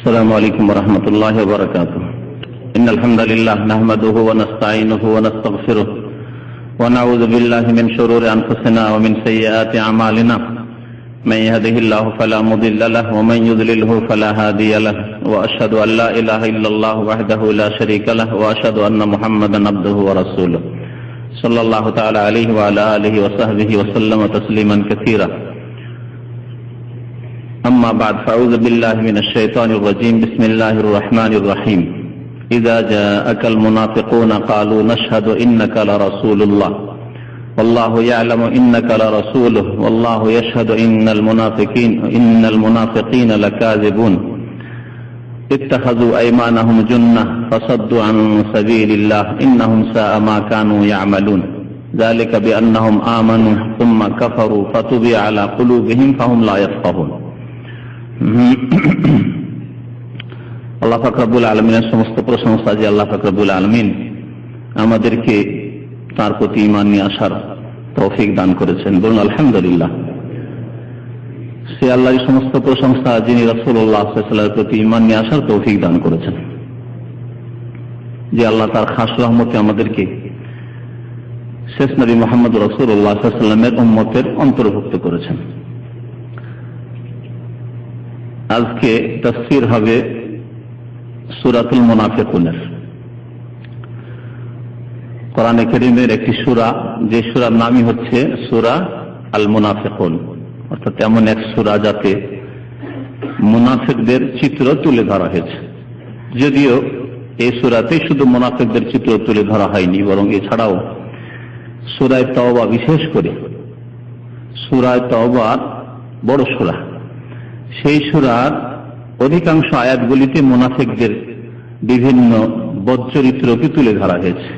السلام عليكم ورحمة الله وبركاته. إن الحمد لله نحمده ونستعينه ونستغفره ونعوذ بالله من شرور أنفسنا ومن سيئات أعمالنا. من يهده الله فلا مضل له ومن يضلله فلا هادي له، وأشهد أن لا إله إلا الله وحده لا شريك له، وأشهد أن محمدا عبده ورسوله صلى الله تعالى عليه وعلى آله وصحبه وسلم تسليما كثيرا. أما بعد، فأعوذ بالله من الشيطان الرجيم. بسم الله الرحمن الرحيم. إذا جاءك المنافقون قالوا نشهد إنك لرسول الله والله يعلم إنك لرسوله والله يشهد إن المنافقين لكاذبون اتخذوا أيمانهم جنة فصدوا عن سبيل الله إنهم ساء ما كانوا يعملون ذلك بأنهم آمنوا ثم كفروا فطبع على قلوبهم فهم لا يفقهون. আল্লাহ পাক রব্বুল আলামিনের সমস্ত প্রশংসা যে আল্লাহ পাক রব্বুল আলামিন আমাদেরকে তার প্রতি ঈমান নিয়ে আসার তৌফিক দান করেছেন। বলুন আলহামদুলিল্লাহ। সে আল্লাহর সমস্ত প্রশংসা যিনি রাসূলুল্লাহ সাল্লাল্লাহু আলাইহি ওয়াসাল্লামের প্রতি ঈমান নিয়ে আসার তৌফিক দান করেছেন, যে আল্লাহ তার খাস রহমতে আমাদেরকে শেষ নবী মুহাম্মদ রাসূলুল্লাহ সাল্লাল্লাহু আলাইহি ওয়াসাল্লামের উম্মতের অন্তর্ভুক্ত করেছেন। আজকে তাফসীর হবে সূরাতুল মুনাফিকুনের। কোরআনে কারীমের একটি সূরা, যে সূরার নামই হচ্ছে সূরা আল মুনাফিকুন, অর্থাৎ এমন এক সূরা যাতে মুনাফিকদের চিত্র তুলে ধরা হয়েছে। যদিও এই সূরাতে শুধু মুনাফিকদের চিত্র তুলে ধরা হয়নি, বরং এছাড়াও সূরা তাওবা, বিশেষ করে সূরা তাওবা বড় সূরা, সেই সূরার অধিকাংশ আয়াতগুলিতে মুনাফিকদের বিভিন্ন বদচরিত্রকে তুলে ধরা হয়েছে।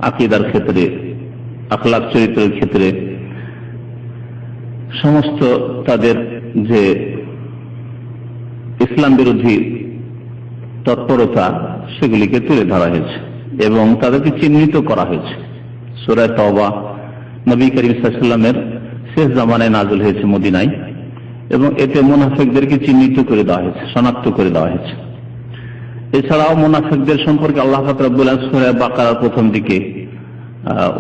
আকীদার ক্ষেত্রে, আখলাক চরিত্রের ক্ষেত্রে, সমস্ত তাদের যে ইসলাম বিরোধী তৎপরতা সেগুলিকে তুলে ধরা হয়েছে এবং তাদেরকে চিহ্নিত করা হয়েছে। সূরা তাওবা নবী করিম সাল্লাল্লাহু আলাইহি ওয়াসাল্লামের শেষ জামানায় নাযিল হয়েছে মদিনায়, এবং এতে মুনাফিকদেরকে চিহ্নিত করে দেওয়া হয়েছে, শনাক্ত করে দেওয়া হয়েছে। এছাড়াও মুনাফিকদের সম্পর্কে আল্লাহ পাক রব্বুল আলামিন সূরা বাকারার প্রথম দিকে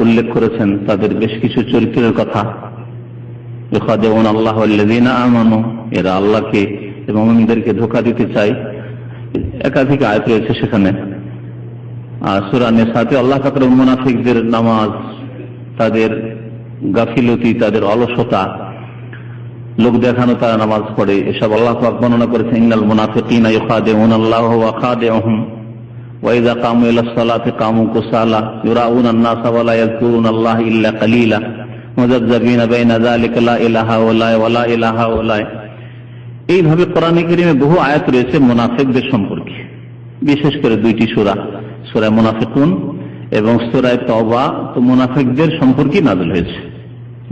উল্লেখ করেছেন তাদের বেশ কিছু চরিত্রের কথা। ইখাদিউন আল্লাহ ওয়াল্লাযীনা আমানু, এরা আল্লাহকে এবং মুমিনদেরকে ধোঁকা দিতে চায়। একাধিক আয়াত রয়েছে সেখানে। আর সূরা নিসাতে আল্লাহ পাক মুনাফিকদের নামাজ, তাদের গাফিলতি, তাদের অলসতা, লোক দেখানো তারা নামাজ পড়ে, এসব আল্লাহ পাক বর্ণনা করেছেন। ইন্নাল মুনাফিকিনা ইখাদিউনা আল্লাহ ওয়া খাদিউহুম ওয়া ইযা কামু ইলাস সালাতি কামু কুসালা ইউরাউনা আন-নাসা ওয়া লা ইয়াযকুরুনা আল্লাহ ইল্লা কালিলা মুযাযযাবিনা বাইনা যালিকা লা ইলাহা ওয়া লা ইলাহা ওয়া। এইভাবে কোরআনে কারীমে বহু আয়াত রয়েছে মুনাফিকদের সম্পর্কে, বিশেষ করে দুইটি সূরা, সূরা মুনাফিকুন এবং সূরা তাওবা, তো মুনাফিকদের সম্পর্কে নাযিল হয়েছে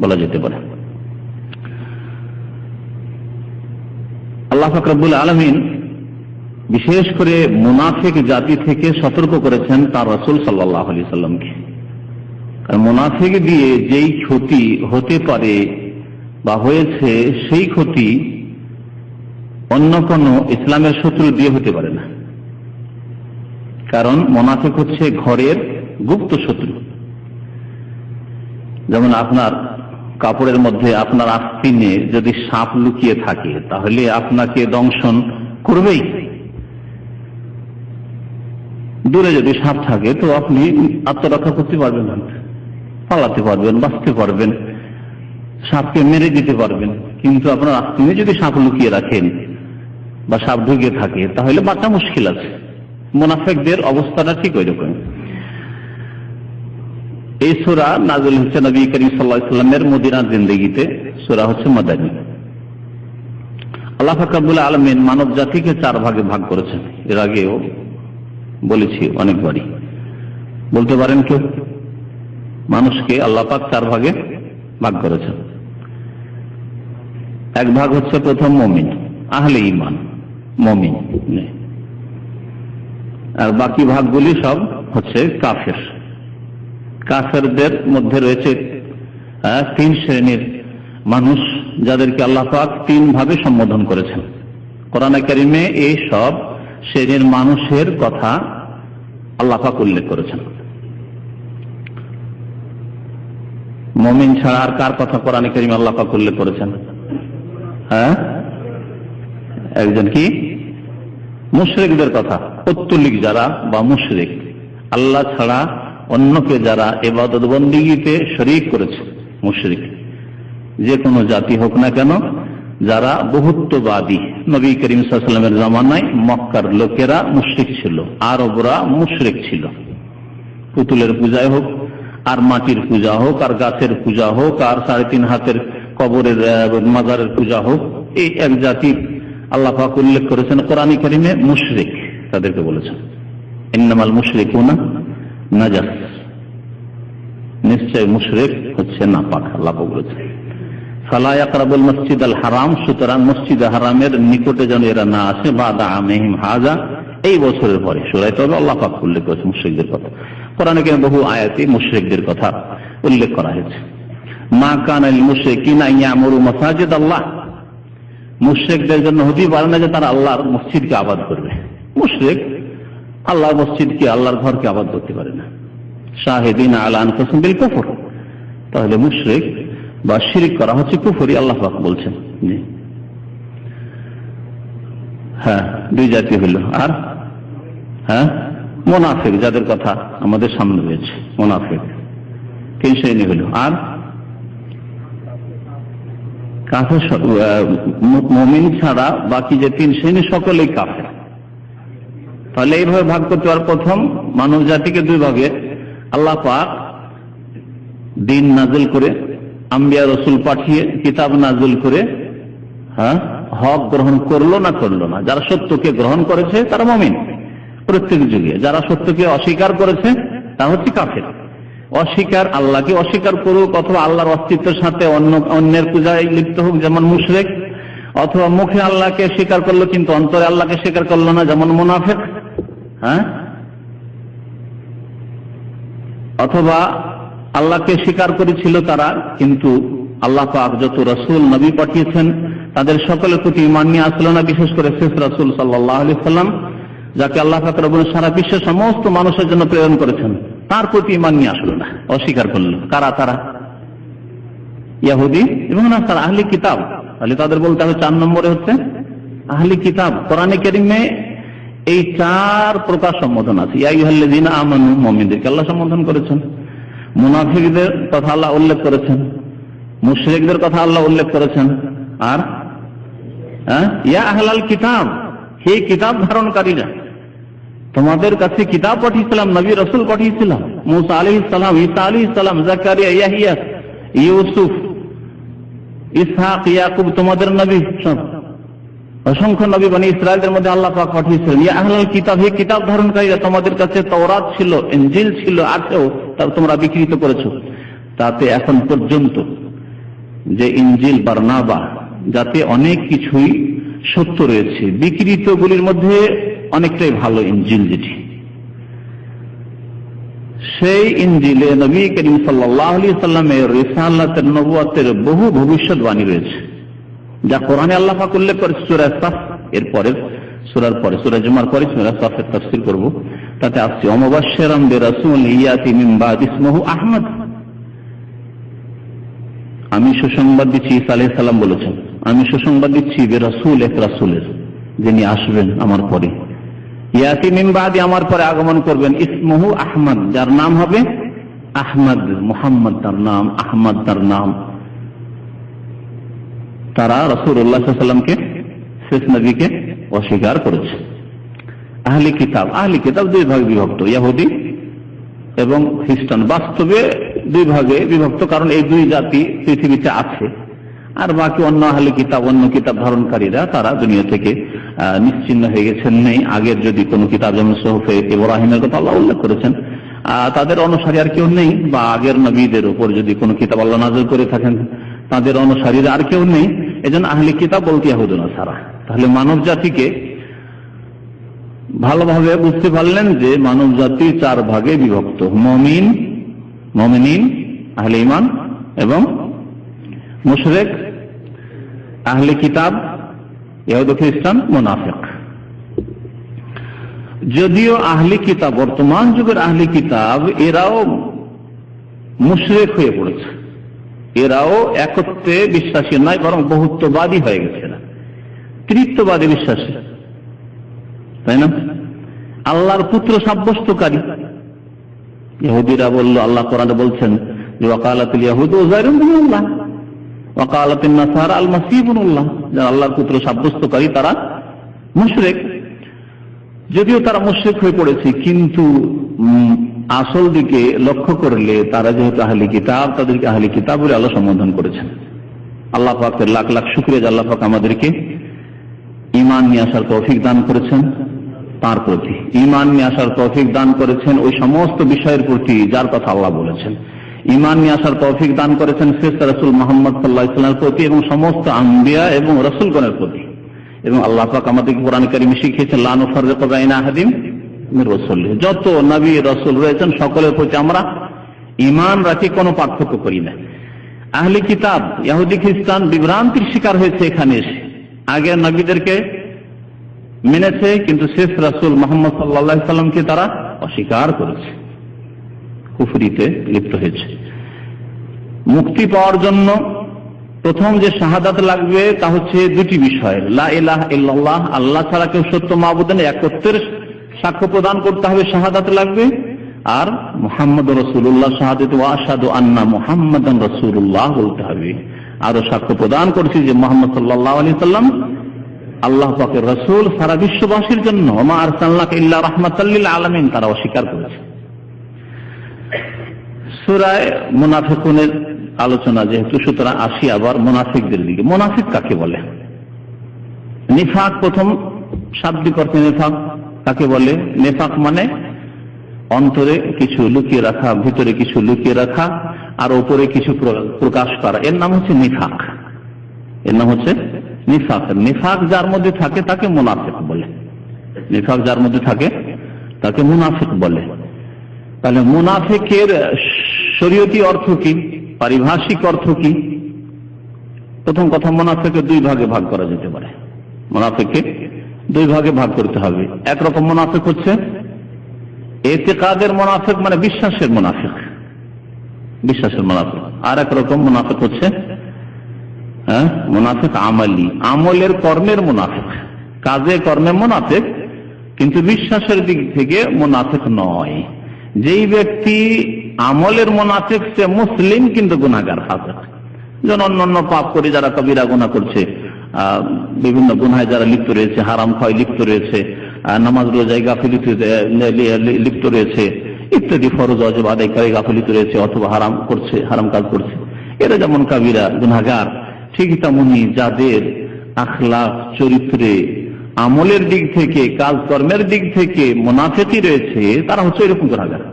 বলা যেতে পারে। আল্লাহ পাক রব্বুল আলামিন বিশেষ করে মুনাফিক জাতি থেকে সতর্ক করেছেন তার রাসূল সাল্লাল্লাহু আলাইহি সাল্লামকে। কারণ মুনাফিক দিয়ে যেই ক্ষতি হতে পারে বা হয়েছে, সেই ক্ষতি অন্য কোন ইসলামের শত্রু দিয়ে হতে পারে না। কারণ মুনাফিক হচ্ছে ঘরের গুপ্ত শত্রু। যেমন আপনার কাপড়ের মধ্যে, আপনার আস্তিনে যদি সাপ লুকিয়ে থাকে, তাহলে আপনাকে দংশন করবেই। দূরে যদি সাপ থাকে তো আপনি আত্মরক্ষা করতে পারবেন না, পালাতে পারবেন, বাঁচতে পারবেন, সাপকে মেরে দিতে পারবেন। কিন্তু আপনার আস্তিনে যদি সাপ লুকিয়ে রাখেন বা সাপ ঢুকে থাকে, তাহলে বাঁচা মুশকিল আছে। মুনাফিকদের অবস্থাটা ঠিক ওই রকম। এই সূরা নাযিল হচ্ছে নবী করিম সাল্লাল্লাহু আলাইহি ওয়াসাল্লামের মদিনার জিন্দেগিতে। সূরা হচ্ছে মাদানী। আল্লাহ পাক রব্বুল আলামিন মানব জাতিকে চার ভাগে ভাগ করেছেন। এর আগেও বলেছি অনেকবারই। বলতে পারেন কেউ? মানুষকে আল্লাহ পাক চার ভাগে ভাগ করেছেন। এক ভাগ হচ্ছে প্রথম মুমিন, আহলে ঈমান, মুমিন। আর বাকি ভাগগুলি সব হচ্ছে কাফের। কাফেরদের মধ্যে রয়েছে তিন শ্রেণীর মানুষ, যাদেরকে আল্লাহ পাক তিন ভাবে সম্বোধন করেছেন। কোরআনে কারীমে এই সব শ্রেণীর মানুষের কথা আল্লাহ পাক উল্লেখ করেছেন। মুমিন ছাড়া আর কার কথা কোরআনে কারীমে আল্লাহ পাক উল্লেখ করেছেন? হ্যাঁ, একজন কি মুশরিকদের কথা, পৌত্তলিক যারা বা মুশরিক, আল্লাহ ছাড়া অন্যকে যারা ইবাদত বন্দেগীতে শরীক করেছে, মুশরিক যে কোনো জাতি হোক না কেন, যারা বহুত্ববাদী। নবী করিম সাল্লাল্লাহু আলাইহি ওয়াসাল্লামের জামানায় মক্কার লোকেরা মুশরিক ছিল, আরবরা মুশরিক ছিল। পুতুলের পূজায় হোক, আর মাটির পূজা হোক, আর গাছের পূজা হোক, আর 3.5 হাতের কবরের মাজারের পূজা হোক, এই এক জাতি আল্লাহ পাক উল্লেখ করেছেন কোরআনে কারীমে, মুশরিক তাদেরকে বলেছেন ইন্নামাল মুশরিকুনা নাজাস, নিশ্চয় মুশরিক হচ্ছে নাপাক। আল্লাহ পাক বলেছেন ফালা ইয়াকরাবুল মসজিদাল হারাম, সুতরাং মসজিদে হারামের নিকটে যেন এরা না আসে, বাদা আমিহিম হাজা, এই বছরের পরে। সূরা তওবা আল্লাহ পাক উল্লেখ করেছেন মুশরিকদের কথা। কোরআনে কারীমে বহু আয়াতে মুশরিকদের কথা উল্লেখ করা হয়েছে। মা কানা লিল মুশরিকিনা ইয়ামুরু মাসাজিদ আল্লাহ, মুশরিকদের জন্য হতেই পারে না যে তারা আল্লাহর মসজিদকে আবাদ করবে। মুশরিক আল্লাহর মসজিদকে, আল্লাহর ঘরকে আবাদ করতে পারে না। শাহিদিন আলা আনফুসিহিম বিল কুফর, তাহলে মুশরিক বা শিরক করা হচ্ছে কুফরি, আল্লাহ পাক বলছেন। হ্যাঁ, দুই জাতি হইল। আর হ্যাঁ, মুনাফিক যাদের কথা আমাদের সামনে রয়েছে, মুনাফিক 3 শ্রেণী হইল। আর কাফের, মুমিন ছাড়া বাকি যে 3 শ্রেণী সকলেই কাফের। তাহলে এইভাবে ভাগ করতে পারে। প্রথম, মানব জাতিকে 2 ভাগে আল্লাহ পাক দিন নাযিল করে, আম্বিয়া রসুল পাঠিয়ে, কিতাব নাযিল করে, হ্যাঁ, হক গ্রহণ করলো না করলো না। যারা সত্যকে গ্রহণ করেছে তারা মুমিন প্রত্যেক যুগে, যারা সত্যকে অস্বীকার করেছে তা হচ্ছে কাফের। অস্বীকার, আল্লাহকে অস্বীকার করুক, অথবা আল্লাহর অস্তিত্বের সাথে অন্যের পূজায় লিপ্ত হোক, যেমন মুশরিক, অথবা মুখে আল্লাহকে স্বীকার করলো কিন্তু অন্তরে আল্লাহকে স্বীকার করলো না, যেমন মুনাফিক। হ্যাঁ, অথবা আল্লাহকে স্বীকার করেছিল তারা, কিন্তু আল্লাহ পাক যত রাসূল নবী পাঠিয়েছেন তাদের সকলের প্রতি ঈমান নিয়ে আসলো না, বিশেষ করে শেষ রাসূল সাল্লাল্লাহু আলাইহি সাল্লাম, যাকে আল্লাহ পাক রব্বুল সারা বিশ্বের সমস্ত মানুষের জন্য প্রেরণ করেছেন, তার প্রতি ঈমান নিয়ে আসলো না, অস্বীকার করলো। কারা তারা? ইহুদি এবং নাসারা, আহলি কিতাব। তাহলে তাদের বলতে হবে 4 নম্বরে হচ্ছে আহলি কিতাব। কোরআনে কারীমে এই 4 প্রকার সম্বোধন আছে। ইয়া আইয়ুহাল্লাযীনা আমানু, মুমিনদেরকে আল্লাহ সম্বোধন করেছেন। মুনাফিকদের কথা আল্লাহ উল্লেখ করেছেন। মুশরিকদের কথা আল্লাহ উল্লেখ করেছেন। আর ইয়া আহলাল কিতাব, হে কিতাব ধারণকারীরা, তোমাদের কাছে কিতাব পাঠিয়েছিলাম, নবী রাসূল পাঠিয়েছিলাম, মুসা আলাইহিস সালাম, ঈসা আলাইহিস সালাম, যাকারিয়া, ইয়াহইয়া, ইউসুফ, ইসহাক, ইয়াকুব, তোমাদের নবী সব, অসংখ্য নবী বনি ইসরায়েলের মধ্যে আল্লাহ পাক পাঠিয়েছিলেন। ইয়া আহলাল কিতাব, হে কিতাব ধারণকারীরা, তোমাদের কাছে তাওরাত ছিল, ইনজিল ছিল, আছেও, তা তোমরা বিকৃত করেছো। তাতে এখন পর্যন্ত যে ইনজিল বারনাবা, যাতে অনেক কিছুই সত্য রয়েছে, বিকৃতগুলির মধ্যে অনেকটাই ভালো ইনজিল যেটি, সেই ইনজিলে নবী করিম সাল্লাল্লাহু আলাইহি সাল্লামের রিসালাতের, নবুয়তের বহু ভবিষ্যৎবাণী রয়েছে, যা কোরআনে আল্লাহ পাক উল্লেখ করেছে। সূরা সাফ এর পরে, সূরার পরে, সূরা জুমার পরে সূরা সাফের তাফসীর করব। তাতে আসছে ওয়ামুবাশশিরাম বিরাসূল ইয়াতি মিন বাদি ইসমুহু আহমদ, আমি সুসংবাদ দিচ্ছি, ঈসা আলাইহিস সালাম বলেছেন, আমি সুসংবাদ দিচ্ছি বিরাসূল, এক রাসূলের, যিনি আসবেন আমার পরে, ইয়াতি মিন বাদি, আমার পরে আগমন করবেন, ইসমুহু আহমদ, যার নাম হবে আহমদ, মুহাম্মদ তার নাম, আহমদ তার নাম। তারা রাসূলুল্লাহ সাল্লাল্লাহু আলাইহি ওয়াসাল্লামকে, শেষ নবীকে অস্বীকার করেছে। আহলি কিতাব, আহলি কিতাব 2 ভাগে বিভক্ত, ইহুদি এবং খ্রিস্টান। বাস্তবে 2 ভাগে বিভক্ত, কারণ এই 2 জাতি পৃথিবীতে আছে। আর বাকি অন্য আহলি কিতাব, অন্য কিতাব ধারণকারীরা, তারা দুনিয়া থেকে নিশ্চিহ্ন হয়ে গেছেন, নেই। আগের যদি কোনো কিতাব, যেমন সুহুফে ইব্রাহিমের কথা আল্লাহ উল্লেখ করেছেন, তাদের অনুসারী আর কেউ নেই, বা আগের নবীদের উপর যদি কোনো কিতাব আল্লাহ নাযিল করে থাকেন, তাদের অনুসারীরা আর কেউ নেই। এজন্য আহলি কিতাব বলতে ইহুদ নাসারা। তাহলে মানব জাতিকে ভালোভাবে বুঝতে পারলেন যে মানব জাতি 4 ভাগে বিভক্ত, মুমিন, মুমিনিন, আহলে ঈমান এবং মুশরিক, আহলে কিতাব, ইহুদি খ্রিস্টান, মুনাফিক। যদিও আহলি কিতাব, বর্তমান যুগের আহলি কিতাব, এরাও মুশরিক হয়ে পড়েছে, এরাও একত্রে বিশ্বাসী নয়, বরং বহুত্ববাদী হয়ে গেছে, না তৃতীয়বাদী বিশ্বাসী, তাই না? আল্লাহর পুত্র সাব্যস্তকারী। ইহুদিরা বলল, আল্লাহ কোরআনে বলছেন যে ওয়াকালাতুল ইয়াহুদু উযায়রুন ইবনুল্লাহ ওয়াকালাতুন নাসারা আল মাসীহ ইবনুল্লাহ, যারা আল্লাহর পুত্র সাব্যস্তকারী তারা মুশরিক। যদিও তারা মুশরিক হয়ে পড়েছে, কিন্তু আসল দিকে লক্ষ্য করলে তারা যেহেতু আহলি কিতাব, তাদেরকে আহলি কিতাব বলে আল্লাহ সম্বোধন করেছেন। আল্লাহ পাকের লাখ লাখ শুকরিয়া যে আল্লাহ পাক আমাদেরকে ঈমান নিয়ে আসার তৌফিক দান করেছেন, তার প্রতি ঈমান নিয়ে আসার তৌফিক দান করেছেন ওই সমস্ত বিষয়ের প্রতি যার কথা আল্লাহ বলেছেন। ঈমান নিয়ে আসার তৌফিক দান করেছেন শ্রেষ্ঠ রাসূল মুহাম্মদ সাল্লাল্লাহু আলাইহি ওয়াসাল্লামের প্রতি এবং সমস্ত আম্বিয়া এবং রাসূলগণের প্রতি। এবং আল্লাহ পাক আমাদেরকে কোরআন কারীমে শিখিয়েছেন লা নুফাররিকু বাইনা আহাদিন মির রাসূলিহি, যত নবী রাসূল রয়েছেন সকলের প্রতি আমরা ঈমান রাখি, কোনো পার্থক্য করি না। আহলি কিতাব ইহুদি খ্রিস্টান বিভ্রান্তির শিকার হয়েছে এখানে এসে, আগে নবীদেরকে মেনেছে কিন্তু শেষ রাসূল মুহাম্মদ সাল্লাল্লাহু আলাইহি সাল্লামকে তারা অস্বীকার করেছে, কুফরিতে লিপ্ত হয়েছে। মুক্তি পাওয়ার জন্য প্রথম যে শাহাদাত লাগবে তা হচ্ছে দুটি বিষয়, লা ইলাহা ইল্লাল্লাহ, আল্লাহ ছাড়া কেউ সত্য মাবুদ নেই, একত্বের সাক্ষ্য প্রদান করতে হবে, শাহাদাত লাগবে। আর মুহাম্মদুর রাসূলুল্লাহ, শাহাদাত ওয়া আশহাদু আন্না মুহাম্মাদান রাসূলুল্লাহ বলতে হবে। আরো সাক্ষ্য প্রদান করছি যে মুহাম্মদ সাল্লাল্লাহু আলাইহি সাল্লাম আল্লাহ পাকের রাসূল, সারা বিশ্ববাসীর জন্য। ওমা আরসালনাকা ইল্লা রাহমাতাল লিল আলামিন, তারা অস্বীকার করেছে। সূরা মুনাফিকুনের আলোচনা যেহেতু, সুতরাং আসি আবার মুনাফিকদের দিকে। মুনাফিক কাকে বলে? নিফাক প্রথম শাব্দিক অর্থে নিফাক কাকে বলে? নিফাক মানে অন্তরে কিছু লুকিয়ে রাখা, ভিতরে কিছু লুকিয়ে রাখা, আর উপরে কিছু প্রকাশ করা, এর নাম হচ্ছে নিফাক। এর নাম হচ্ছে নিফাক। নিফাক যার মধ্যে থাকে তাকে মুনাফিক বলে। নিফাক যার মধ্যে থাকে তাকে মুনাফিক বলে। তাহলে মুনাফিকের শরীয়তি অর্থ কি, পারিভাষিক অর্থ কি? প্রথম কথা, মুনাফিককে দুই ভাগে ভাগ করা যেতে পারে। মুনাফিককে দুই ভাগে ভাগ করতে হবে। একরকম মুনাফিক হচ্ছে ইতিকাদের মুনাফিক, মানে বিশ্বাসের মুনাফিক, বিশ্বাসের মুনাফিক। আর একরকম মুনাফিক হচ্ছে মুনাফিক আমালি, আমলের কর্মের মুনাফিক, কাজে কর্মে মুনাফিক কিন্তু বিশ্বাসের দিক থেকে মুনাফিক নয়। যেই ব্যক্তি আমলের মুনাফিক সে মুসলিম কিন্তু গুনাহগার, ফাসিক। যেমন অন্যান্য পাপ করে যারা কবিরা গুনাহ করছে, বিভিন্ন গুনাহে যারা লিপ্ত রয়েছে, হারাম খাওয়ায় লিপ্ত রয়েছে, নামাজ রোজায় গাফিলতি লিপ্ত রয়েছে, ইত্যাদি ফরজ ওয়াজিব আদায়কারী গাফিলতি রয়েছে, অথবা হারাম করছে, হারাম কাজ করছে, এরা যেমন কবিরা গুনাহগার, ঠিক তেমনি যাদের আখলাক চরিত্রে আমলের দিক থেকে কাজকর্মের দিক থেকে মুনাফিকি রয়েছে তারা হচ্ছে এরকম গুনাহগার,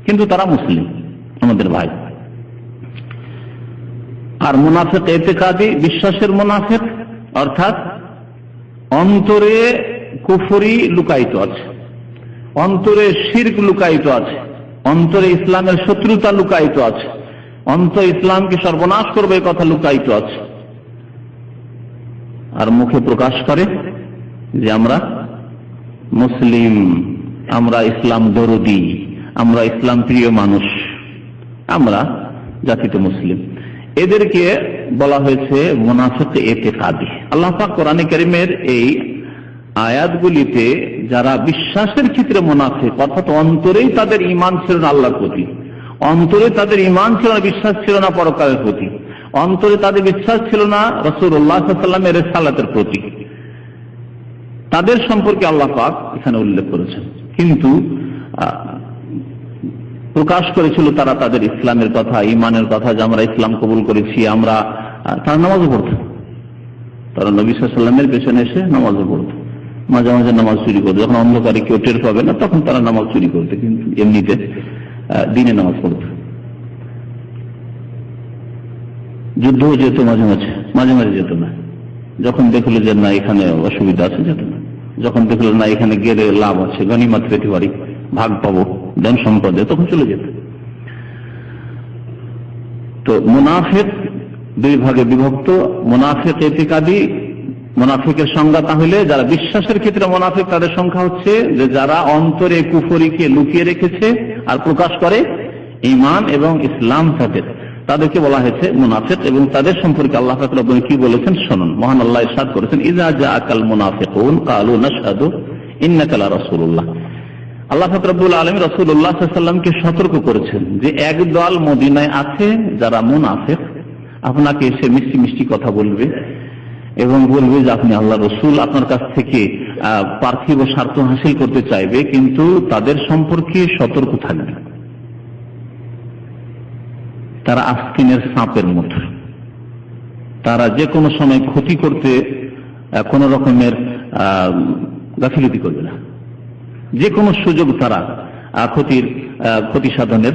কিন্তু তারা মুসলিম, আমাদের ভাই। আর মুনাফিক ইতিকাদি, বিশ্বাসের মুনাফিক, অর্থাৎ অন্তরে কুফরি লুকায়িত আছে, অন্তরে শিরক লুকায়িত আছে, অন্তরে ইসলামের শত্রুতা লুকায়িত আছে, অন্তর ইসলামকে সর্বনাশ করবে এই কথা লুকায়িত আছে। আর মুখে প্রকাশ করে যে আমরা মুসলিম, আমরা ইসলাম দরদি, আমরা ইসলাম প্রিয় মানুষ, আমরা জাতিতে মুসলিম। এদেরকে বলা হয়েছে মুনাফিক ইতিকাদি। আল্লাহ পাক কোরআনে কারীমের এই আয়াতগুলিতে যারা বিশ্বাসের ক্ষেত্রে মুনাফিক, অর্থাৎ অন্তরেই তাদের ঈমান ছিল না আল্লাহর প্রতি, অন্তরে তাদের ঈমান ছিল না, বিশ্বাস ছিল না পরকালের প্রতি, অন্তরে তাদের বিশ্বাস ছিল না রাসূলুল্লাহ সাল্লাল্লাহু আলাইহি ওয়াসাল্লামের রিসালাতের প্রতি, তাদের সম্পর্কে আল্লাহ পাক এখানে উল্লেখ করেছেন। কিন্তু প্রকাশ করেছিল তারা তাদের ইসলামের কথা, ঈমানের কথা, যে আমরা ইসলাম কবুল করেছি, আমরা, তারা নামাজও পড়ত, তারা নবী সাল্লাল্লাহু আলাইহি ওয়াসাল্লামের পেছনে এসে নামাজও পড়ত, মাঝে মাঝে নামাজ চুরি করতো, যখন অন্ধকারে কেউ টের পাবে না তখন তারা নামাজ চুরি করতো, কিন্তু এমনিতে দিনে নামাজ পড়তো। যুদ্ধও যেত মাঝে মাঝে, মাঝে মাঝে যেত না, যখন দেখলো যে না এখানে অসুবিধা আছে যেত না, যখন দেখলো না এখানে গেলে লাভ আছে, গনিমত পেতে পারি, ভাগ পাবো ধন সম্পদে, তখন চলে যেত। তো মুনাফিক দুই ভাগে বিভক্ত, মুনাফিক ইতিকাদি মুনাফিকের সংজ্ঞা তাহলে যারা বিশ্বাসের ক্ষেত্রে মুনাফিক তাদের সংখ্যা হচ্ছে যে যারা অন্তরে কুফরিকে লুকিয়ে রেখেছে আর প্রকাশ করে ঈমান এবং ইসলাম তাদেরকে বলা হয়েছে মুনাফিক। এবং তাদের সম্পর্কে আল্লাহ পাক রব্বুল কি বলেছেন শুনুন। মহান আল্লাহ ইরশাদ করেছেন, ইযা জাআকাল মুনাফিকুন ক্বালু নাশহাদু ইন্নাকা লা রাসূলুল্লাহ। আল্লাহ পাক রব্বুল আলামিন রাসূলুল্লাহ সাল্লাল্লাহু আলাইহি ওয়াসাল্লামকে সতর্ক করেছেন যে একদল মদিনায় আছে যারা মুনাফিক, আপনাকে এসে মিষ্টি মিষ্টি কথা বলবে এবং বলবে যে আপনি আল্লাহ রসুল, আপনার কাছ থেকে পার্থিব স্বার্থ হাসিল করতে চাইবে, কিন্তু তাদের সম্পর্কে সতর্ক থাকবে। তারা আস্তিনের সাপের মতো, তারা যে কোনো সময় ক্ষতি করতে কোন রকমের গাফিলতি করবে না, যে কোনো সুযোগ তারা ক্ষতি সাধনের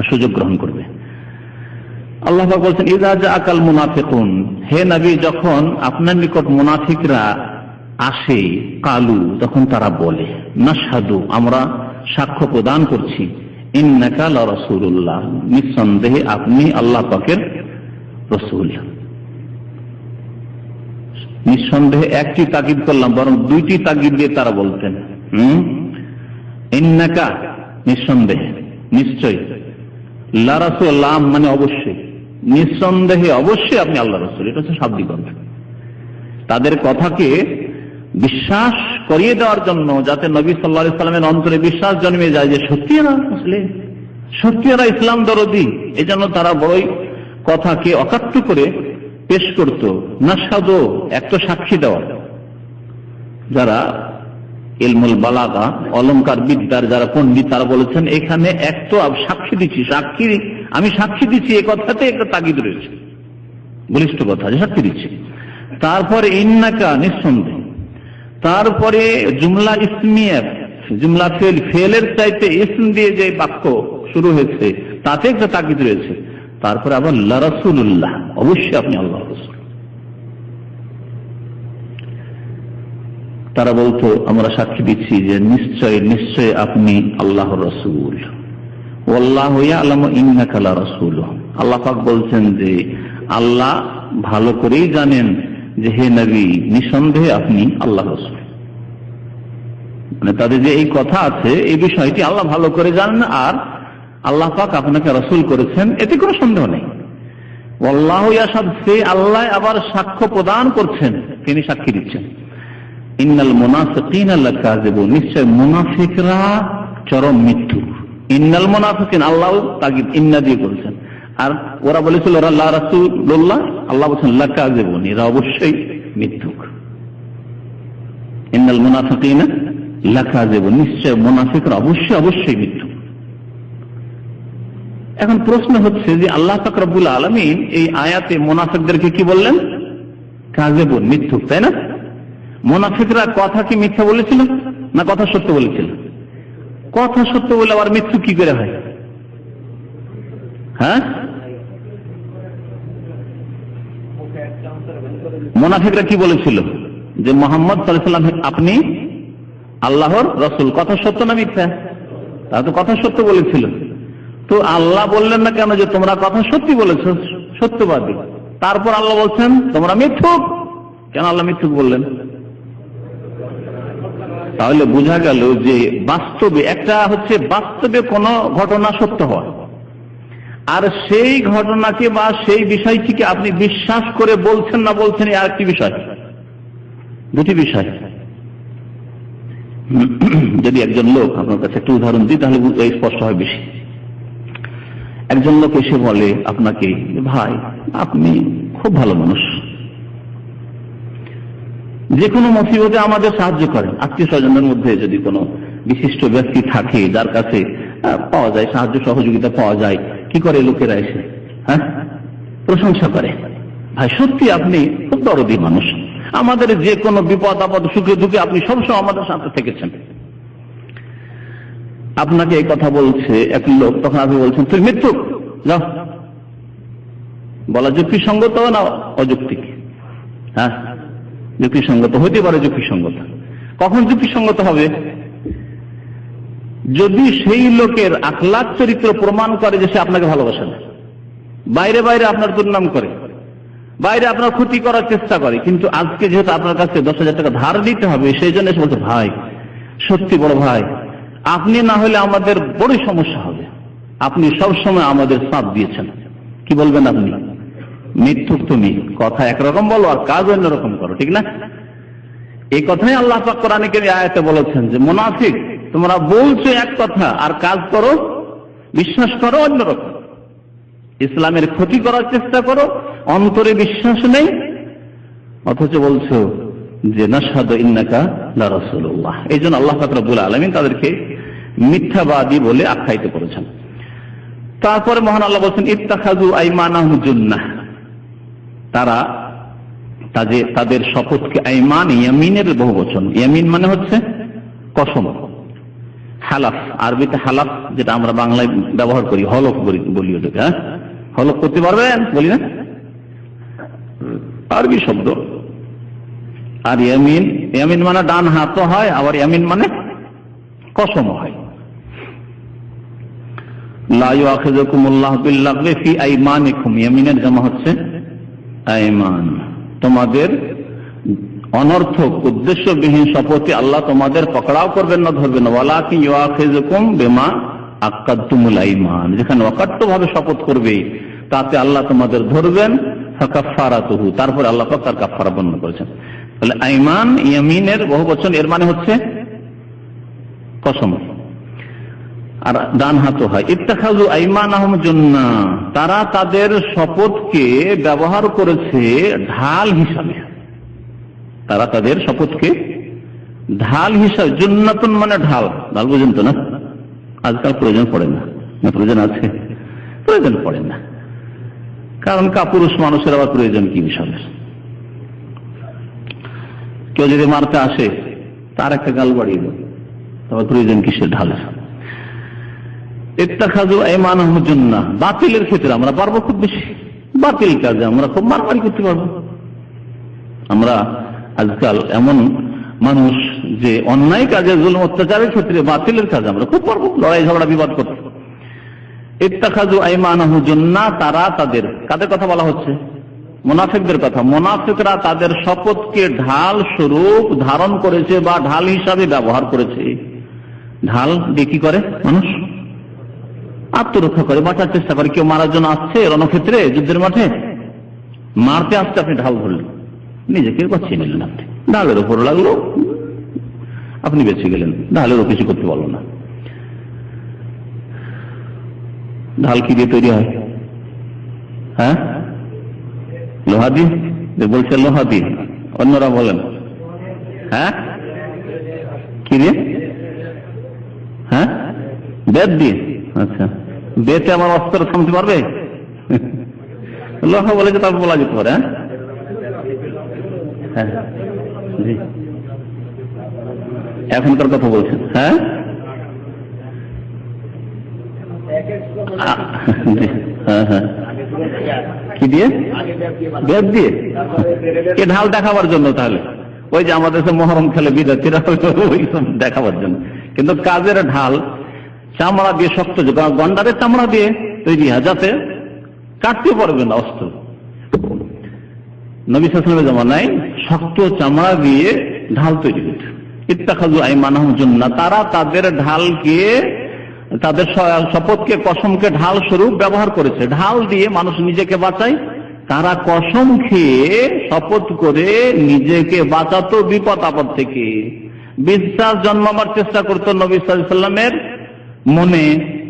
সুযোগ গ্রহণ করবে। আল্লাহ পাক বলছেন, ইযা জাআকাল মুনাফিকুন, হে নবী যখন আপনার নিকট মুনাফিকরা আসে, কালু তখন তারা বলে, নাশহাদু আমরা সাক্ষ্য প্রদান করছি, ইন্নাকা লা রাসূলুল্লাহ নিঃসন্দেহে আপনি আল্লাহ পাকের রাসূল। নিঃসন্দেহে একটি তাকিদ করলাম, বরং দুইটি তাকিদ দিয়ে তারা বলতেন, ইন্নাকা নিঃসন্দেহে, নিশ্চয়, লা রাসূলুল্লাহ মানে অবশ্যই, নিঃসন্দেহে অবশ্যই আপনি আল্লাহ রাসূল। এটা হচ্ছে শাব্দিক অর্থ। তাদের কথাকে বিশ্বাস করিয়ে দেওয়ার জন্য, যাতে নবী সাল্লাল্লাহু আলাইহি সাল্লামের অন্তরে বিশ্বাস জন্মে যায় যে সত্যি এরা মুসলিম, সত্যি এরা ইসলাম দরদি, এজন্য তারা বড়ই কথাকে অকাট্য করে পেশ করত। নাশহাদু একটা সাক্ষী দেওয়া, যারা ইলমুল বালাগা অলংকার বিদ্যার যারা পণ্ডিত তারা বলেছেন এখানে একটা সাক্ষী দিচ্ছি, আমি সাক্ষী দিচ্ছি, এই কথাতে একটা তাগিদ রয়েছে, বলিষ্ঠ কথা যে সাক্ষী দিচ্ছি। তারপরে ইন্নাকা নিঃসন্দেহ, তারপরে জুমলা ইসমিয়া, জুমলা ফেলের চাইতে ইসম দিয়ে যে বাক্য শুরু হয়েছে তাতে একটা তাগিদ রয়েছে। তারপরে আবার লা রাসূলুল্লাহ, অবশ্যই আপনি আল্লাহর রাসূল। তারা বলতো আমরা সাক্ষী দিচ্ছি যে নিশ্চয় নিশ্চয় আপনি আল্লাহর রাসূল। ওয়াল্লাহু ইয়ালামু ইন্নাকা লা রাসূলুহু, আল্লাহ পাক বলছেন যে আল্লাহ ভালো করেই জানেন যে হে নবী নিঃসন্দেহে আপনি আল্লাহর রাসূল। মানে তাদের যে এই কথা আছে এই বিষয়টি আল্লাহ ভালো করে জানেন, আর আল্লাহ পাক আপনাকে রাসূল করেছেন, এতে কোনো সন্দেহ নেই। ওয়াল্লাহু ইয়াশহাদু, সে আল্লাহ আবার সাক্ষ্য প্রদান করছেন, তিনি সাক্ষী দিচ্ছেন। ইন্নাল মুনাফিকিনা লাকাযিবুন, নিশ্চয় মুনাফিকরা চরম মিথ্যু। ইন্নাল মুনাফিকিন, আল্লাহ তাগিদ ইন্না দিয়ে করেছেন, আর ওরা বলেছিল ওরা লা রাসূলুল্লাহ, আল্লাহ বলেছেন লাকাযিবুন, এরা অবশ্যই মিথ্যুক। ইন্নাল মুনাফিকিনা লাকাযিবুন, নিশ্চয় মুনাফিকরা অবশ্যই অবশ্যই মিথ্যুক। এখন প্রশ্ন হচ্ছে যে আল্লাহ পাক রব্বুল আলামিন এই আয়াতে মুনাফিকদেরকে কি বললেন? কাযিবুন, মিথ্যুক, তাই না? মুনাফিকরা কথা কি মিথ্যা বলেছিল না কথা সত্য বলেছিল? কথা সত্য বলে আবার মিথ্যুক কি করে হয়? হ্যাঁ, মুনাফিকরা কি বলেছিল যে মুহাম্মদ সাল্লাল্লাহু আলাইহি ওয়াসাল্লাম আপনি আল্লাহর রাসূল, কথা সত্য না মিথ্যা? তারা তো কথা সত্য বলেছিল। তো আল্লাহ বললেন না কেন যে তোমরা কথা সত্যি বলেছো, সত্যবাদী? তারপর আল্লাহ বলছেন তোমরা মিথ্যুক। কেন আল্লাহ মিথ্যুক বললেন? তাহলে বোঝা গেল যে বাস্তবে একটা হচ্ছে বাস্তবে কোনো ঘটনা সত্য হয়, আর সেই ঘটনাকে বা সেই বিষয়টিকে আপনি বিশ্বাস করে বলছেন না বলছেন আর একটি বিষয়, দুটি বিষয়। যদি একজন লোক, আপনার কাছে একটা উদাহরণ দিই তাহলে স্পষ্ট হয় বেশি। একজন লোক এসে বলে আপনাকে, ভাই আপনি খুব ভালো মানুষ, যে কোনো মুসিবতে আমাদের সাহায্য করেন। আত্মীয় স্বজনের মধ্যে যদি কোনো বিশিষ্ট ব্যক্তি থাকে যার কাছে পাওয়া যায় সাহায্য সহযোগিতা পাওয়া যায়, কি করে লোকেরা এসে প্রশংসা করে, ভাই সত্যি আপনি খুব দরদি মানুষ, আমাদের যে কোনো বিপদ আপদ সুখে দুঃখে আপনি সবসময় আমাদের সাথে থেকেছেন। আপনাকে এই কথা বলছে এক লোক, তখন আপনি বলছেন তুই মিথ্যুক, যাও। বলা যুক্তিসঙ্গত না অযৌক্তিক? হ্যাঁ, যুক্তিসঙ্গত হইতে পারে। যুক্তিসঙ্গত কখন যুক্তিসঙ্গত হবে? যদি সেই লোকের আখলাক চরিত্র প্রমাণ করে যে সে আপনাকে ভালোবাসে না, বাইরে বাইরে আপনার দুর্নাম করে, বাইরে আপনার ক্ষতি করার চেষ্টা করে, কিন্তু আজকে যেহেতু আপনার কাছে 10,000 টাকা ধার দিতে হবে, সেই জন্য এসে বলছে ভাই সত্যি বড় ভাই আপনি না হলে আমাদের বড় সমস্যা হবে, আপনি সবসময় আমাদের সাথ দিয়েছেন। কি বলবেন আপনি? মৃত্যুক তুমি, কথা একরকম বলো আর কাজ অন্যরকম করো, ঠিক না? এই কথাই আল্লাহ পাক কোরআনে কারীমে আয়াতে বলেছেন যে মুনাফিক তোমরা বলছো এক কথা আর কাজ করো, বিশ্বাস করো অন্যরকম। ইসলামের ক্ষতি করার চেষ্টা করো, অন্তরে বিশ্বাস নেই, অথচ বলছো যে নাশহাদু ইন্নাকা লা রাসূলুল্লাহ। এই জন্য আল্লাহ পাক রব্বুল আলামিন তাদেরকে মিথ্যাবাদী বলে আখ্যায়িত করেছেন। তারপরে মহান আল্লাহ বলছেন ইত্তাখাযু আইমানাহুম জুন্নাহ, তারা তাদের শপথকে আইমান, ইয়ামিনের বহুবচন। ইয়ামিন মানে হচ্ছে কসম, হালাফ, আরবিতে হালাফ যেটা আমরা বাংলায় ব্যবহার করি হলফ বলি ওটাকে। হ্যাঁ, হলফ করতে পারবেন বলি না, আরবি শব্দ। আর ইয়ামিন, ইয়ামিন মানে ডান হাত হয়, আবার ইয়ামিন মানে কসম হয়। লা ইউআখিযুকুমুল্লাহু বিল্লাগwi ফি আইমানিকুম, ইয়ামিনের জামা হচ্ছে আইমান। তোমাদের অনর্থক উদ্দেশ্যবিহীন শপথে আল্লাহ তোমাদের পকড়াও করবেন না, ধরবেন না। ওয়ালাকিন ইউআখিযুকুম বিমা আক্কাদতুমুল আইমান, যেখানে অকাট্যভাবে শপথ করবে তাতে আল্লাহ তোমাদের ধরবেন। ফাকাফারাতুহু, তারপরে আল্লাহ পাক তার কাফারা বর্ণনা করেছেন। তাহলে আইমান ইয়ামিনের বহুবচন, এর মানে হচ্ছে কসম, আর ডান হাত হয়। ইত্তাখাযু আইমানাহুম জুন্নাহ, তারা তাদের শপথকে ব্যবহার করেছে ঢাল হিসাবে। তারা তাদের শপথকে ঢাল হিসাবে, জুন্নাতুন মানে ঢাল, ঢাল বুঝেন তো না? আজকাল প্রয়োজন পড়ে না, প্রয়োজন আছে? প্রয়োজন পড়ে না, কারণ কাপুরুষ মানুষের আবার প্রয়োজন কি বিষয়? কেউ যদি মারতে আসে তার একটা গাল বাড়িয়ে দেয়, তবে প্রয়োজন কিসের ঢাল? ইত্তাখাযু আইমানাহুম জুন্নাহ, বাতিলের ক্ষেত্রে আমরা পারবো খুব বেশি, বাতিল কাজে আমরা খুব মারামারি করতে পারবো। আমরা আজকাল এমন মানুষ যে অন্যায় কাজে, জুলম অত্যাচারের ক্ষেত্রে, বাতিলের কাজে আমরা খুব পারবো লড়াই ঝগড়া বিবাদ করতে। ইত্তাখাযু আইমানাহুম জুন্নাহ, তারা তাদের, কাদের কথা বলা হচ্ছে? মুনাফিকদের কথা। মুনাফিকরা তাদের শপথকে ঢাল স্বরূপ ধারণ করেছে বা ঢাল হিসাবে ব্যবহার করেছে। ঢাল দিয়ে কি করে মানুষ? আত্মরক্ষা করে, বাঁচার চেষ্টা করে। কেউ মারার জন্য আসছে রণক্ষেত্রে, যুদ্ধের মাঠে মারতে আসছে, আপনি ঢাল ধরলেন, নিজেকে বাঁচিয়ে নিলেন। আপনি ঢালের উপর লাগলো, আপনি বেঁচে গেলেন, ঢালেরও কিছু করতে পারলো না। ঢাল কি দিয়ে তৈরি হয়? হ্যাঁ, লোহা দিয়ে। বলছে লোহা দিয়ে, অন্যরা বলেন হ্যাঁ কি দিয়ে? হ্যাঁ, বেত দিয়ে। আচ্ছা, বেতে আমার অস্ত্র থামতে পারবে? লোহা বলে যে তার বলা যেতে পারে। হ্যাঁ, জি, এখনকার কথা বলছেন। হ্যাঁ, হ্যাঁ হ্যাঁ, কি দিয়ে? বেত দিয়ে। এ ঢাল দেখাবার জন্য, তাহলে ওই যে আমাদের মহরম খেলে বিদাতিরা, ওই সব দেখাবার জন্য। কিন্তু কাজের ঢাল চামড়া দিয়ে, শক্ত গন্ডারের চামড়া দিয়ে তৈরি হয়, যাতে কাটতে পারবে না অস্ত্র। নবী সাল্লাল্লাহু আলাইহি ওয়াসাল্লামের জামানায় শক্ত চামড়া দিয়ে ঢাল তৈরি হতো। ইত্তাখাযু আইমানাহুম জুন্নাহ, তারা তাদের ঢালকে, তাদের শপথকে, কসমকে ঢাল স্বরূপ ব্যবহার করেছে। ঢাল দিয়ে মানুষ নিজেকে বাঁচায়, তারা কসম খেয়ে শপথ করে নিজেকে বাঁচাতো বিপদ আপদ থেকে। বিশ্বাস জন্মাবার চেষ্টা করতো নবী সাল্লাল্লাহু আলাইহি ওয়াসাল্লামের মনে,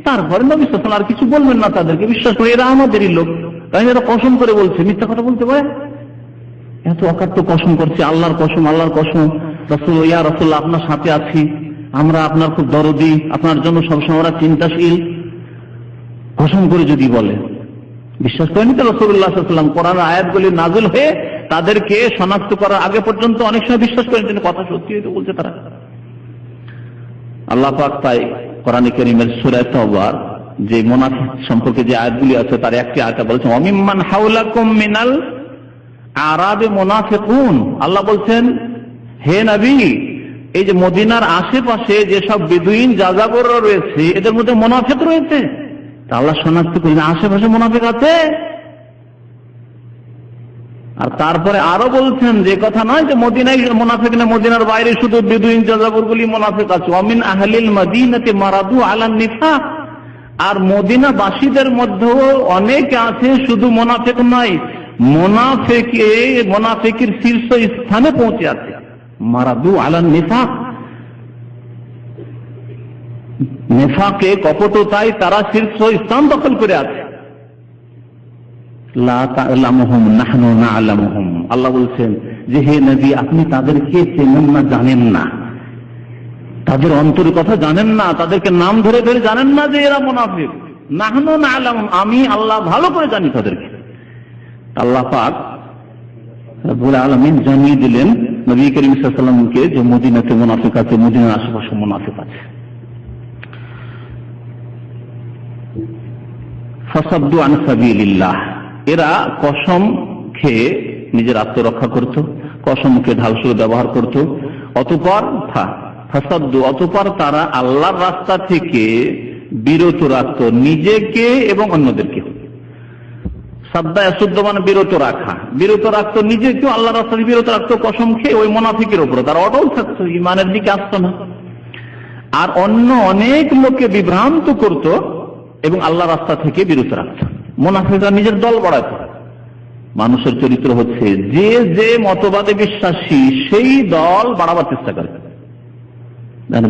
তারপরে নবী সাল্লাল্লাহু আলাইহি ওয়াসাল্লাম আর কিছু বলবেন না, তাদেরকে বিশ্বাস করে এরা আমাদেরই লোক। তাই এরা কসম করে বলছে, মিথ্যা কথা বলতে পারে? এত অকাট্য কসম করছে, আল্লাহর কসম, আল্লাহর কসম, রাসূল, ইয়া রাসূলুল্লাহ আপনার সাথে আছি, আমরা আপনার খুব দরদি, আপনার জন্য সবসময় আমরা চিন্তাশীল, কসম করে যদি বলে, বিশ্বাস করেনি তো রাসূলুল্লাহ সাল্লাল্লাহু আলাইহি ওয়াসাল্লাম। কোরআনের আয়াতগুলি নাযিল হয়ে তাদেরকে শনাক্ত করার আগে পর্যন্ত অনেক সময় বিশ্বাস করেন, কিন্তু কথা সত্যি হয়তো বলছে তারা। আল্লাহ পাক তাই কোরআনে কারীমের সূরা তাওবার যে মুনাফিক সম্পর্কে যে আয়াতগুলি আছে, তার একটি আয়াতে বলেছেন ওয়ামিম্মান হাওলাকুম মিনাল আরাবি মুনাফিকুন। আল্লাহ বলছেন, হে নবী, এই যে মদিনার আশেপাশে যেসব বেদুইন যাযাবররা রয়েছে, এদের মধ্যে মুনাফিক রয়েছে। তা আল্লাহ শনাক্ত করেন আশেপাশে মুনাফিক আছে। আর তারপরে আরো বলছেন যে কথা নয় যে মদিনায় মুনাফিক না, মদিনার বাইরে শুধু বেদুইন যাযাবরগুলি মুনাফিক আছে। ওয়ামিন আহলিল মাদিনাতি মারাদু আলা নিফাক, আর মদিনাবাসীদের মধ্যেও অনেক আছে শুধু মুনাফিক নয়, মুনাফিকের শীর্ষ স্থানে পৌঁছে আছে। মারাদু আলা নিফাক, নেফাকে কপটতায় তারা শীর্ষ স্থান দখল করে আছে। লা তা'লামুহুম নাহনু না'লামুহুম, আল্লাহ বলছেন যে হে নবী আপনি তাদেরকে চেনেন না, জানেন না, তাদের অন্তরের কথা জানেন না, তাদেরকে নাম ধরে ধরে জানেন না যে এরা মুনাফিক। নাহনু না'লামুহুম, আমি আল্লাহ ভালো করে জানি তাদেরকে। আল্লাহ পাক রব্বুল আলামিন জানিয়ে দিলেন নবী করিম সাল্লাল্লাহু আলাইহি ওয়াসাল্লামকে যে মদিনাতে মুনাফিক আছে, মদিনার আশেপাশে মুনাফিক আছে। ফাসাদ্দু আন সাবিলিল্লাহ, এরা কসম খেয়ে নিজের আত্মরক্ষা করত, কসমকে ঢালসুর ব্যবহার করত। অতঃপর ফাসাদ্দু, অতঃপর তারা আল্লাহর রাস্তা থেকে বিরত রাখত নিজেকে এবং অন্যদেরকে। সাদ্দা ইয়াসুদ্দু মানে বিরত রাখা, বিরত রাখতো নিজেকেও আল্লাহর রাস্তা থেকে বিরত রাখতো কসম খেয়ে ওই মুনাফিকের উপরে। তারা অটল থাকতো, ইমানের দিকে আসতো না। আর অন্য অনেক লোককে বিভ্রান্ত করত এবং আল্লাহ রাস্তা থেকে বিরত রাখত। মুনাফিকরা নিজের দল বাড়াত। মানুষের চরিত্র হচ্ছে যে যে মতবাদে বিশ্বাসী সেই দল বাড়াবার চেষ্টা করে।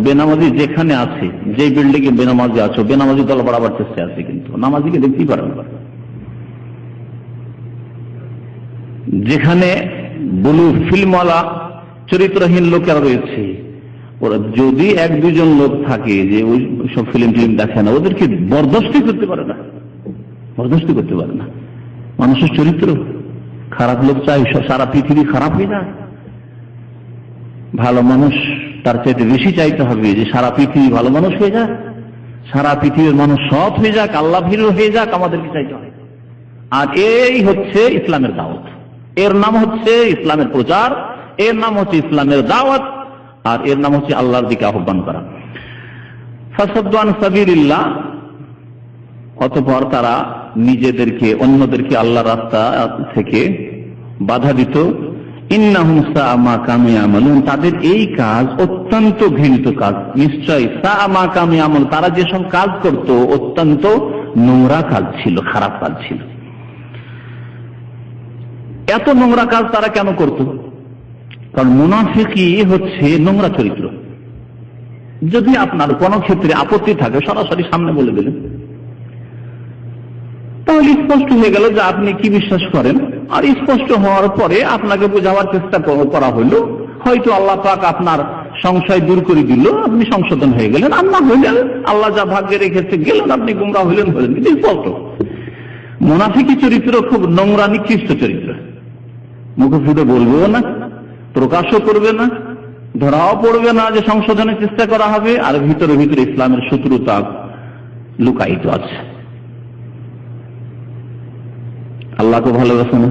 বেনামাজি যেখানে আছে, যে বিল্ডিং এ বেনামাজি আছো, বেনামাজি দল বাড়াবার চেষ্টা আছে, কিন্তু নামাজিকে দেখতেই পারেন। যেখানে ব্লু ফিল্মওয়ালা চরিত্রহীন লোকেরা রয়েছে, ওরা যদি এক দুজন লোক থাকে যে ওই সব ফিল্ম দেখে না, ওদেরকে বরদাস্তি করতে পারে না, বরদাস্তি করতে পারে না। মানুষের চরিত্র খারাপ লোক চাই সারা পৃথিবী খারাপ হয়ে যায়। ভালো মানুষ তার চাইতে বেশি চাইতে হবে যে সারা পৃথিবী ভালো মানুষ হয়ে যায়, সারা পৃথিবীর মানুষ সৎ হয়ে যাক, আল্লাহ ভীরু হয়ে যাক, আমাদেরকে চাইতে হবে। আর এই হচ্ছে ইসলামের দাওয়াত, এর নাম হচ্ছে ইসলামের প্রচার, এর নাম হচ্ছে ইসলামের দাওয়াত, আর এর নাম হচ্ছে আল্লাহর দিকে আহ্বান করা। ফাসাদ্দু আন সাবিলিল্লাহ, অতঃপর তারা নিজেদেরকে অন্যদেরকে আল্লাহর রাস্তা থেকে বাধা দিত। ইন্নাহুম সাআ মা কানু ইয়ামালুন, তাদের এই কাজ অত্যন্ত ঘৃণিত কাজ। নিশ্চয়ই সাআ মা কানু ইয়ামালুন, তারা যেসব কাজ করত অত্যন্ত নোংরা কাজ ছিল, খারাপ কাজ ছিল। এত নোংরা কাজ তারা কেন করত? কারণ মুনাফিকই হচ্ছে নোংরা চরিত্র। যদি আপনার কোনো ক্ষেত্রে আপত্তি থাকে সরাসরি সামনে বলে দিলেন, তাহলে স্পষ্ট হয়ে গেল যে আপনি কি বিশ্বাস করেন। আর স্পষ্ট হওয়ার পরে আপনাকে বোঝাবার চেষ্টা করা হইল, হয়তো আল্লাহ পাক আপনার সংশয় দূর করে দিল, আপনি সংশোধন হয়ে গেলেন। আর না হইলেন, আল্লাহ যা ভাগ্যে রেখেছে গেলেন, আপনি গুমরা হইলেন হলেন। স্পষ্ট মুনাফিকি চরিত্র খুব নোংরা নিকৃষ্ট চরিত্র। মুখে ফুটে বলবেও না, প্রকাশও করবে না, ধরাও পড়বে না যে সংশোধনের চেষ্টা করা হবে। আর ভিতরে ভিতরে ইসলামের শত্রুতা লুকায়িত আছে। আল্লাহকে ভালোবাসে না,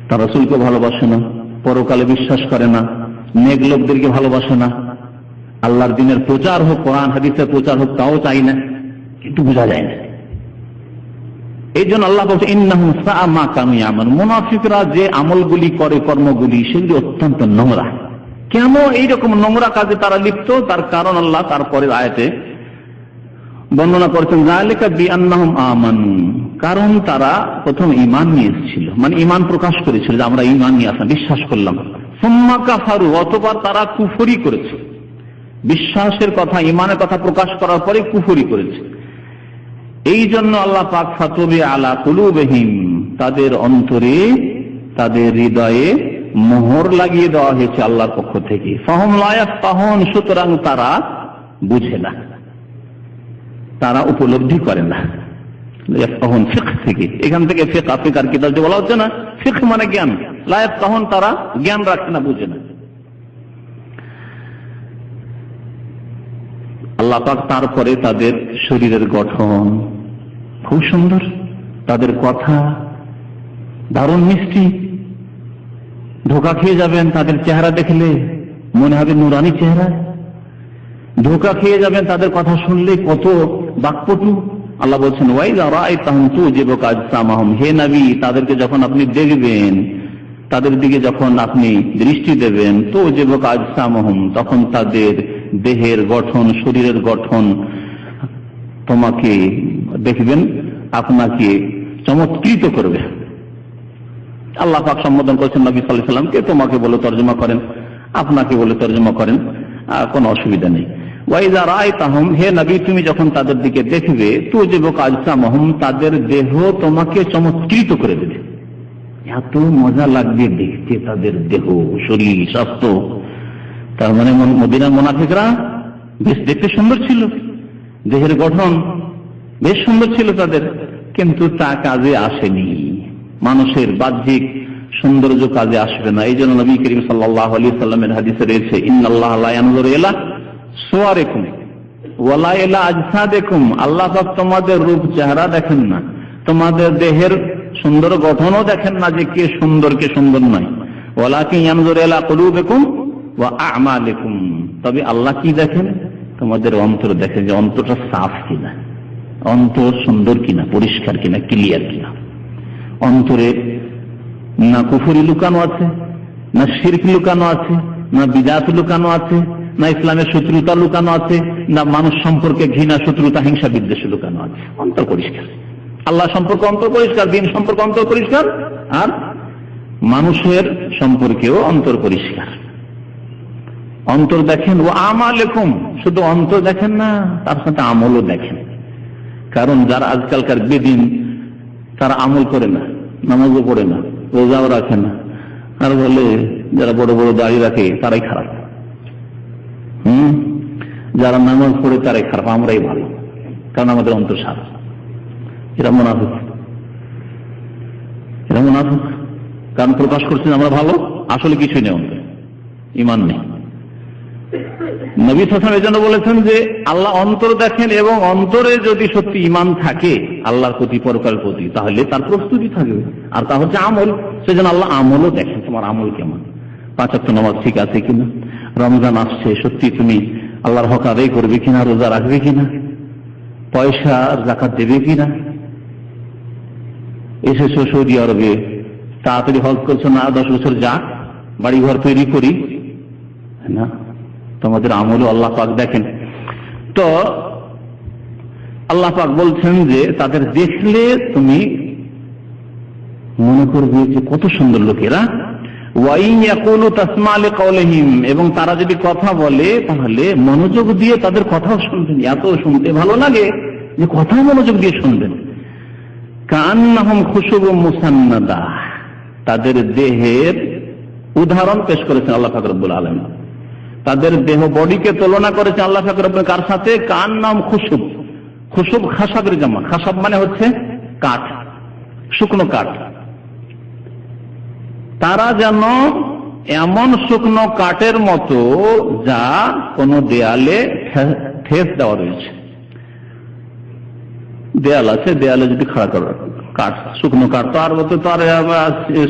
তার রাসূলকে ভালোবাসে না, পরকালে বিশ্বাস করে না, নেক লোকদেরকে ভালোবাসে না, আল্লাহর দ্বীনের প্রচার হোক, কোরআন হাদিসের প্রচার হোক, তাও চাই না, কিন্তু বোঝা যায় না। এই জন্য আল্লাহ বলছে ইন্নাহুম সাআ মা কানু ইয়ামালুন, মুনাফিকরা যে আমলগুলি করে, কর্মগুলি, সেগুলি অত্যন্ত নোংরা। কেন এইরকম নোংরা কাজে তারা লিপ্ত? তার কারণ আল্লাহ তারপরের আয়াতে বর্ণনা করেছেন, যালিকা বিআন্নাহুম আমানু, কারণ তারা প্রথম ঈমান নিয়ে এসেছিল, মানে ঈমান প্রকাশ করেছিল যে আমরা ঈমান নিয়ে আসলাম, বিশ্বাস করলাম। সুম্মা কাফারু, অতঃপর তারা কুফরি করেছে। বিশ্বাসের কথা, ঈমানের কথা প্রকাশ করার পরে কুফরি করেছে। এই জন্য আল্লাহ পাক ফাতবি আলা কুলুবিহিম, তাদের অন্তরে, তাদের হৃদয়ে মোহর লাগিয়ে দেওয়া হয়েছে আল্লাহর পক্ষ থেকে। ফাহুম লা ইয়াফকাহুন, সুতরাং তারা বুঝে না, তারা উপলব্ধি করে না। ইয়াফকাহুন ফিকহ থেকে, এখান থেকে ফিকহ আফ্রিকার কিতাব যে বলা হচ্ছে না, ফিকহ মানে জ্ঞান। লা ইয়াফকাহুন, তারা জ্ঞান রাখে না, বুঝে না। আল্লাহ পাক তারপরে তাদের শরীরের গঠন খুব সুন্দর, তাদের কথা দারুণ মিষ্টি, ধোকা খেয়ে যাবেন তাদের চেহারা দেখলে, মনে হবে নুরানি চেহারা। ধোকা খেয়ে যাবেন তাদের কথা শুনলে, কত বাকপটু। আল্লাহ বলছেন ওয়াইযা রাআইতাহুম তুজিবুকা আজসামাহুম, হে নবী তাদেরকে যখন আপনি দেখবেন তাদের দিকে যখন আপনি দৃষ্টি দেবেন তো যে আজসামহুম, তখন তাদের দেহের গঠন, শরীরের গঠন তোমাকে দেখবেন, আপনাকে চমৎকৃত করবে। আল্লাহ পাক সম্বোধন করেছেন নবী সাল্লাল্লাহু আলাইহি সাল্লামকে, তোমাকে বলে তর্জমা করেন, আপনাকে বলে তর্জমা করেন, কোনো অসুবিধা নেই। ওয়াইযা রাআইতাহুম, হে নবী তুমি যখন তাদের দিকে দেখবে, তুজিবুকা আজসামহুম, তাদের দেহ তোমাকে চমৎকৃত করে দেবে। এত মজা লাগবে দেখতে তাদের দেহ, শরীর, স্বাস্থ্য। তার মানে মদিনার মুনাফিকরা বেশ দেখতে সুন্দর ছিল, দেহের গঠন বেশ সুন্দর ছিল তাদের, কিন্তু তা কাজে আসেনি। মানুষের বাহ্যিক সৌন্দর্য কাজে আসবে না। এই জন্য নবী করিম সাল্লাল্লাহু আলাইহি সাল্লামের হাদিসে রয়েছে, ইন্নাল্লাহা লা ইয়ানজুরু ইলা সুওয়ারিকুম ওয়ালা ইলা আজসাদিকুম, আল্লাহ পাক তোমাদের রূপ চেহারা দেখেন না, তোমাদের দেহের সুন্দর গঠনও দেখেন না যে কে সুন্দর কে সুন্দর নয়। ওয়ালাকিন ইয়ানজুরু ইলা কুলুবিকুম ওয়া আ'মালিকুম, তবে আল্লাহ কি দেখেন? তোমাদের অন্তর দেখেন, যে অন্তরটা সাফ কিনা, অন্তর সুন্দর কিনা, পরিষ্কার কিনা, ক্লিয়ার কিনা। অন্তরে না কুফরি লুকানো আছে, না শিরক লুকানো আছে, না বিদআত লুকানো আছে, না ইসলামের শত্রুতা লুকানো আছে, না মানুষ সম্পর্কে ঘৃণা, শত্রুতা, হিংসা, বিদ্বেষ লুকানো আছে। অন্তর পরিষ্কার, আল্লাহ সম্পর্কে অন্তর পরিষ্কার, দিন সম্পর্কে অন্তর পরিষ্কার, আর মানুষের সম্পর্কেও অন্তর পরিষ্কার। অন্তর দেখেন, ও আমালেকুম, শুধু অন্তর দেখেন না, তার সাথে আমলও দেখেন। কারণ যারা আজকালকার বেদিন, তারা আমল করে না, নামাজও পড়ে না, রোজাও রাখে না, আর বলে যারা বড় বড় দাড়ি রাখে তারাই খারাপ, যারা নামাজ পড়ে তারাই খারাপ, আমরাই ভালো, কারণ আমাদের অন্তর সাফ। এরা মুনাফিক, এরা মুনাফিক, কারণ প্রকাশ করছেন আমরা ভালো, আসলে কিছুই নেই, অন্তর ঈমান নেই। নবী সাল্লাল্লাহু আলাইহি ওয়াসাল্লাম এজন্য বলেছেন যে আল্লাহ অন্তর দেখেন, এবং অন্তরে যদি সত্যি ঈমান থাকে আল্লাহর প্রতি, পরকালের প্রতি, তাহলে তার প্রস্তুতি থাকবে। আর তা হচ্ছে আমল, সেজন্য আল্লাহ আমলও দেখেন, তোমার আমল কেমন, 5 ওয়াক্ত নামাজ ঠিক আছে কিনা, রমজান আসছে সত্যি তুমি আল্লাহর হক আদায় করবে কিনা, রোজা রাখবে কিনা, পয়সা যাকাত দেবে কিনা, এসেছো সৌদি আরবে, তাড়াতাড়ি হজ করছো না, 10 বছর যাক, বাড়ি ঘর তৈরি করি না, তোমাদের আমলও আল্লাহ পাক দেখেন। তো আল্লাহ পাক বলছেন যে তাদের দেখলে তুমি মনে করবে যে কত সুন্দর লোকেরা, ওয়াইন ইয়াকুলু তাসমা লিকাওলিহিম, এবং তারা যদি কথা বলে তাহলে মনোযোগ দিয়ে তাদের কথাও শুনবেন, এত শুনতে ভালো লাগে যে কথা মনোযোগ দিয়ে শুনবেন। কান্নাহুম খুশুবুম মুসান্নাদা, তাদের দেহের উদাহরণ পেশ করেছেন আল্লাহ পাক রব্বুল আলামিন। তাদের দেহ, বডিকে তুলনা করেছে আল্লাহ পাক রব্বুল কার সাথে? কান্নাম খুশুব, খুশুব খাসাবের জামা, খাসাব মানে হচ্ছে কাঠ, শুকনো কাঠ। তারা যেন এমন শুকনো কাঠের মতো যা কোনো দেয়ালে ঠেস দেওয়া রয়েছে। দেয়াল আছে, দেয়ালে যদি খাড়া করা কাঠ, শুকনো কাঠ, তো আর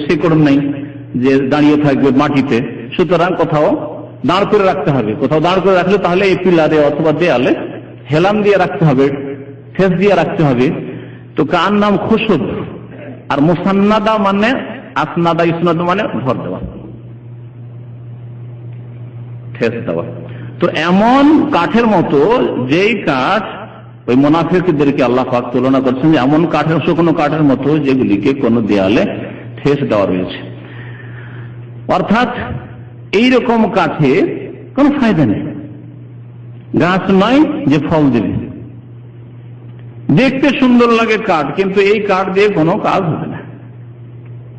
শিকড় নেই যে দাঁড়িয়ে থাকবে মাটিতে, সুতরাং কোথাও দাঁড় করে রাখতে হবে। কোথাও দাঁড় করে রাখলে তাহলে এই পিলারে অথবা দেয়ালে হেলাম দিয়ে রাখতে হবে, ঠেস দিয়ে রাখতে হবে। তো কার নাম খুশুব, আর মুসান্নাদা মানে আসনাদা, ইসনাদ মানে ভর দেওয়া, ঠেস দেওয়া। তো এমন কাঠের মতো, যেই কাঠ ওই মুনাফিকদেরকে আল্লাহ পাক তুলনা করছেন যে এমন কাঠের, শুকনো কাঠের মতো যেগুলিকে কোনো দেয়ালে ঠেস দেওয়া রয়েছে। অর্থাৎ এইরকম কাঠে কোনো ফায়দা নেই, গাছ নয় যে ফল দেবে। দেখতে সুন্দর লাগে কাঠ, কিন্তু এই কাঠ দিয়ে কোনো কাজ হবে না,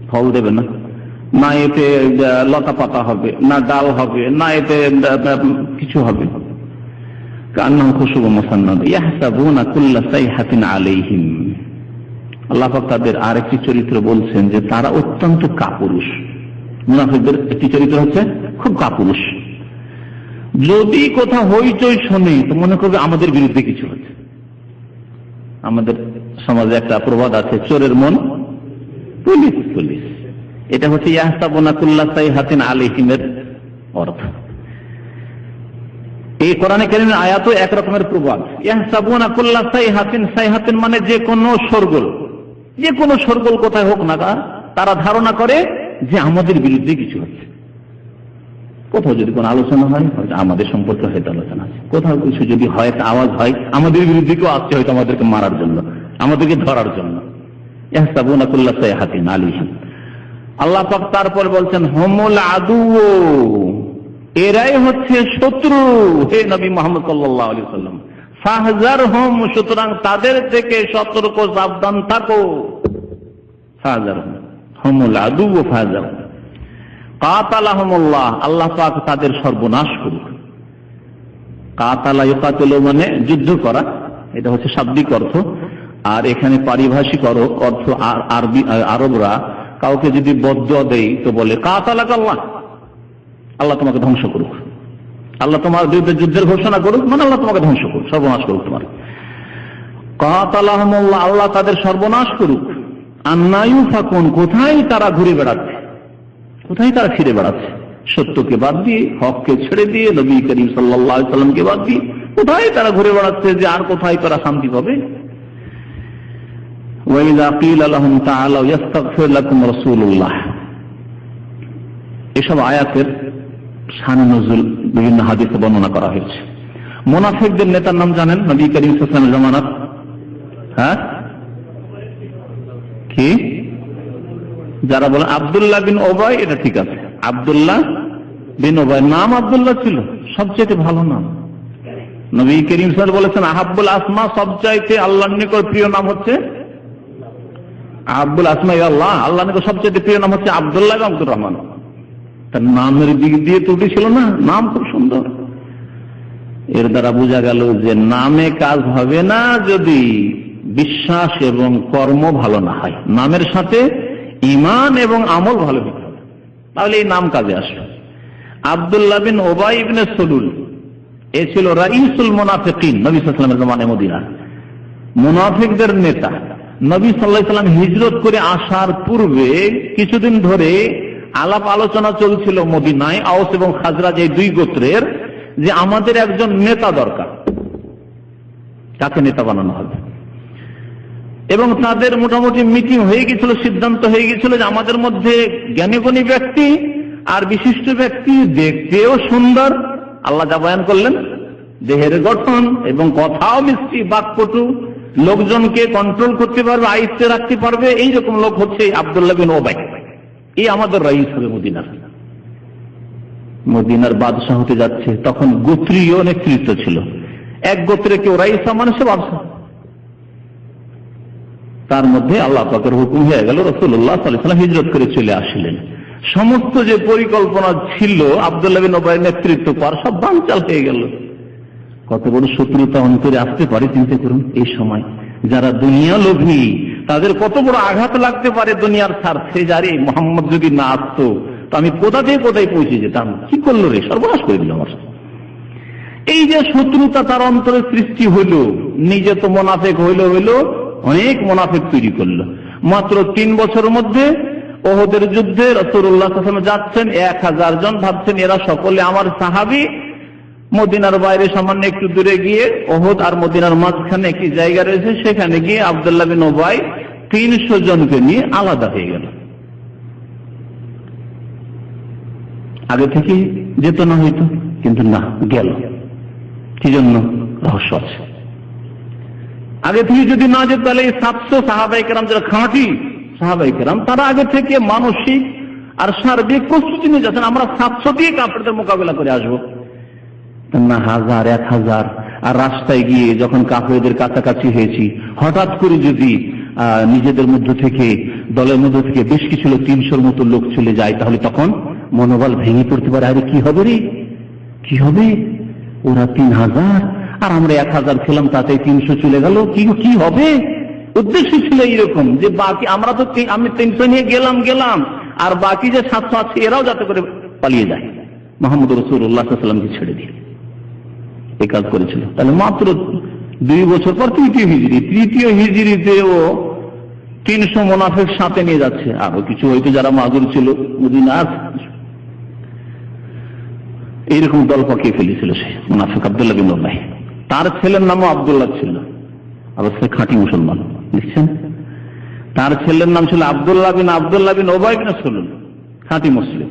ফল দেবে না, না এতে লতা পাতা হবে, না ডাল হবে, না এতে কিছু হবে। কান্নাহুম খুশুবুম মুসান্নাদা ইয়াহসাবুনা কুল্লা সাইহাতিন আলাইহিম। আল্লাহ পাক তাদের আরেকটি চরিত্র বলছেন যে তারা অত্যন্ত কাপুরুষ। মুনাফিকদের একটি চরিত্র হচ্ছে খুব কাপুরুষ। যদি কোথাও হইচই শোনে তো মনে করবে আমাদের বিরুদ্ধে কিছু হচ্ছে। আমাদের সমাজে একটা প্রবাদ আছে, চোরের মন পুলিশ পুলিশ। এটা হচ্ছে ইয়াহসাবুনা কুল্লা সাইহাতিন আলাইহিমের অর্থ। এই কোরআনে কারীমের আয়াতও এক রকমের প্রবাদ। ইয়াহসাবুনা কুল্লা সাইহাতিন, সাইহাতিন মানে যে কোনো শোরগোল, যে কোনো শোরগোল কোথায় হোক না তারা ধারণা করে যে আমাদের বিরুদ্ধে কিছু হচ্ছে। কোথাও যদি কোনো আলোচনা হয় আমাদের সম্পর্কে হয়তো আলোচনা আছে, কোথাও কিছু যদি হয় আওয়াজ হয় আমাদের বিরুদ্ধে কেউ আসছে হয়তো আমাদেরকে মারার জন্য, আমাদেরকে ধরার জন্য। আল্লাহ পাক তারপর বলছেন হুমুল আদু, এরাই হচ্ছে শত্রু হে নবী মুহাম্মদ সাল্লাল্লাহু আলাইহি ওয়াসাল্লাম। ফাহজারহুম, সুতরাং তাদের থেকে সতর্ক সাবধান থাকো। ফাহজারহুম হুমুল আদু ফাহজারহুম কাতালাহুমুল্লাহ, আল্লাহ পাক তাদের সর্বনাশ করুক। কাতালা ইউকাতিলু মানে যুদ্ধ করা, এটা হচ্ছে শাব্দিক অর্থ। আর এখানে পারিভাষিক অর্থ, আরবরা কাউকে যদি বদদুয়া দেয় তো বলে কাতালাক আল্লাহ, আল্লাহ তোমাকে ধ্বংস করুক। আল্লাহ তোমার বিরুদ্ধে যুদ্ধের ঘোষণা করুক মানে আল্লাহ তোমাকে ধ্বংস করুক, সর্বনাশ করুক তোমার। কাতালাহুমুল্লাহ, আল্লাহ তাদের সর্বনাশ করুক। আন্না ইউফাকুন, কোথায় তারা ঘুরে বেড়াচ্ছে, কোথায় তারা ফিরে বেড়াচ্ছে, সত্যকে বাদ দিয়ে, হককে ছেড়ে দিয়ে, নবী করিম সাল্লাল্লাহু আলাইহি সাল্লামকে বাদ দিয়ে কোথায় তারা ঘুরে বেড়াচ্ছে, যে আর কোথায় তারা শান্তি পাবে। ওয়াইযা কিলা লাহুম তাআলাউ ইস্তাগফির লাকুম রাসূলুল্লাহ, এসব আয়াতের শান নজুল বিভিন্ন হাদিসে বর্ণনা করা হয়েছে। মুনাফিকদের নেতার নাম জানেন নবী করিম সাল্লাল্লাহু আলাইহি ওয়াসাল্লামের জামানাত? হ্যাঁ, কি যারা বলেন আব্দুল্লাহ বিন ওবাই, এটা ঠিক আছে, আব্দুল্লাহ বিন ওবাই নাম আব্দুল্লাহ ছিল, সবচেয়ে ভালো নাম। নবী করিম সাল্লাল্লাহু আলাইহি ওয়াসাল্লাম বলেছেন আহাব্বুল আসমা, সবচাইতে আল্লাহর নিকট প্রিয় নাম হচ্ছে আব্দুল আসমা আল্লাহ, আল্লাহর নিকট সবচেয়ে প্রিয় নাম হচ্ছে আব্দুল্লাহ এবং আব্দুর রহমান। তার নামের দিক দিয়ে ত্রুটি ছিল না, নাম খুব সুন্দর। এর দ্বারা বোঝা গেল যে নামে কাজ হবে না যদি বিশ্বাস এবং কর্ম ভালো না হয়, নামের সাথে ঈমান এবং আমল ভালো হতে হবে, তাহলে এই নাম কাজে আসবে। আব্দুল্লাহ বিন ওবাই ইবনে সলুল, এ ছিল রাইসুল মুনাফিকিন নবী সাল্লাল্লাহু আলাইহি ওয়াসাল্লামের জমানায় মদিনা, মুনাফিকদের নেতা। নবী সাল্লাল্লাহু আলাইহি ওয়াসাল্লাম হিজরত করে আসার পূর্বে কিছুদিন ধরে আলাপ আলোচনা চলছিল মদিনায়, আওস এবং খাজরাজ এই দুই গোত্রের, যে আমাদের একজন নেতা দরকার, তাকে নেতা বানানো হবে। এবং তাদের মোটামুটি মিটিং হয়ে গেছিল, সিদ্ধান্ত হয়ে গেছিল যে আমাদের মধ্যে জ্ঞানীগুণী ব্যক্তি আর বিশিষ্ট ব্যক্তি, দেখতেও সুন্দর, আল্লাহ যা বয়ান করলেন, দেহের গঠন এবং কথাও মিষ্টি, বাকপটু, লোকজনকে কন্ট্রোল করতে পারবে, আয়ত্তে রাখতে পারবে, এইরকম লোক হচ্ছে আব্দুল্লাহ বিন ওবাই। এই আমাদের রাইস হবে মদিনার। মদিনার বাদশাহ হতে যাচ্ছে, তখন গোত্রীয় নেতৃত্ব ছিল, এক গোত্রে কেউ রাইসা মানে সে বাদশাহ। তার মধ্যে আল্লাহ পাকের হুকুম হয়ে গেল, রাসূলুল্লাহ সাল্লাল্লাহু আলাইহি ওয়াসাল্লাম হিজরত করে চলে আসলেন। সমস্ত যে পরিকল্পনা ছিল আব্দুল্লাহ বিন ওবাইয়ের নেতৃত্ব পার, সব বানচাল হয়ে গেল। কত বড় শত্রুতা অন্তরে আসতে পারে চিন্তা করুন। এই সময় যারা দুনিয়া লোভী, তাদের কত বড় আঘাত লাগতে পারে দুনিয়ার স্বার্থে। যারে মোহাম্মদ যদি না আসতো তো আমি কোথা থেকে কোথায় পৌঁছে যেতাম, কি করলো রে, সর্বনাশ করে দিল আমার। এই যে শত্রুতা তার অন্তরে সৃষ্টি হইল, নিজে তো মুনাফিক হইল, অনেক মুনাফিক তৈরি করলো। মাত্র 3 বছরের মধ্যে ওহদের যুদ্ধে রাসূলুল্লাহ সাল্লাল্লাহু আলাইহি ওয়াসাল্লাম যাচ্ছেন, 1000 জন, ভাবছেন এরা সকলে আমার সাহাবী। মদিনার বাইরে সামান্য একটু দূরে গিয়ে, ওহদ আর মদিনার মাঝখানে একটি জায়গা রয়েছে, সেখানে গিয়ে আব্দুল্লাহ বিন ওবাই 300 জনকে নিয়ে আলাদা হয়ে গেল। আগে থেকে যেত না হইতো, কিন্তু না, গেল। কি জন্য? রহস্য আছে। আগে থেকে যদি না যেত তাহলে 700 সাহাবায়ে কেরাম, যারা খাঁটি সাহাবায়ে কেরাম, তারা আগে থেকে মানসিক আর সার্বিক প্রস্তুতি নিয়ে যাচ্ছেন, আমরা 700 দিয়ে কাফেরদের মোকাবিলা করে আসবো না, 1000 1000। আর রাস্তায় গিয়ে যখন কাফেরদের কাছাকাছি হয়েছি, হঠাৎ করে যদি নিজেদের মধ্য থেকে, দলের মধ্য থেকে বেশ কিছু লোক, 300-র মতো লোক চলে যায়, তাহলে তখন মনোবল ভেঙে পড়তে পারে। আরে কি হবে রে, কি হবে, ওরা 3000 আর আমরা 1000 ছিলাম, তাতে 300 চলে গেল, কি হবে। উদ্দেশ্য ছিল এইরকম যে বাকি, আমরা তো আমি 300 নিয়ে গেলাম, আর বাকি যে 700 আছে এরাও যাতে করে পালিয়ে যায়, মুহাম্মদ রাসূলুল্লাহ সাল্লাল্লাহু আলাইহি ওয়াসাল্লামকে ছেড়ে দিয়ে এই কাজ করেছিল। তাহলে মাত্র 2 বছর পর তৃতীয় হিজরিতেও 300 মুনাফিক সাথে নিয়ে যাচ্ছে। আরো কিছু হয়তো যারা মাগুর ছিল মদিনার, এইরকম দল পাকিয়ে ফেলেছিল সে মুনাফিক আব্দুল্লাহ বিন ওবাই। তার ছেলের নামও আব্দুল্লাহ ছিল, অবশ্য খাঁটি মুসলমান, বুঝছেন। তার ছেলের নাম ছিল আব্দুল্লাহ বিন ওবাই বিন সলুল। খাঁটি মুসলিম।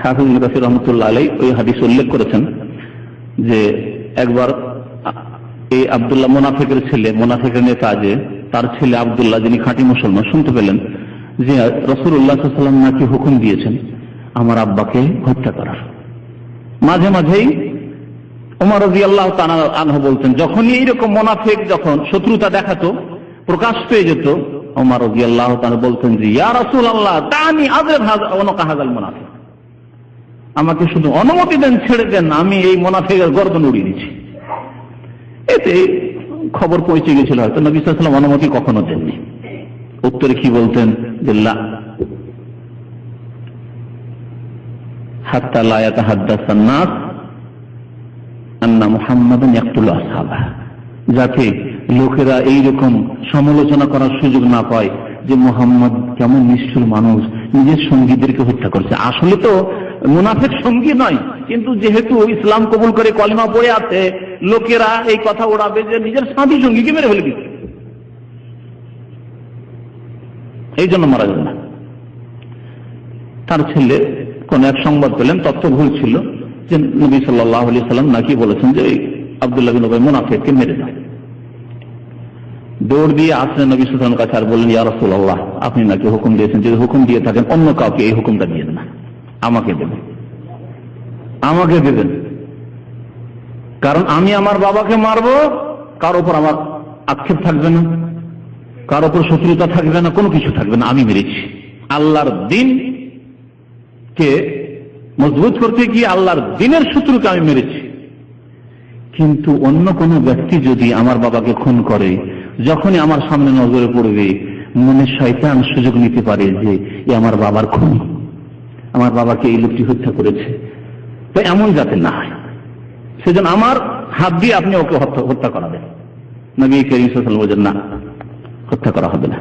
হাফিজ ইবনে কাসির রাহমাতুল্লাহ আলাইহি ওই হাদিস উল্লেখ করেছেন যে একবার এই আব্দুল্লাহ মুনাফিকের ছেলে, মুনাফিকের নেতা যে তার ছেলে আব্দুল্লাহ, যিনি খাঁটি মুসলমান, শুনতে পেলেন যে রাসূলুল্লাহ সাল্লাল্লাহু আলাইহি ওয়াসাল্লাম নাকি হুকুম দিয়েছেন আমার আব্বাকে হত্যা করার। মাঝে মাঝেই ওমর রাদিয়াল্লাহু তাআলা আনহু বলতেন, যখনই এইরকম মুনাফিক যখন শত্রুতা দেখাতো, প্রকাশ পেয়ে যেত, ওমর রাদিয়াল্লাহু তাআলা বলতেন যে ইয়া রাসূলুল্লাহ দানি আযব হাযাল মুনাফিক, আমাকে শুধু অনুমতি দেন, ছেড়ে দেন, আমি এই মুনাফিকের গর্দন উড়িয়ে দিচ্ছি। এতে খবর পৌঁছে গেছিল, হয়তো নবী সাল্লাল্লাহু আলাইহি ওয়াসাল্লাম অনুমতি কখনো দেননি। উত্তরে কি বলতেন যে লা হাত্তা লা ইয়াতাহাদ্দাসান নাস আন্না মুহাম্মাদান ইয়াকতুলু আসহাবাহু, যাতে লোকেরা এইরকম সমালোচনা করার সুযোগ না পায় যে মুহাম্মদ কেমন নিষ্ঠুর মানুষ, নিজের সঙ্গীদেরকে হত্যা করছে। আসলে তো মুনাফিক সঙ্গী নয়, কিন্তু যেহেতু ইসলাম কবুল করে কলিমা পড়ে আছে, লোকেরা এই কথা ওড়াবে যে নিজের সাথী সঙ্গীকে মেরে ফেলে দিচ্ছে, এই জন্য মারা গেল না। তার ছেলে কোন এক সংবাদ পেলেন, তথ্য ভুল ছিল, যে নবী সাল্লাল্লাহু আলাইহি সাল্লাম নাকি বলেছেন যে আব্দুল্লাহ বিন উবাই মুনাফিককে মেরে দাও। দৌড় দিয়ে আসলেন নবী সাল্লাল্লাহু আলাইহি ওয়াসাল্লামের কাছে আর বললেন, ইয়া রাসূলুল্লাহ, আপনি নাকি হুকুম দিয়েছেন, যদি হুকুম দিয়ে থাকেন অন্য কাউকে এই হুকুমটা দিয়ে দেন না, আমাকে দেবেন, আমাকে দেবেন, কারণ আমি আমার বাবাকে মারবো, কার উপর আমার আক্ষেপ থাকবে না, কার উপর শত্রুতা থাকবে না, কোনো কিছু থাকবে না, আমি মেরেছি। আল্লাহর দিনকে মজবুত করতে গিয়ে আল্লাহর দিনের শত্রুকে আমি মেরেছি। কিন্তু অন্য কোনো ব্যক্তি যদি আমার বাবাকে খুন করে, যখনই আমার সামনে নজরে পড়বে, মনে শয়তান সুযোগ নিতে পারে যে এ আমার বাবার খুন, আমার বাবাকে এই লোকটি হত্যা করেছে, তো এমন যাতে না হয়, সেজন্য আমার হাত দিয়ে আপনি ওকে হত্যা করাবেন। নবী করিম সাল্লাল্লাহু আলাইহি ওয়াসাল্লাম বলেন, না, হত্যা করা হবে না।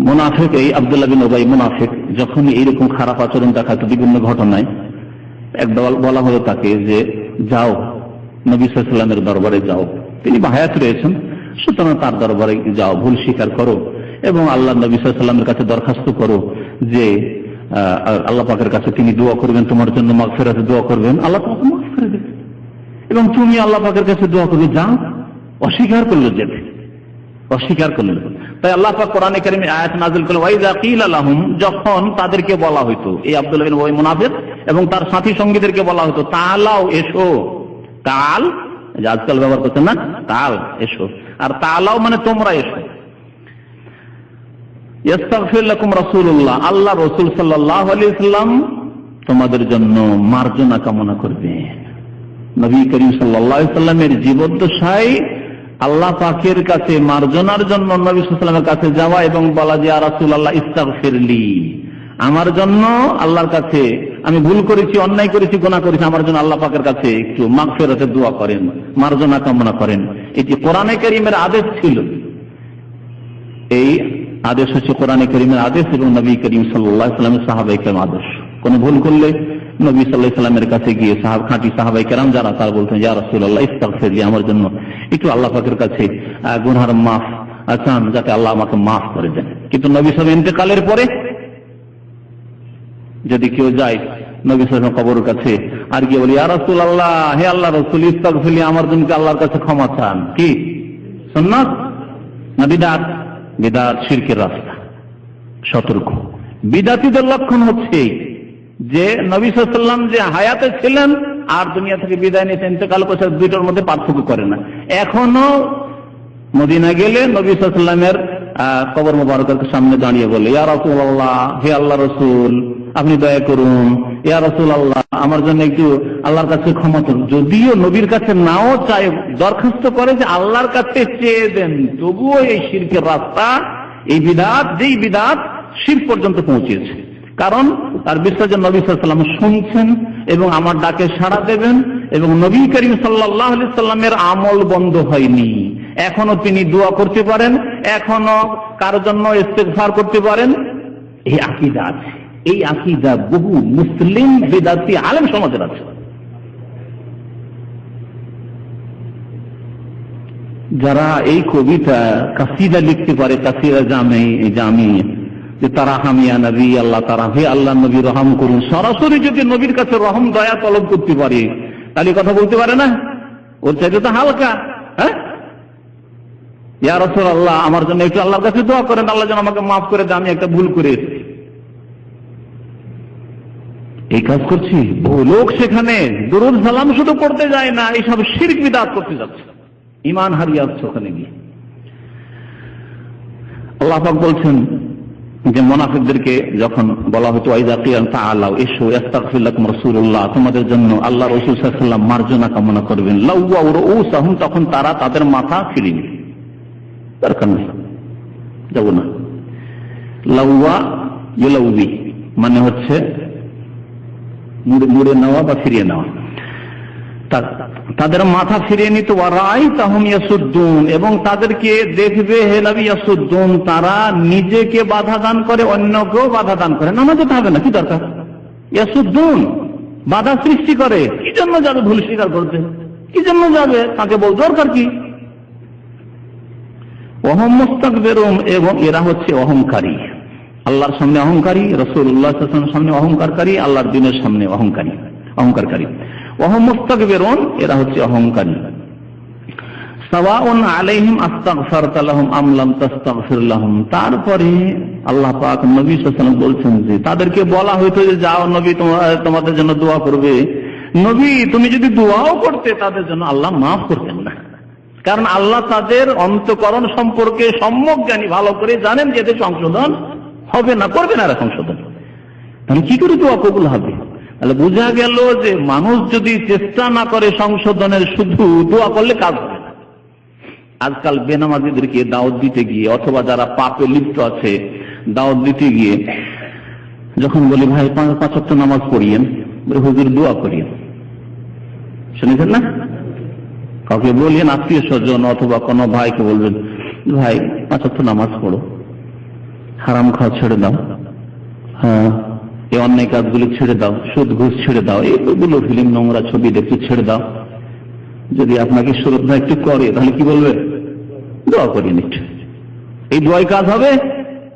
মুনাফিক এই আব্দুল্লাহ বিন উবাই মুনাফিক যখন এইরকম খারাপ আচরণ দেখাতো বিভিন্ন ঘটনায়, একদল বলা হলো তাকে যে যাও নবী সাল্লাল্লাহু আলাইহি ওয়াসাল্লামের দরবারে যাও, তিনি হায়াত রয়েছেন, সুতরাং তার দরবারে যাও, ভুল স্বীকার করো এবং আল্লাহ নবী সাল্লাল্লাহু আলাইহি ওয়াসাল্লামের কাছে দরখাস্ত করো যে আল্লাহ পাকের কাছে তিনি দোয়া করবেন, তোমার জন্য মাগফিরাতের দোয়া করবেন, আল্লাহ তোমাকে মাফ করে দেবেন, এবং তুমি আল্লাহ পাকের কাছে দোয়া করবে। যাও, অস্বীকার করলো, যেতে অস্বীকার করলেন। তাই আল্লাহ পাক কোরআনে কারিমে আয়াত নাযিল করলেন, ওয়াইযা কিলা লাহুম, যখন তাদেরকে বলা হইতো, এই আব্দুল্লাহ বিন উবাই মুনাফিক এবং তার সাথী সঙ্গীদেরকে বলা হতো, তাআলাও, এসো, তাআল যে আজকাল ব্যবহার করছেন না, তাআল এসো, আর তাআলাও মানে তোমরা এসো, ইস্তাগফির লাকুম রাসূলুল্লাহ, আল্লাহ রাসূল সাল্লাল্লাহু আলাইহি ওয়াসাল্লাম তোমাদের জন্য মার্জনা কামনা করবেন। নবী করিম সাল্লাল্লাহু আলাইহি ওয়াসাল্লামের জীবদ্দশায় আল্লাহ পাকের কাছে মার্জনার জন্য নবী সাল্লাল্লাহু আলাইহি ওয়াসাল্লামের কাছে যাওয়া এবং বলা যে ইয়া রাসূলুল্লাহ ইস্তাগফিরলি, আমার জন্য আল্লাহর কাছে, আমি ভুল করেছি, অন্যায় করেছি, গুনাহ করেছি, আমার জন্য আল্লাহ পাকের কাছে একটু মাগফিরাতের দোয়া করেন, মার্জনা কামনা করেন। এটি কোরআনে কারীমের আদেশ ছিল। এই আদেশ হচ্ছে কোরআনে কারীমের আদেশ এবং নবী করিম সাল্লাল্লাহু আলাইহি ওয়াসাল্লামের সাহাবায়ে কেরাম আদেশ। কোন ভুল করলে নবী সাল্লাল্লাহু আলাইহি ওয়াসাল্লামের কাছে গিয়ে খাঁটি সাহাবায়ে কেরাম যারা, তারা বলতেন ইয়া রাসূলুল্লাহ ইস্তাগফিরলি, আমার জন্য একটু আল্লাহ পাকের কাছে গুনাহের মাফ চান, যাতে আল্লাহ আমাকে মাফ করে দেন। কিন্তু নবী সাল্লাল্লাহু আলাইহি ওয়াসাল্লাম ইন্তেকালের পরে যদি কেউ যায় নবী সাল্লাল্লাহু আলাইহি ওয়াসাল্লাম কবরের কাছে আর গিয়ে বলি ইয়া রাসূলুল্লাহ, হে আল্লাহ রাসূল ইস্তাগফিরলি, আমার জন্য আল্লাহর কাছে ক্ষমা চান, কি সুন্নাত না বিদআত? বিদআত, শিরকের রাস্তা। সতর্ক, বিদআতীদের লক্ষণ হচ্ছে যে নবী সাল্লাল্লাহু আলাইহি ওয়াসাল্লাম যে হায়াতে ছিলেন আর দুনিয়া থেকে বিদায় নিয়ে ইন্তেকাল করেছেন, দুইটার মধ্যে পার্থক্য করে না। এখনো মদিনা গেলে নবী সাল্লাল্লাহু আলাইহি ওয়াসাল্লামের কবর মোবারকের সামনে দাঁড়িয়ে বলে ইয়া রাসূলুল্লাহ, হে আল্লাহ রাসূল আপনি দয়া করুন, ইয়া রাসূলুল্লাহ আমার জন্য একটু আল্লাহর কাছে ক্ষমা করুন। যদিও নবীর কাছে নাও চায়, দরখাস্ত করে যে আল্লাহর কাছে চেয়ে দেন, তবুও এই শিরকের রাস্তা, এই বিদআত, যেই বিদআত শিরক পর্যন্ত পৌঁছেছে। কারণ তার বিশ্বাস যে নবী সাল্লাল্লাহু আলাইহি ওয়াসাল্লাম শুনছেন এবং আমার ডাকে সাড়া দেবেন, এবং নবী করিম সাল্লাল্লাহু আলাইহি ওয়াসাল্লামের আমল বন্ধ হয়নি, এখনো তিনি দোয়া করতে পারেন, এখনো কারোর জন্য ইস্তেগফার করতে পারেন। এই আকীদা আছে, এই আকীদা বহু মুসলিম বিদআতি আলেম সমাজের আছে। যারা এই কবিতা কাসিদা লিখতে পারে, কাসিদা জামি, যে তারা হামিয়া নবী আল্লাহ, তারা হে আল্লাহ নবী রহম করুন, সরাসরি যদি নবীর কাছে রহম দয়া তলব করতে পারে তাহলে কথা বলতে পারে না? ওর চাইতে তো হালকা। হ্যাঁ, ইয়া রাসূলুল্লাহ আমার জন্য একটু আল্লাহর কাছে দোয়া করেন, আল্লাহ যেন আমাকে মাফ করে দেয়, আমি একটা ভুল করে এসেছি। এই কাজ করছি। বহু লোক সেখানে দুরূদ সালাম শুধু করতে যায় না, এইসব শিরক বিদআত করতে যাচ্ছে, ঈমান হারিয়ে যাচ্ছে ওখানে গিয়ে। আল্লাহ পাক বলছেন যে মুনাফিকদেরকে যখন বলা হতো ওয়াইযা কিয়াল তাআলাউ ইশু ইস্তাগফির লাকুম রাসূলুল্লাহ, তোমাদের জন্য আল্লাহ রাসূল সাল্লাল্লাহু আলাইহি ওয়াসাল্লাম মার্জনা কামনা করবেন, লাওয়া রুউসাহুম, তখন তারা তাদের মাথা ফিরিয়ে নেবে, দরকার নেই, যাব না। লাওয়া ইউলাউবি মানে হচ্ছে মুড়ে নেওয়া বা ফিরিয়ে নেওয়া, তাদের মাথা ফিরিয়ে নিত। ওয়ারাইতাহুম ইয়াসুদ্দুন, এবং তাদেরকে দেখবে হে নবী ইয়াসুদ্দুন, তারা নিজেকে বাধা দান করে, অন্যকেও বাধা দান করে। নামাজ যেতে হবে না, কি দরকার? ইয়াসুদ্দুন, বাধা সৃষ্টি করে। কি জন্য যাবে ভুল স্বীকার করতে? কি জন্য যাবে? তাকে বল দরকার কি? ওয়াহুম মুস্তাকবিরুন, এবং এরা হচ্ছে অহংকারী, আল্লাহর সামনে অহংকারী, রাসূলুল্লাহ সাল্লাল্লাহু আলাইহি ওয়াসাল্লামের সামনে অহংকারী, আল্লাহর দ্বীনের সামনে অহংকারী। ওয়াহুম মুস্তাকবিরুন, এরা হচ্ছে অহংকারী। সাওয়াউন আলাইহিম আস্তাগফারতা লাহুম আম লাম তাস্তাগফির লাহুম, তারপরে আল্লাহ পাক নবী সাল্লাল্লাহু আলাইহি ওয়াসাল্লাম বলছেন যে তাদেরকে বলা হয়তো যে যাও নবী তোমাদের জন্য দোয়া করবে, নবী তুমি যদি দোয়াও করতে তাদের জন্য আল্লাহ মাফ করতেন না, কারণ আল্লাহ তাদের অন্তঃকরণ সম্পর্কে সম্যক জ্ঞানী, ভালো করে জানেন যে এদের সংশোধন হবে না, করবে না এরা সংশোধন। তাহলে কি করে দোয়া কবুল হবে? তাহলে বোঝা গেল যে মানুষ যদি চেষ্টা না করে সংশোধনের, শুধু দোয়া করলে কাজ হবে না। আজকাল বেনামাজিদেরকে দাওয়াত দিতে গিয়ে, অথবা যারা পাপে লিপ্ত আছে দাওয়াত দিতে গিয়ে যখন বলি ভাই 5 ওয়াক্ত নামাজ পড়িয়েন, হুজুর দোয়া করিয়েন, শুনেছেন না? কাউকে বলিয়েন, আত্মীয় স্বজন অথবা কোনো ভাইকে বলবেন ভাই 5 ওয়াক্ত নামাজ পড়ো, হারাম খাওয়া ছেড়ে দাও, হ্যাঁ এই অন্যায় কাজগুলো ছেড়ে দাও, সুদ ঘুষ ছেড়ে দাও, এইগুলো ফিল্ম নোংরা ছবি দেখতে ছেড়ে দাও। যদি আপনাকে শ্রদ্ধা একটু করে তাহলে কি বলবে? দোয়া করিয়ে নিচ্ছে। এই দোয়ায় কাজ হবে?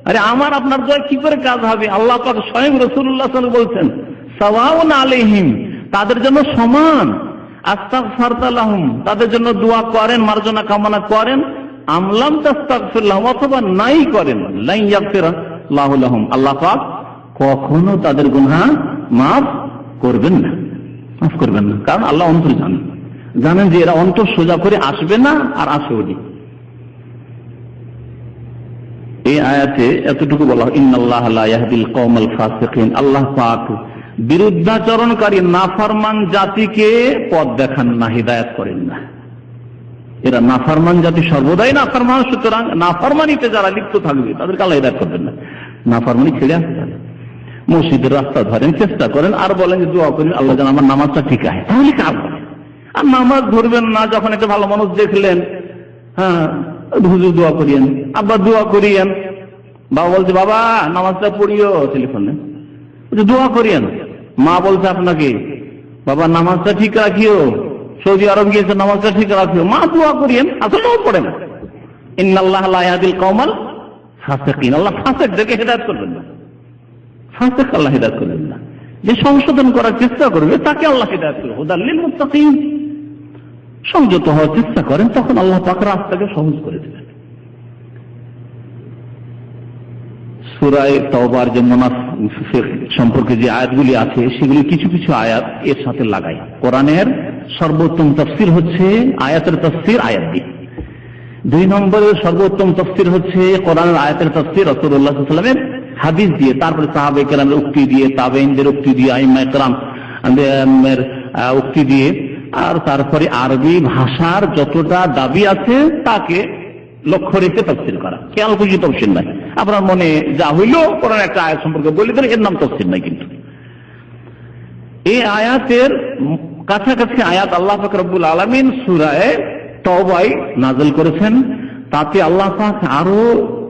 আরে আমার আপনার দোয়া কি করে কাজ হবে? আল্লাহ পাক স্বয়ং রাসূলুল্লাহ সাল্লাল্লাহু আলাইহি ওয়াসাল্লাম বলছেন সাওয়াউন আলাইহিম, তাদের জন্য সমান, আস্তাগফারতা লাহুম, তাদের জন্য দোয়া করেন, মার্জনা কামনা করেন, আম লাম তাস্তাগফির লাহুম, অথবা নাই করেন, লা ইয়াগফিরাল্লাহু লাহুম, আল্লাহ পাক কখনো তাদের গুনাহ মাফ করবেন না, মাফ করবেন না। কারণ আল্লাহ অন্তর জানেন যে এরা অন্তর সোজা করে আসবে না, আর আসেও নি। এই আয়াতে এতটুকু বলা হয় ইন্নাল্লাহা লা ইয়াহদিল কওমাল ফাসিকিন, আল্লাহ পাক বিরুদ্ধাচরণকারী নাফরমান জাতিকে পথ দেখান না, হিদায়াত করেন না। এরা নাফরমান জাতি, সর্বদাই নাফরমান, সুতরাং নাফরমানিতে যারা লিপ্ত থাকবে তাদেরকে আল্লাহ হিদায়াত করবেন না। নাফরমানি ছেড়ে আসতে হবে, মসজিদের রাস্তা ধরেন, চেষ্টা করেন, আর বলেন যে দোয়া করেন আল্লাহ যেন আমার নামাজটা ঠিক আছে, তাহলে কাজ হবে। আর নামাজ ধরবেন না, যখন একটা ভালো মানুষ দেখলেন, হ্যাঁ হুজুর দোয়া করিয়েন, আব্বা দোয়া করিয়েন, বাবা বলছে বাবা নামাজটা পড়িও, টেলিফোনে দোয়া করিয়েন, মা বলছে আপনাকে বাবা নামাজটা ঠিক রাখিও, সৌদি আরব গিয়েছে নামাজটা ঠিক রাখিও, মা দোয়া করিয়েন, আসলেও পড়ে না। ইন্নাল্লাহা লা ইয়াহদিল কওমাল ফাসিকিন, আল্লাহ ফাসিকদেরকে হিদায়াত করবেন না, ফাসিক আল্লাহ হিদায়াত করবেন না। যে সংশোধন করার চেষ্টা করবে তাকে আল্লাহ হিদায়াত করবে। হুদাল লিল মুত্তাকিন, সংযত হওয়ার চেষ্টা করেন, তখন আল্লাহ পাক রাস্তাকে সহজ করে দেবেন। সূরা তাওবার যে মুনাফিক সম্পর্কে যে আয়াতগুলি আছে সেগুলি কিছু কিছু আয়াত এর সাথে লাগাই। কোরআনের সর্বোত্তম তাফসীর হচ্ছে আয়াতের তাফসীর আয়াত দিয়ে। 2 নম্বরের সর্বোত্তম তাফসীর হচ্ছে কোরআনের আয়াতের তাফসীর রাসূলুল্লাহ সাল্লাল্লাহু আলাইহি ওয়াসাল্লামের হাদিস দিয়ে, তারপরে সাহাবায়ে কেরামের উক্তি দিয়ে, তাবেঈনদের উক্তি দিয়ে, আইম্মায়ে কেরামের উক্তি দিয়ে, আর তারপরে আরবি ভাষার যতটা দাবি আছে তাকে লক্ষ্য রেখে তাফসীর করা। খেয়াল খুশি তাফসীর নাই, আপনার মনে যা হইল কোরআন একটা আয়াত সম্পর্কে বলে দেন, এর নাম তাফসীর নাই। কিন্তু এই আয়াতের কাছাকাছি আয়াত আল্লাহ পাক রব্বুল আলামিন সূরা তাওবায় নাযিল করেছেন, তাতে আল্লাহ পাক আরো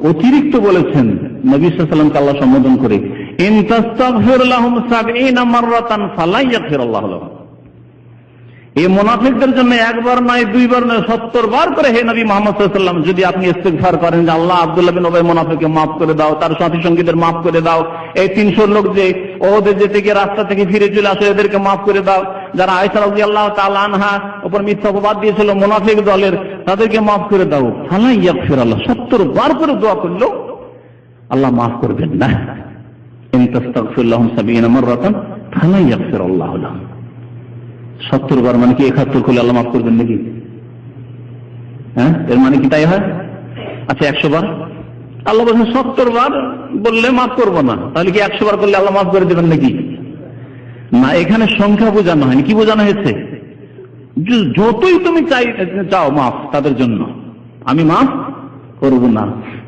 অতিরিক্ত বলেছেন নবী সাল্লাল্লাহু আলাইহি ওয়াসাল্লামকে আল্লাহ সম্বোধন করে, ইন তাস্তাগফির লাহুম 70 মাররাতান ফালা ইয়াগফিরুল্লাহু লাহুম, এই মুনাফিকদের জন্য একবার নয়, দুইবার নয়, 70 বার করে হে নবী মুহাম্মদ সাল্লাল্লাহু আলাইহি ওয়াসাল্লাম যদি আপনি ইস্তিগফার করেন যে আল্লাহ আব্দুল্লাহ বিন উবাই মুনাফিককে মাফ করে দাও, তার সাথী সঙ্গীদের মাফ করে দাও, এই 300 লোক যে ওদের যেতে গিয়ে রাস্তা থেকে ফিরে চলে আসে এদেরকে মাফ করে দাও, যারা আয়েশা রাদিয়াল্লাহু তাআলা আনহা উপর মিথ্যা অপবাদ দিয়েছিল মুনাফিক দলের, তাদেরকে মাফ করে দাও। ফালা ইয়াগফিরুল্লাহ, 70 বার করে দোয়া করলো আল্লাহ মাফ করবেন না। ইন তাস্তাগফির লাহুম 70 মাররাতান ফালা ইয়াগফিরুল্লাহু লাহুম। 70 বার মানে কি 71 করলে আল্লাহ মাফ করবেন নাকি? হ্যাঁ, এর মানে কি তাই হয়? আচ্ছা 100 বার আল্লাহ বলছেন 70 বার বললে মাফ করবো না, তাহলে কি 100 বার করলে আল্লাহ মাফ করে দেবেন নাকি? না, এখানে সংখ্যা বোঝানো হয়নি। কি বোঝানো হয়েছে? যতই তুমি চাও মাফ তাদের জন্য আমি মাফ করবো না।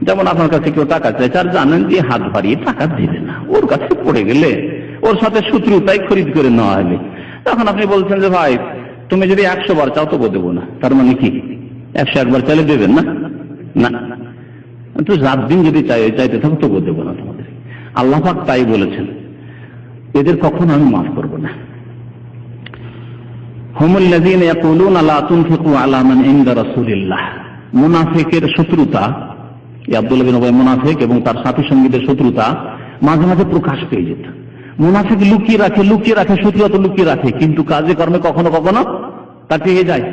যেমন আপনার কাছে কেউ টাকা চাইছে আর জানেন যে হাত বাড়িয়ে টাকা দেবে না, ওর কাছে পড়ে গেলে ওর সাথে শত্রুতাই খরিদ করে নেওয়া হলে, তখন আপনি বলছেন যে ভাই তুমি যদি 100 বার চাও তবু দেবো না। তার মানে কি 101 বার চাইলে দেবেন না? না, তো রাত দিন যদি চাইতে থাকো তবু দেবো না তোমাদের। আল্লাহ পাক তাই বলেছেন, এদের কখনো আমি মাফ করবো না। হুমুল লাযীনা ইয়াকুলুনা লা তুনফিকু আলা মান ইনদা রাসূলিল্লাহ। মুনাফিকের শত্রুতা, আব্দুল্লাহ বিন উবাই মুনাফিক এবং তার সাথী সঙ্গীদের শত্রুতা মাঝে মাঝে প্রকাশ পেয়ে যেত। মুনাফিক লুকিয়ে রাখে শত্রুতা তো লুকিয়ে রাখে, কিন্তু কাজে কর্মে কখনো কখনো কাটিয়ে যায়,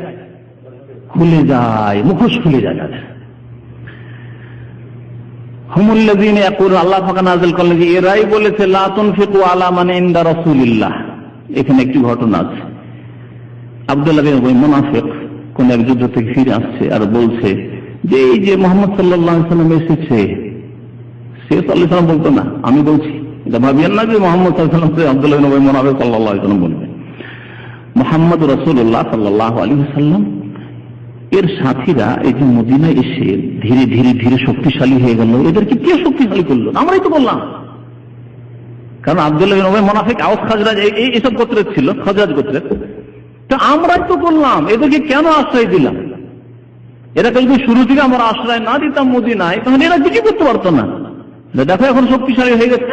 খুলে যায়, মুখোশ খুলে যায়। হুমুল লাযীনা ইয়াকুলুন, আল্লাহ পাক নাযিল করলেন যে এরাই বলেছে লা তুনফিকু আলা মান ইনদা রাসূলিল্লাহ। এখানে একটি ঘটনা আছে। আব্দুল্লাহ বিন উবাই মুনাফিক কোন এক যুদ্ধ থেকে ফিরে আসছে আর বলছে যে এই যে মুহাম্মদ সাল্লাল্লাহু আলাইহি ওয়াসাল্লাম এসেছে, সে সাল্লাল্লাহু আলাইহি ওয়াসাল্লাম বলতো না, আমি বলছি। এটা ভাবিয়েন না যে মুহাম্মদ সাল্লাল্লাহু আলাইহি ওয়াসাল্লাম আব্দুল্লাহ বিন উবাই মুনাফিক সাল্লাল্লাহু আলাইহি ওয়াসাল্লাম বলবেন। মুহাম্মদ রাসূলুল্লাহ সাল্লাল্লাহু আলাইহি ওয়াসাল্লাম এর সাথীরা এই যে মদিনায় এসে ধীরে ধীরে ধীরে শক্তিশালী হয়ে গেল। এদেরকে কে শক্তিশালী করলো? আমরাই তো বললাম। কারণ আব্দুল্লাহ বিন উবাই মুনাফিক আওস খাজরাজ এইসব গোত্রের ছিল, খাজরাজ গোত্রের। তো আমরাই তো বললাম, এদেরকে কেন আশ্রয় দিলাম? এরা যদি শুরু থেকে আমরা আশ্রয় না দিতাম মদিনায়, তাহলে এরা কিছু করতে পারতো না। দেখো এখন শক্তিশালী হয়ে গেছে।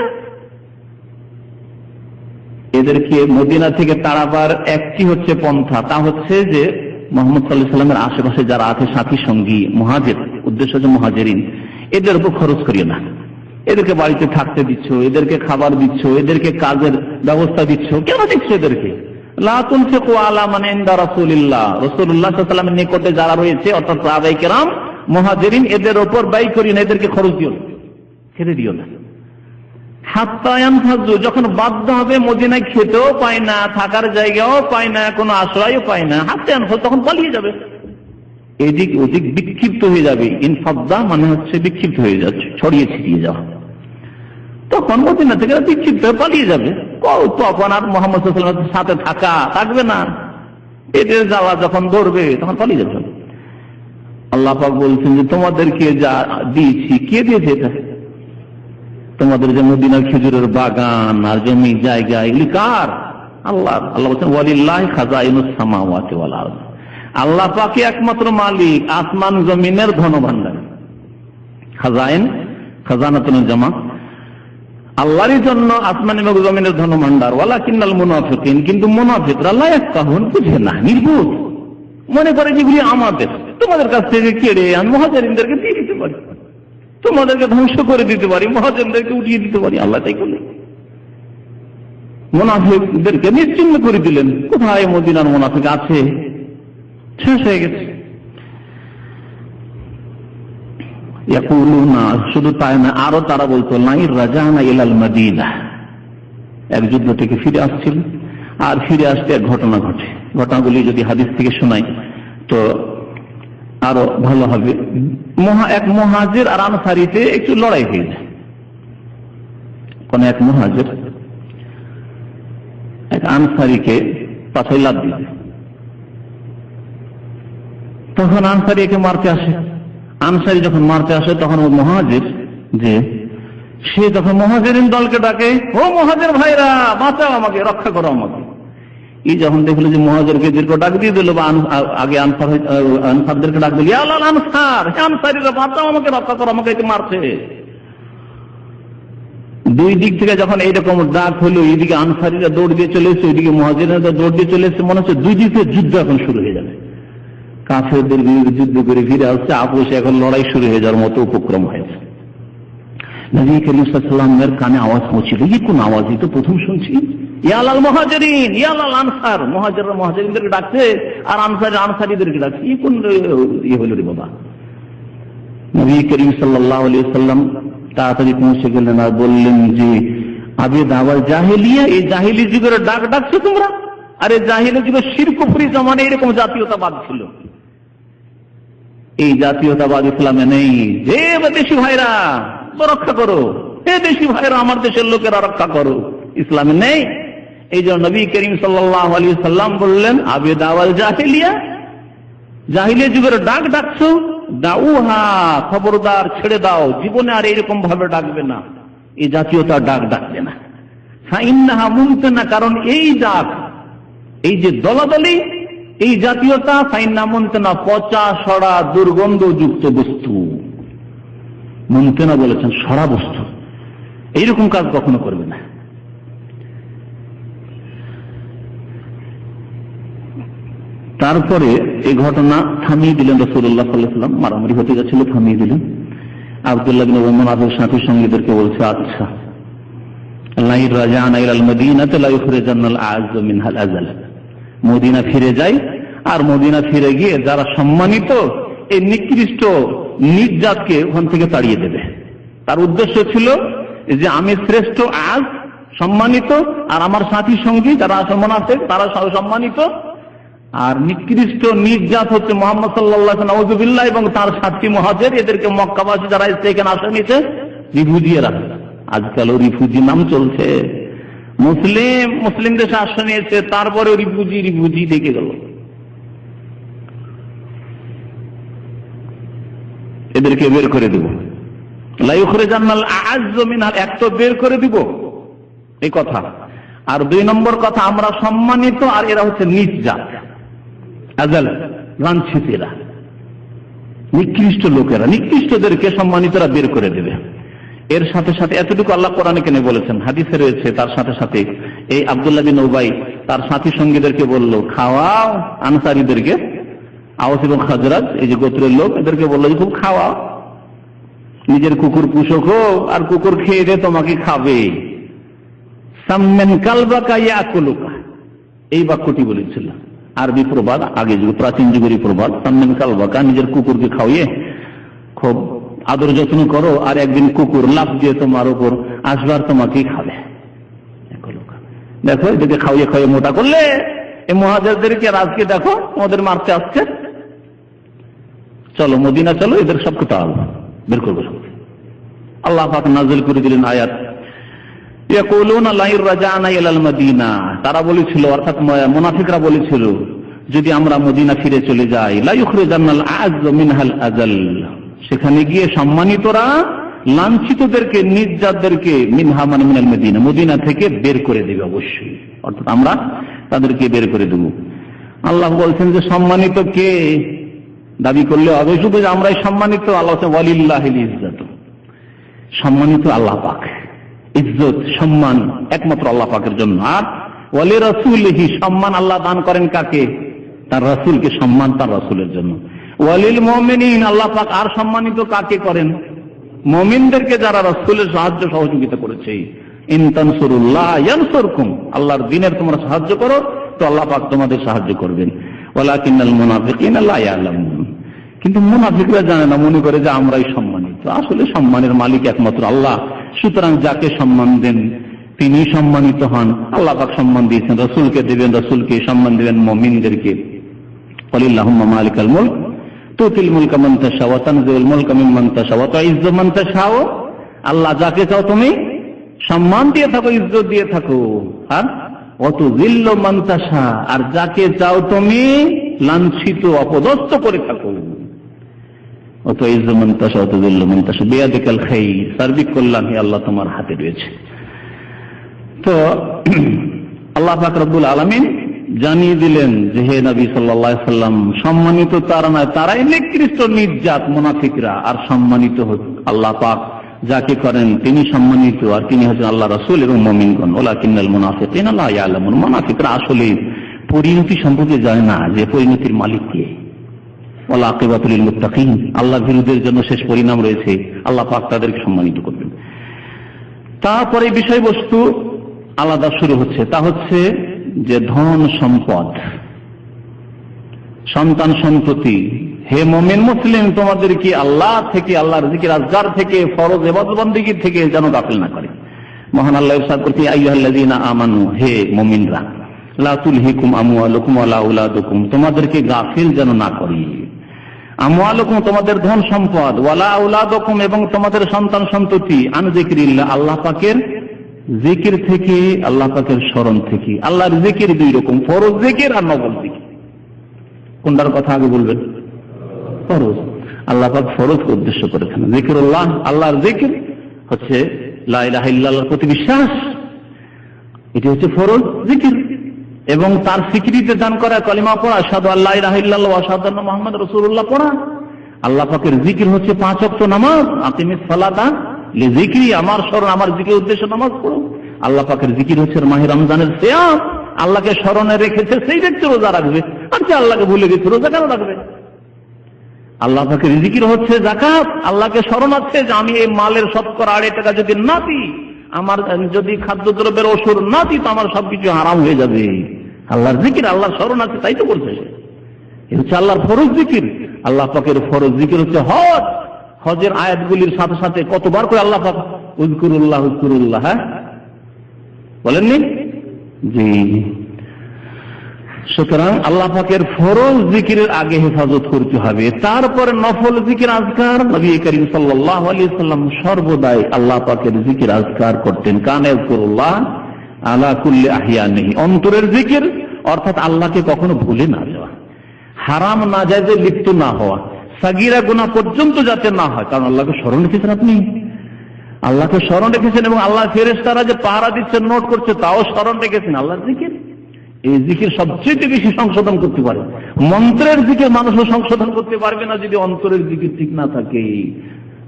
এদেরকে মদিনা থেকে তাড়াবার একটি হচ্ছে পন্থা, তা হচ্ছে যে মুহাম্মদ সাল্লাল্লাহু আলাইহি ওয়াসাল্লামের আশেপাশে যারা আছে সাথী সঙ্গী মুহাজির, উদ্দেশ্য হচ্ছে মুহাজিরিন, এদের উপর খরচ করিও না। এদেরকে বাড়িতে থাকতে দিচ্ছ, এদেরকে খাবার দিচ্ছ, এদেরকে কাজের ব্যবস্থা দিচ্ছ, কেন দিচ্ছ এদেরকে? লা তুনফিকু আলা মান ইনদা রাসূলিল্লাহ, রাসূলুল্লাহ সাল্লাল্লাহু আলাইহি ওয়াসাল্লামের নিকটে যারা রয়েছে অর্থাৎ সাহাবায়ে কেরাম মুহাজিরিন, এদের উপর ব্যয় করিও না, এদেরকে খরচ দিও না, ছেড়ে দিও না। হাত্তা ইয়ানফাযু, যখন বাধ্য হবে, মদিনায় খেতেও পায় না, থাকার জায়গাও পায় না, কোনো আশ্রয়ও পায় না, হাত্তা ইয়ানফাযু, তখন পালিয়ে যাবে, এদিক ওদিক বিক্ষিপ্ত হয়ে যাবে। ইনফাদ্দা মানে হচ্ছে বিক্ষিপ্ত হয়ে যাচ্ছে, ছড়িয়ে ছিটিয়ে যাওয়া। তখন মদিনা থেকে বিক্ষিপ্ত হয়ে পালিয়ে যাবে। তখন আর মুহাম্মদ সাল্লাল্লাহু আলাইহি ওয়াসাল্লামের সাথে থাকবে না, এদের যাওয়া যখন ধরবে তখন পালিয়ে যাবে। আল্লাহ পাক বলছেন যে তোমাদেরকে যা দিয়েছি, কে দিয়েছে এটা? তোমাদের যে মদিনার খেজুরের বাগান আর জমি জায়গা, এগুলি কার? আল্লাহ। আল্লাহ বলছেন ওয়ালিল্লাহি খাযাইনুস সামাওয়াতি ওয়াল আরদ, আল্লাহ পাকই একমাত্র মালিক আসমান জমিনের ধনভাণ্ডার। খাযাইন, খাজানাতুল জামা, আল্লাহরই জন্য আসমান এবং জমিনের ধনভাণ্ডার। ওয়ালাকিন্নাল মুনাফিকিন, কিন্তু মুনাফিকরা লা ইয়াফকাহুন, বুঝে না, নির্বোধ, মনে করে যেগুলি আমাদের, তোমাদের কাছ থেকে কেড়ে আমি মুহাজিরিনদেরকে দিয়ে দিতে পারি, তোমাদেরকে ধ্বংস করে দিতে পারি, মুহাজিরদেরকে উঠিয়ে দিতে পারি। আল্লাহ তাই করলেন, মুনাফিকদেরকে নিশ্চিহ্ন করে দিলেন। কোথায় মদিনার মুনাফিক আছে? শেষ হয়ে গেছে। ইয়াকুলুনা, শুধু তাই না, আরো তারা বলতো লাইন রাজানা ইলাল মাদিনা, এক যুদ্ধ থেকে ফিরে আসছিল, আর ফিরে আসতে এক ঘটনা ঘটে। ঘটনাগুলি যদি হাদিস থেকে শোনাই তো আরো ভালো হবে। এক মুহাজির আর আনসারীতে একটু লড়াই হয়ে যায়। কোন এক মুহাজির এক আনসারীকে পাছায় লাথ দিল, তখন আনসারী একে মারতে আসে। আনসারী যখন মারতে আসে তখন ও মুহাজির যে সে তখন মুহাজিরিন দলকে ডাকে, ও মুহাজির ভাইরা বাঁচাও আমাকে, রক্ষা করো আমাকে। এই যখন দেখলো যে মুহাজিরকে দীর্ঘ ডাক দিয়ে দিল, বা আগে আনসারদেরকে ডাক দিল, আল্লাহ আনসার, আনসারীরা বাঁচাও আমাকে, রক্ষা করো আমাকে, একে মারছে। দুই দিক থেকে যখন এইরকম ডাক হলো, এইদিকে আনসারীরা দৌড় দিয়ে চলে এসেছে, ওইদিকে মুহাজিররা দৌড় দিয়ে চলে এসেছে, মনে হচ্ছে দুই দিক থেকে যুদ্ধ এখন শুরু হয়ে যাবে। কাফেরদের বিরুদ্ধে যুদ্ধ করে ফিরে আসছে, আপোষে এখন লড়াই শুরু হয়ে যাওয়ার মতো উপক্রম হয়েছে। নবী করিম সাল্লাল্লাহু আলাইহি ওয়াসাল্লামের কানে আওয়াজ পৌঁছিল, এই কোন আওয়াজ? এই তো প্রথম শুনছি। ইয়া আলাল মুহাজিরিন, ইয়া আলাল আনসার। মুহাজিররা মুহাজিরিনদেরকে ডাকছে আর আনসারীদেরকে ডাকছে। এই কোন হলো রে বাবা? নবী করিম সাল্লাল্লাহু আলাইহি ওয়াসাল্লাম তাড়াতাড়ি পৌঁছে গেলেন আর বললেন যে আবে দাওয়াল জাহেলিয়া, এই জাহিলি যুগের ডাক ডাকছো তোমরা? আরে জাহিলি যুগের শিরক কুফরি জমানে এরকম জাতীয়তাবাদ ছিল, এই জাতীয়তাবাদ ইসলামে নেই। যে দেশি ভাইরা রক্ষা করো, হে দেশি ভাইরা আমার দেশের লোকেরা রক্ষা করো, ইসলামে নেই। এই জন্য নবী করিম সাল্লাল্লাহু আলাইহি ওয়াসাল্লাম বললেন আবে দাওয়াল জাহেলিয়া, জাহিলিয়া যুগের ডাক ডাকছো, দাউহা, খবরদার ছেড়ে দাও, জীবনে আর এরকম ভাবে ডাকবে না, এই জাতীয়তার ডাক ডাকবে না। ফাইন্নাহা মুমতানা, কারণ এই ডাক, এই যে দলাদলি, এই জাতীয়তা, ফাইন্নাহা মুমতানা, পচা সড়া দুর্গন্ধযুক্ত বস্তু। মুমতানা বলেছেন সড়া বস্তু, এইরকম কাজ কখনো করবে না। তারপরে এই ঘটনা থামিয়ে দিলেন রাসূলুল্লাহ সাল্লাল্লাহু আলাইহি ওয়াসাল্লাম, মারামারি হতে যাচ্ছিল, থামিয়ে দিলেন। আব্দুল্লাহ বিন উবাই মুনাফিক সাথী সঙ্গীদেরকে বলছে, আচ্ছা লাই রাজানা ইলাল মদিনাতি লা ইখরিজান্নাল আ'আজ্জ মিনহাল আযাল, মদিনা ফিরে যাই, আর মদিনা ফিরে গিয়ে যারা সম্মানিত এই নিকৃষ্ট নির্জাতকে ওখান থেকে তাড়িয়ে দেবে। তার উদ্দেশ্য ছিল যে আমি শ্রেষ্ঠ, আজ সম্মানিত, আর আমার সাথী সঙ্গী যারা মুনাফিক তারা সম্মানিত, আর নিকৃষ্ট নির্যাত হচ্ছে মুহাম্মদ সাল্লাল্লাহু আলাইহি ওয়াসাল্লাম নাউযুবিল্লাহ এবং তার সাথী মুহাজির, এদেরকে মক্কাবাসী যারা এসে এখানে আশ্রয় নিয়েছে রিফিউজিরা রাখে। আজকালও রিফিউজি নাম চলছে, মুসলিম দেশে আশ্রয় নিয়েছে, তারপরে রিফিউজি দেখে গেল। এদেরকে বের করে দেব, লা ইখরিজান্নাল আ'আজ্জ মিনহাল, এক তো বের করে দিব এই কথা, আর দুই নম্বর কথা আমরা সম্মানিত আর এরা হচ্ছে নিচ জাত, আজাল, লাঞ্ছিতেরা, নিকৃষ্ট লোকেরা, নিকৃষ্টদেরকে সম্মানিতরা বের করে দেবে। এর সাথে সাথে এতটুকু আল্লাহ কোরআনে কেন বলেছেন, হাদিসে রয়েছে। তার সাথে সাথে এই আব্দুল্লাহ বিন উবাই তার সাথী সঙ্গীদেরকে বলল, খাওয়াও আনসারীদেরকে, আওস এবং খাজরাজ এই যে গোত্রের লোক, এদেরকে বললো যে খুব খাওয়াও, নিজের কুকুর পুষো হোক আর কুকুর খেয়ে দে তোমাকে খাবে। সাম্মেন কালবাকা ইয়াকুলুকা, এই বাক্যটি বলেছিল। আরবি প্রবাদ, আগে যুগ প্রাচীন যুগেরই প্রবাদ, সাম্মেন কালবাকা, নিজের কুকুরকে খাওয়িয়ে খুব আদর যত্ন করো, আর একদিন কুকুর লাফ দিয়ে তোমার উপর আসবার তোমাকেই খাবে। দেখো এদেরকে খাওয়িয়ে খাওয়িয়ে মোটা করলে, এই মুহাজিরদেরকে আজকে দেখো ওদের মারতে আসছে, চলো মদিনা চলো, এদের সবকে তাড়াবো, বের করবো সব। আল্লাহ পাক নাযিল করে দিলেন আয়াত, ইয়াকুলুনা লা ইরজানা ইলাল মদিনা, তারা বলেছিল, অর্থাৎ মুনাফিকরা বলেছিল, যদি আমরা মদিনা ফিরে চলে যাই, লা ইখরিজান্নাল আ'আজ্জ মিনহাল আযাল, সেখানে গিয়ে সম্মানিতরা লাঞ্ছিতদেরকে, নির্যাতদেরকে, মিনহা মানে মিনাল মদিনা, মদিনা থেকে বের করে দেবে অবশ্যই, অর্থাৎ আমরা তাদেরকে বের করে দেব। আল্লাহ বলছেন যে সম্মানিত কে দাবি করলে হবে শুধু যে আমরাই সম্মানিত? আল্লাহ ওয়ালিল্লাহিল ইজ্জাত, সম্মানিত আল্লাহ পাক, ইজ্জত সম্মান একমাত্র আল্লাহ পাকের জন্য। আর ওয়ালি রাসূলিহি, সম্মান আল্লাহ দান করেন কাকে? তার রাসূলকে, সম্মান তার রাসূলের জন্য। ওয়ালিল মুমিনিন, আল্লাহ পাক আর সম্মানিত কাকে করেন? মুমিনদেরকে, যারা রাসূলের সাহায্য সহযোগিতা করেছে। ইন তানসুরুল্লাহ ইয়ানসুরকুম, আল্লাহর দ্বীনের তোমরা সাহায্য করো তো আল্লাহ পাক তোমাদের সাহায্য করবেন। ওয়ালাকিন্নাল মুনাফিকিনা লা ইয়ালামুন, কিন্তু মুনাফিকরা জানে না, মনে করে যে আমরাই সম্মানিত। আসলে সম্মানের মালিক একমাত্র আল্লাহ, সুতরাং যাকে সম্মান দেন তিনি সম্মানিত হন। আল্লাহ পাক সম্মান দিয়েছেন, রাসূলকে দেবেন, রাসূলকে সম্মান দেবেন, মুমিনদেরকে। ওয়ালিল্লাহুম্মা মালিকাল মুলক তুতিল মুলকা মান তাশা ওয়া তানজিউল মুলকা মিম্মান তাশা ওয়া তুইজ্জু মান তাশা, আল্লাহ যাকে চাও তুমি সম্মান দিয়ে থাকো, ইজ্জত দিয়ে থাকো, আর ওয়া তুযিল্লু মান তাশা, আর যাকে চাও তুমি লাঞ্ছিত অপদস্থ করে থাকো। ওয়া তুইজ্জু মান তাশা ওয়া তুযিল্লু মান তাশা বিয়াদিকাল খাইর, সার্বিক কল্যাণ আল্লাহ তোমার হাতে রয়েছে। তো আল্লাহ পাক রব্বুল আলামিন জানিয়ে দিলেন যে হে নবী সাল্লাল্লাহু আলাইহি সাল্লাম, সম্মানিত তারা নয়, তারাই নিকৃষ্ট নির্জাত মুনাফিকরা, আর সম্মানিত আল্লাহ পাক যাকে করেন তিনি সম্মানিত, আর তিনি হচ্ছেন আল্লাহ রাসূল এবং মুমিনগণ। ওয়ালাকিন্নাল মুনাফিকিনা লা ইয়ালামুন, মুনাফিকরা আসলে পরিণতি সম্পর্কে জানে না যে পরিণতির মালিক কে। ওয়াল আকিবাতুল লিল মুত্তাকিন, আল্লাহ ভীরুদের জন্য শেষ পরিণাম রয়েছে, আল্লাহ পাক তাদেরকে সম্মানিত করবেন। তারপরে বিষয়বস্তু আলাদা শুরু হচ্ছে, তা হচ্ছে যে ধন সম্পদ, সন্তান সন্ততি। হে মুমিন মুসলিম, তোমাদের কি আল্লাহ থেকে, আল্লাহর জিকির আজকার থেকে, ফরজ ইবাদত বন্দেগী থেকে যেন গাফিল না করে। মহান আল্লাহ ইরশাদ করতে, আইয়ুহাল্লাযীনা আমানু, হে মুমিনরা, লা তুলহিকুম আমওয়ালুকুম ওয়ালা আওলাদুকুম, তোমাদেরকে গাফিল যেন না করি। আমওয়ালুকুম তোমাদের ধন সম্পদ, ওয়ালা আওলাদুকুম এবং তোমাদের সন্তান সন্ততি, আন যিকরিল্লাহ আল্লাহ পাকের জিকির থেকে, আল্লাহ পাকের স্মরণ থেকে। আল্লাহর জিকির দুই রকম, ফরজ জিকির আর নফল জিকির। কোনটার কথা আগে বলবেন? ফরজ। আল্লাহ পাক ফরজকে উদ্দেশ্য করেছেন। জিকিরুল্লাহ, আল্লাহর জিকির হচ্ছে লা ইলাহা ইল্লাল্লাহর প্রতি বিশ্বাস, এটি হচ্ছে ফরজ জিকির। এবং তার স্বীকৃতি দান করা, কালিমা পড়া, আশহাদু আল্লা ইলাহা ইল্লাল্লাহ ওয়া আশহাদু আন্না মুহাম্মাদুর রাসূলুল্লাহ পড়া। আল্লাহ পাকের জিকির হচ্ছে 5 ওয়াক্ত নামাজ, আকিমিস সালাতা লিযিকরি, আমার স্মরণ, আমার জিকিরের উদ্দেশ্য নামাজ পড়ো। আল্লাহ পাকের জিকির হচ্ছে মাহে রমজানের সিয়াম, আল্লাহকে স্মরণে রেখেছে সেই ব্যক্তি রোজা রাখবে, আর যে আল্লাহকে ভুলে গেছে রোজা কেন রাখবে? আল্লাহ পাকের জিকির হচ্ছে যাকাত, আল্লাহকে স্মরণ আছে যে আমি এই মালের শতকরা 2.5 টাকা যদি না দিই, আমার যদি খাদ্যদ্রব্যের ওষুধ না দিই তো আমার সবকিছু হারাম হয়ে যাবে। আল্লাহর জিকির, আল্লাহর স্মরণ আছে, তাই তো বলছে। এ হচ্ছে আল্লাহর ফরজ জিকির। আল্লাহ পাকের ফরজ জিকির হচ্ছে হজ। হজের আয়াতগুলির সাথে সাথে কতবার করে আল্লাহ পাক উযকুরুল্লাহ উযকুরুল্লাহ, হ্যাঁ বলেননি? জি। সুতরাং আল্লাহ পাকের ফরজ জিকিরের আগে হেফাজত করতে হবে, তারপরে নফল জিকির আজকার। নবী করিম সাল্লাল্লাহু আলাইহি সাল্লাম সর্বদাই আল্লাহ পাকের জিকির আজকার করতেন। কানে যিকরুল্লাহ আলা কুল্লি আহিয়ানিহি, অন্তরের জিকির, অর্থাৎ আল্লাহকে কখনো ভুলে না যাওয়া, হারাম নাজায়েজে লিপ্ত না হওয়া, সাগীরা গুনাহ পর্যন্ত যাতে না হয়। কারণ আল্লাহকে স্মরণ রেখেছেন, আপনি আল্লাহকে স্মরণ রেখেছেন, এবং আল্লাহ ফেরেশতারা যে পাহারা দিচ্ছেন, নোট করছে, তাও স্মরণ রেখেছেন। আল্লাহর জিকির, এই জিকির সবচেয়ে বেশি সংশোধন করতে পারে। মন্ত্রের জিকির মানুষও সংশোধন করতে পারবে না যদি অন্তরের জিকির ঠিক না থাকে।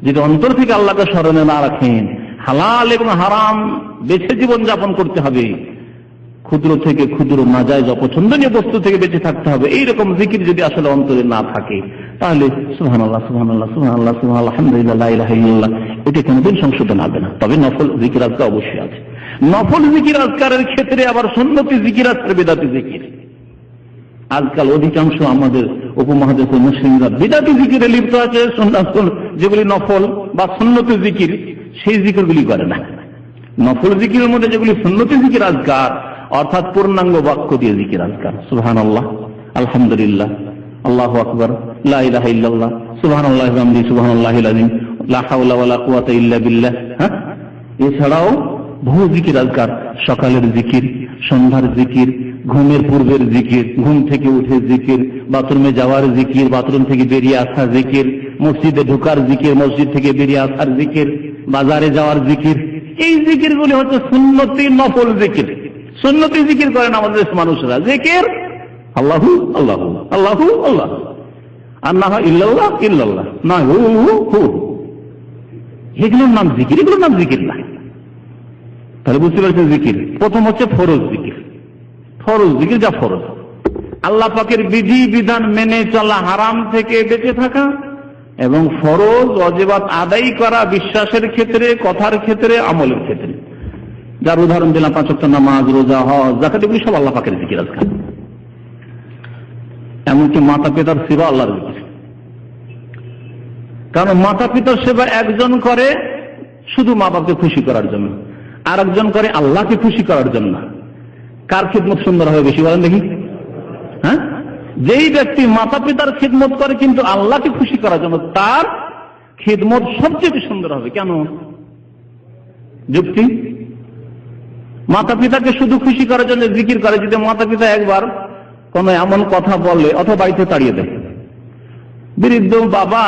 যদি অন্তর থেকে আল্লাহকে স্মরণে না রাখেন, হালাল এবং হারাম বেছে জীবন যাপন করতে হবে, ক্ষুদ্র থেকে ক্ষুদ্র নাজায়েজ অপছন্দনীয় বস্তু থেকে বেঁচে থাকতে হবে, এইরকম জিকির যদি আসলে অন্তরে না থাকে, তাহলে সুবহানাল্লাহ সুবহানাল্লাহ সুবহানাল্লাহ সুবহানাল্লাহ আলহামদুলিল্লাহ লা ইলাহা ইল্লাল্লাহ এটা কোনোদিন সংশোধন হবে না। তবে নফল জিকির আজকার অবশ্যই আছে। নফল জিকির আজকারের ক্ষেত্রে আবার সুন্নতি জিকির আজকার, বিদআতি জিকির। আজকাল অধিকাংশ আমাদের উপমহাদেশের মুসলিমরা বিদআতি জিকিরে লিপ্ত আছে। যেগুলি নফল বা সুন্নতি জিকির, সেই জিকিরগুলি করে না। নফল জিকিরের মধ্যে যেগুলি সুন্নতি জিকির আজকার, অর্থাৎ পূর্ণাঙ্গ বাক্য দিয়ে জিকির আজকার, সুবহানাল্লাহ, আলহামদুলিল্লাহ, আল্লাহু আকবার, লা ইলাহা ইল্লাল্লাহ, সুবহানাল্লাহি ওয়া বিহামদিহি, সুবহানাল্লাহিল আযীম, লা হাওলা ওয়ালা কুওয়াতা ইল্লা বিল্লাহ। হ্যাঁ, এছাড়াও বহু জিকির আজকার, সকালের জিকির, সন্ধ্যার জিকির, ঘুমের পূর্বের জিকির, ঘুম থেকে উঠে জিকির, বাথরুমে যাওয়ার জিকির, বাথরুম থেকে বেরিয়ে আসার জিকির, মসজিদে ঢোকার জিকির, মসজিদ থেকে বেরিয়ে আসার জিকির, বাজারে যাওয়ার জিকির। এই জিকিরগুলি হচ্ছে সুন্নতি নফল জিকির। সুন্নতি জিকির করেন আমাদের মানুষরা, জিকির আল্লাহু আল্লাহু আল্লাহু আল্লাহ, আর না হয় ইল্লাল্লাহ ইল্লাল্লাহ, না হু হু হু, এগুলোর নাম জিকির, এগুলোর নাম জিকির না। তাহলে বুঝতে পারছেন, জিকির প্রথম হচ্ছে ফরজ জিকির। ফরজ জিকির যা ফরজ, আল্লাহ পাকের বিধি বিধান মেনে চলা, হারাম থেকে বেঁচে থাকা, এবং ফরজ ওয়াজিবাত আদায় করা, বিশ্বাসের ক্ষেত্রে, কথার ক্ষেত্রে, আমলের ক্ষেত্রে। যার উদাহরণ দিলাম 5 ওয়াক্ত নামাজ, রোজা, হজ, যাকাত, এগুলি সব আল্লাহ পাকের জিকির আজকাল। এমনকি মাতা পিতার সেবা আল্লাহর জিকির। কারণ মাতা পিতার সেবা একজন করে শুধু মা বাপকে খুশি করার জন্য, আর একজন করে আল্লাহকে খুশি করার জন্য। কার খিদমত সুন্দর হবে বেশি, বলেন দেখি? হ্যাঁ, যেই ব্যক্তি মাতা পিতার খিদমত করে কিন্তু আল্লাহকে খুশি করার জন্য, তার খিদমত সবচেয়ে সুন্দর হবে। কেন? যুক্তি? মাতা পিতাকে শুধু খুশি করার জন্য জিকির করে, যদি মাতা পিতা একবার কোন এমন কথা বলে অথবা বাড়িতে তাড়িয়ে দেয়, বৃদ্ধ বাবা,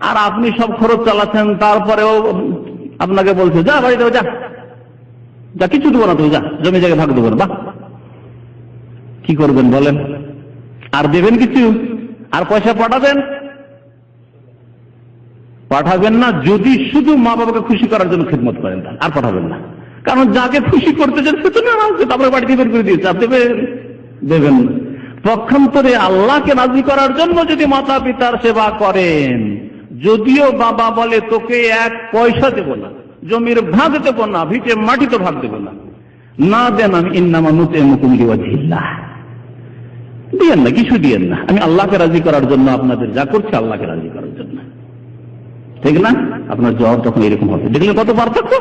আর আপনি সব খরচ চালাচ্ছেন, তারপরেও আপনাকে বলছে যা বাড়িতে যা যা, কিছু দেবো না, তুই যা, জমি জায়গায় ভাগ দেবো না, বাহ, কি করবেন বলেন? আর দেবেন কিছু? আর পয়সা পাঠাবেন না যদি শুধু মা বাবাকে খুশি করার জন্য খিদমত করেন, আর পাঠাবেন না। কারণ যাকে খুশি করতে চান সে তো নারাজ, তারপরে বাড়িতে বের করে দিয়েছে, আপনি দেবেন না। পক্ষান্তরে আল্লাহকে রাজি করার জন্য যদি মাতা পিতার সেবা করেন, যদিও বাবা বলে তোকে 1 পয়সা দেব না, জমির ভাগ দেব না, ভিটে মাটিতে ভাগ দেব না, না দেন, আমি ইন্নামা নুতিমুকুম লিওয়াজহিল্লাহ, দিয়েন না, কিছু দিয়েন না, আমি আল্লাহকে রাজি করার জন্য আপনাদের যা করছি আল্লাহকে রাজি করার জন্য, ঠিক না? আপনার জবাব তখন এরকম হবে। দেখলেন কত পার্থক্য?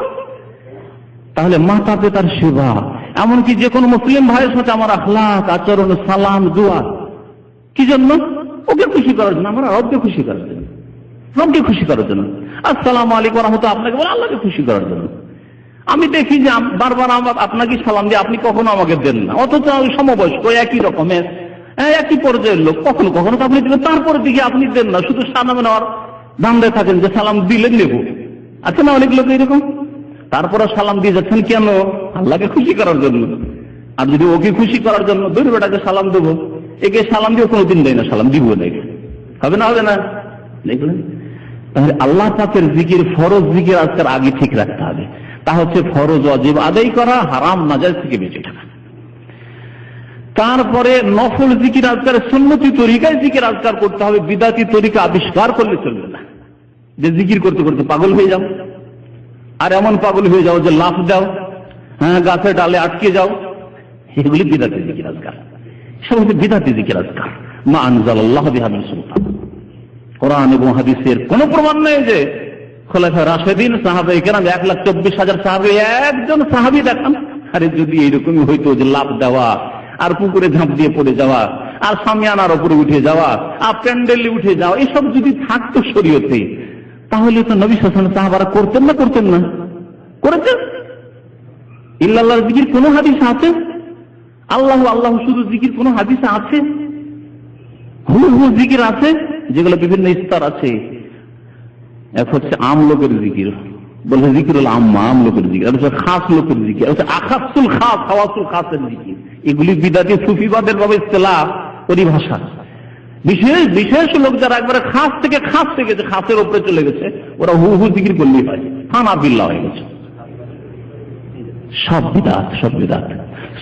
তাহলে মাতা পিতার সেবা, এমনকি যে কোনো মুসলিম ভাইয়ের সাথে আমার আখলাক, আচরণ, সালাম, দোয়া, কি জন্য? ওকে খুশি করার জন্য, আমরা রবকে খুশি করার জন্য, রবকে খুশি করার জন্য। আসসালামু আলাইকুম ওয়া রাহমাতুল্লাহ আপনাকে বলে আল্লাহকে খুশি করার জন্য। আমি দেখি যে বারবার আপনাকে সালাম দিয়ে আপনি কখনো আমাকে দেন না, অথচ সমবয়স্ক একই রকমের একই পর্যায়ের লোক, কখনো কখনো তো আপনি দেবেন, তারপরে দিকে আপনি দেন না, শুধু সালামে নেওয়ার ধান্দায় থাকেন যে সালাম দিলে নেব। আচ্ছা না, অনেক লোক এরকম, তারপরে সালাম দিয়ে যাচ্ছেন কেন? আল্লাহকে খুশি করার জন্য। আর যদি ওকে খুশি করার জন্য দুই বেটাকে সালাম দেবো, একে সালাম দিয়ে কোনোদিন দেয় না, সালাম দিব না, হবে না? হবে না? দেখলেন? তাহলে আল্লাহ পাকের জিকির, ফরজ জিকির আজকের আগে ঠিক রাখতে হবে। তা হচ্ছে ফরজ ওয়াজিব আদায় করা, হারাম নাজায়েজ থেকে বেঁচে থাকা। তারপরে নফল জিকির আজকার, সুন্নতি তরিকায় জিকির আজকার করতে হবে, বিদাতি তরিকা আবিষ্কার করলে চলবে না। যে জিকির করতে করতে পাগল হয়ে যাও, আর এমন পাগল হয়ে যাও যে লাফ দাও, গাছে ডালে আটকে যাও, এগুলি বিদাতি জিকির আজকার, সব হচ্ছে বিদাতি জিকির আজকার। মা আনজালাল্লাহু বিহা মিন সুলতান, কোরআন এবং হাদিসের কোন প্রমাণ নেই যে খোলাফায়ে রাশেদিন, সাহাবায়ে কেরাম, 1,24,000 সাহাবী, একজন সাহাবী দেখান। আরে যদি এইরকমই হইতো যে লাফ দেওয়া, আর পুকুরে ঝাঁপ দিয়ে পড়ে যাওয়া, আর সামিয়ানার উপরে উঠে যাওয়া, আর প্যান্ডেলে উঠে যাওয়া, এসব যদি থাকতো শরীয়তে, তাহলে তো নবী সাল্লাল্লাহু আলাইহি ওয়াসাল্লাম সাহাবারা করতেন না? করতেন না? করেছেন। ইল্লাল্লাহর জিকির কোন হাদিস আছে? আল্লাহ আল্লাহ শুধু জিকির কোন হাদিসে আছে? হু হু জিকির আছে, যেগুলো বিভিন্ন স্তর আছে। এক হচ্ছে আম লোকের জিকির, বলছে জিকিরুল আম্মা, আম লোকের জিকির, আর হচ্ছে খাস লোকের জিকির, হচ্ছে আখাসুল খাস, খাওয়াসুল খাসের জিকির। এগুলি বিদাতি সুফিবাদের ভাবে ইসতিলাহ, পরিভাষা। বিশেষ বিশেষ লোক যারা একবারে খাস থেকে যে খাসের উপরে চলে গেছে, ওরা হু হু জিকির করলেই হয়, ফানা বিল্লাহ হয়ে গেছে। সব বিদাত, সব বিদাত।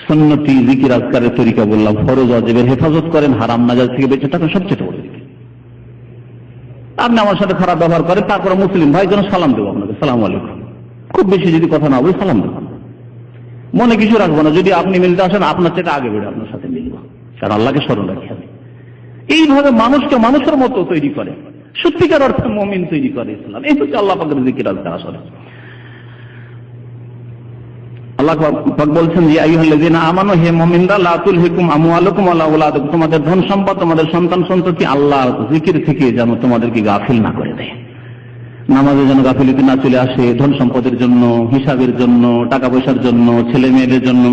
সুন্নতি জিকির আজকারের তরিকা বললাম, ফরজ ওয়াজিবের হেফাজত করেন, হারাম নাজায়েজ থেকে বেঁচে থাকেন, সবচেয়ে বড় জিকির। আপনি আমার সাথে খারাপ ব্যবহার করেন, তারপরে মুসলিম ভাই যেন সালাম দেবো আপনাকে, সালাম আলাইকুম, খুব বেশি যদি কথা না বলি সালাম দেবো, মনে কিছু রাখবো না। যদি আপনি মিলতে আসেন, আপনার থেকে আগে বেড়ে আপনার সাথে মিলবো, কারণ আল্লাহকে স্মরণ রাখি আমি। এইভাবে মানুষকে মানুষের মতো তৈরি করে, সত্যিকার অর্থে মুমিন তৈরি করে ইসলাম। এই হচ্ছে আল্লাহ পাকের জিকির আজকার। আসলে আল্লাহ পাক বলছেন যে আইয়ুহাল্লাযীনা আমানু, হে মুমিনরা, লা তুলহিকুম আমওয়ালুকুম ওয়ালা আওলাদুকুম, তোমাদের ধন সম্পদ, তোমাদের সন্তান সন্ততি আল্লাহর জিকির থেকে যেন তোমাদেরকে গাফিল না করে দেয়। নামাজের জন্য গাফিলতি না চলে আসে, ধন সম্পদের জন্য, হিসাবের জন্য, টাকা পয়সার জন্য, ছেলে মেয়েদের জন্য।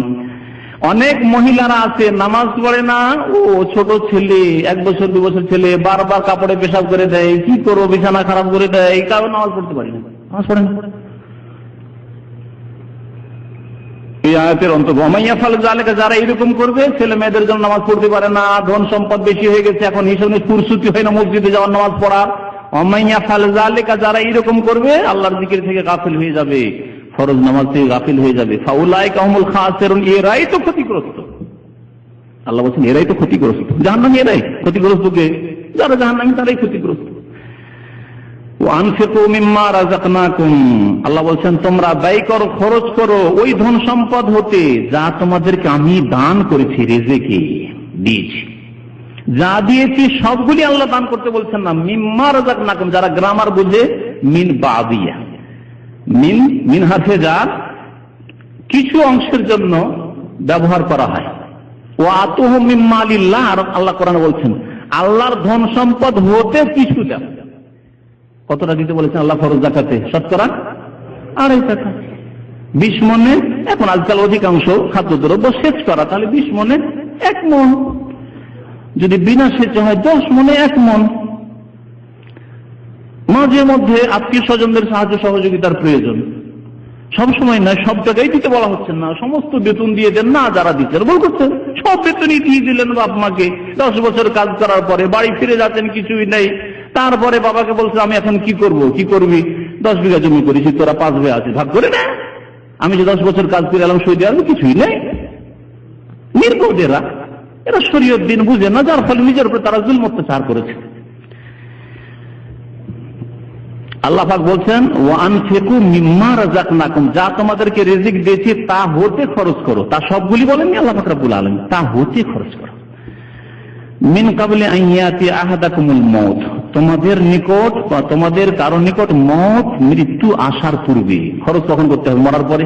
অনেক মহিলারা আছে নামাজ পড়ে না, ও ছোট ছেলে, 1 বছর 2 বছর ছেলে বারবার কাপড়ে পেশাব করে দেয়, কি করবো, বিছানা খারাপ করে দেয়, এই কারণে নামাজ পড়তে পারি না, নামাজ পড়ে না। এই আয়াতের অন্তর্গত ওমাইয়া ফাল যালিকা, যারা এরকম করবে, ছেলে মেয়েদের জন্য নামাজ পড়তে পারে না, ধন সম্পদ বেশি হয়ে গেছে, এখন হিসাবে ফুরসুতি হয় না মসজিদে যাওয়ার, নামাজ পড়ার। ওমাইয়া ফাল যালিকা, যারা এরকম করবে, আল্লাহর জিকির থেকে গাফিল হয়ে যাবে, ফরজ নামাজ থেকে গাফিল হয়ে যাবে। ফাউলাইকা হুমুল খাসিরুন, এরাই তো ক্ষতিগ্রস্ত। আল্লাহ বলেন এরাই তো ক্ষতিগ্রস্ত, জাহান্নামী এরাই ক্ষতিগ্রস্ত। কে? যারা জাহান্নামী তারাই ক্ষতিগ্রস্ত। ওয়ানফিকু মিম্মা রাযাকনাকুম, আল্লাহ বলছেন তোমরা ব্যয় করো, খরচ করো ওই ধন সম্পদ হতে যা তোমাদেরকে আমি দান করেছি, রিজিকে দিয়েছি, যা দিয়েছি সবগুলি আল্লাহ দান করতে বলছেন না। মিম্মা রাযাকনাকুম, যারা গ্রামার বুঝে, মিন বাদিয়া, মিন হাতে যা কিছু অংশের জন্য ব্যবহার করা হয়। ওয়াতুহু মিম্মা লিল্লাহ, আর আল্লাহ কোরআনে বলছেন আল্লাহর ধন সম্পদ হতে কিছু দাও। কতটা দিতে বলেছেন আল্লাহ ফরজ যাকাতে? শতকরা 2.5 টাকা, 20 মনে। এখন আজকাল অধিকাংশ খাদ্যদ্রব্য সেচ করা, তাহলে 20 মনে 1 মন, যদি বিনা সেচে হয় 10 মনে 1 মন। মাঝে মধ্যে আত্মীয় স্বজনদের সাহায্য সহযোগিতার প্রয়োজন, সবসময় নয়, সব জায়গায় দিতে বলা হচ্ছে না। সমস্ত বেতন দিয়ে দেন না, যারা দিচ্ছেন বল করছেন, সব বেতনই দিয়ে দিলেন বাপ মাকে। 10 বছর কাজ করার পরে বাড়ি ফিরে যাচ্ছেন, কিছুই নেই, তারপরে বাবাকে বলছে আমি এখন কি করব, কি করবি, 10 বিঘা জমি করেছি, তোরা 5 বিঘা আছে, ভাগ করে না। আমি যে 10 বছর কাজ করে এলাম সৌদি আরবে, কিছুই নেই। নির্বোধ এরা শরীয়ত দিন বুঝে না, যার ফলে নিজের উপর তারা জুলম অত্যাচার করেছে। আল্লাহ পাক বলছেন ওয়ানফিকু মিম্মা রাযাকনাকুম, যা তোমাদেরকে রিজিক দিয়েছি তা হতে খরচ করো। তা সবগুলি বলেননি আল্লাহ পাক রব্বুল আলামিন, তা হতে খরচ করো। মিন কাবলি আন ইয়াতি আহাদাকুমুল মউত, তোমাদের নিকট বা তোমাদের কারো নিকট মউত, মৃত্যু আসার পূর্বে। খরচ কখন করতে হবে? মরার পরে।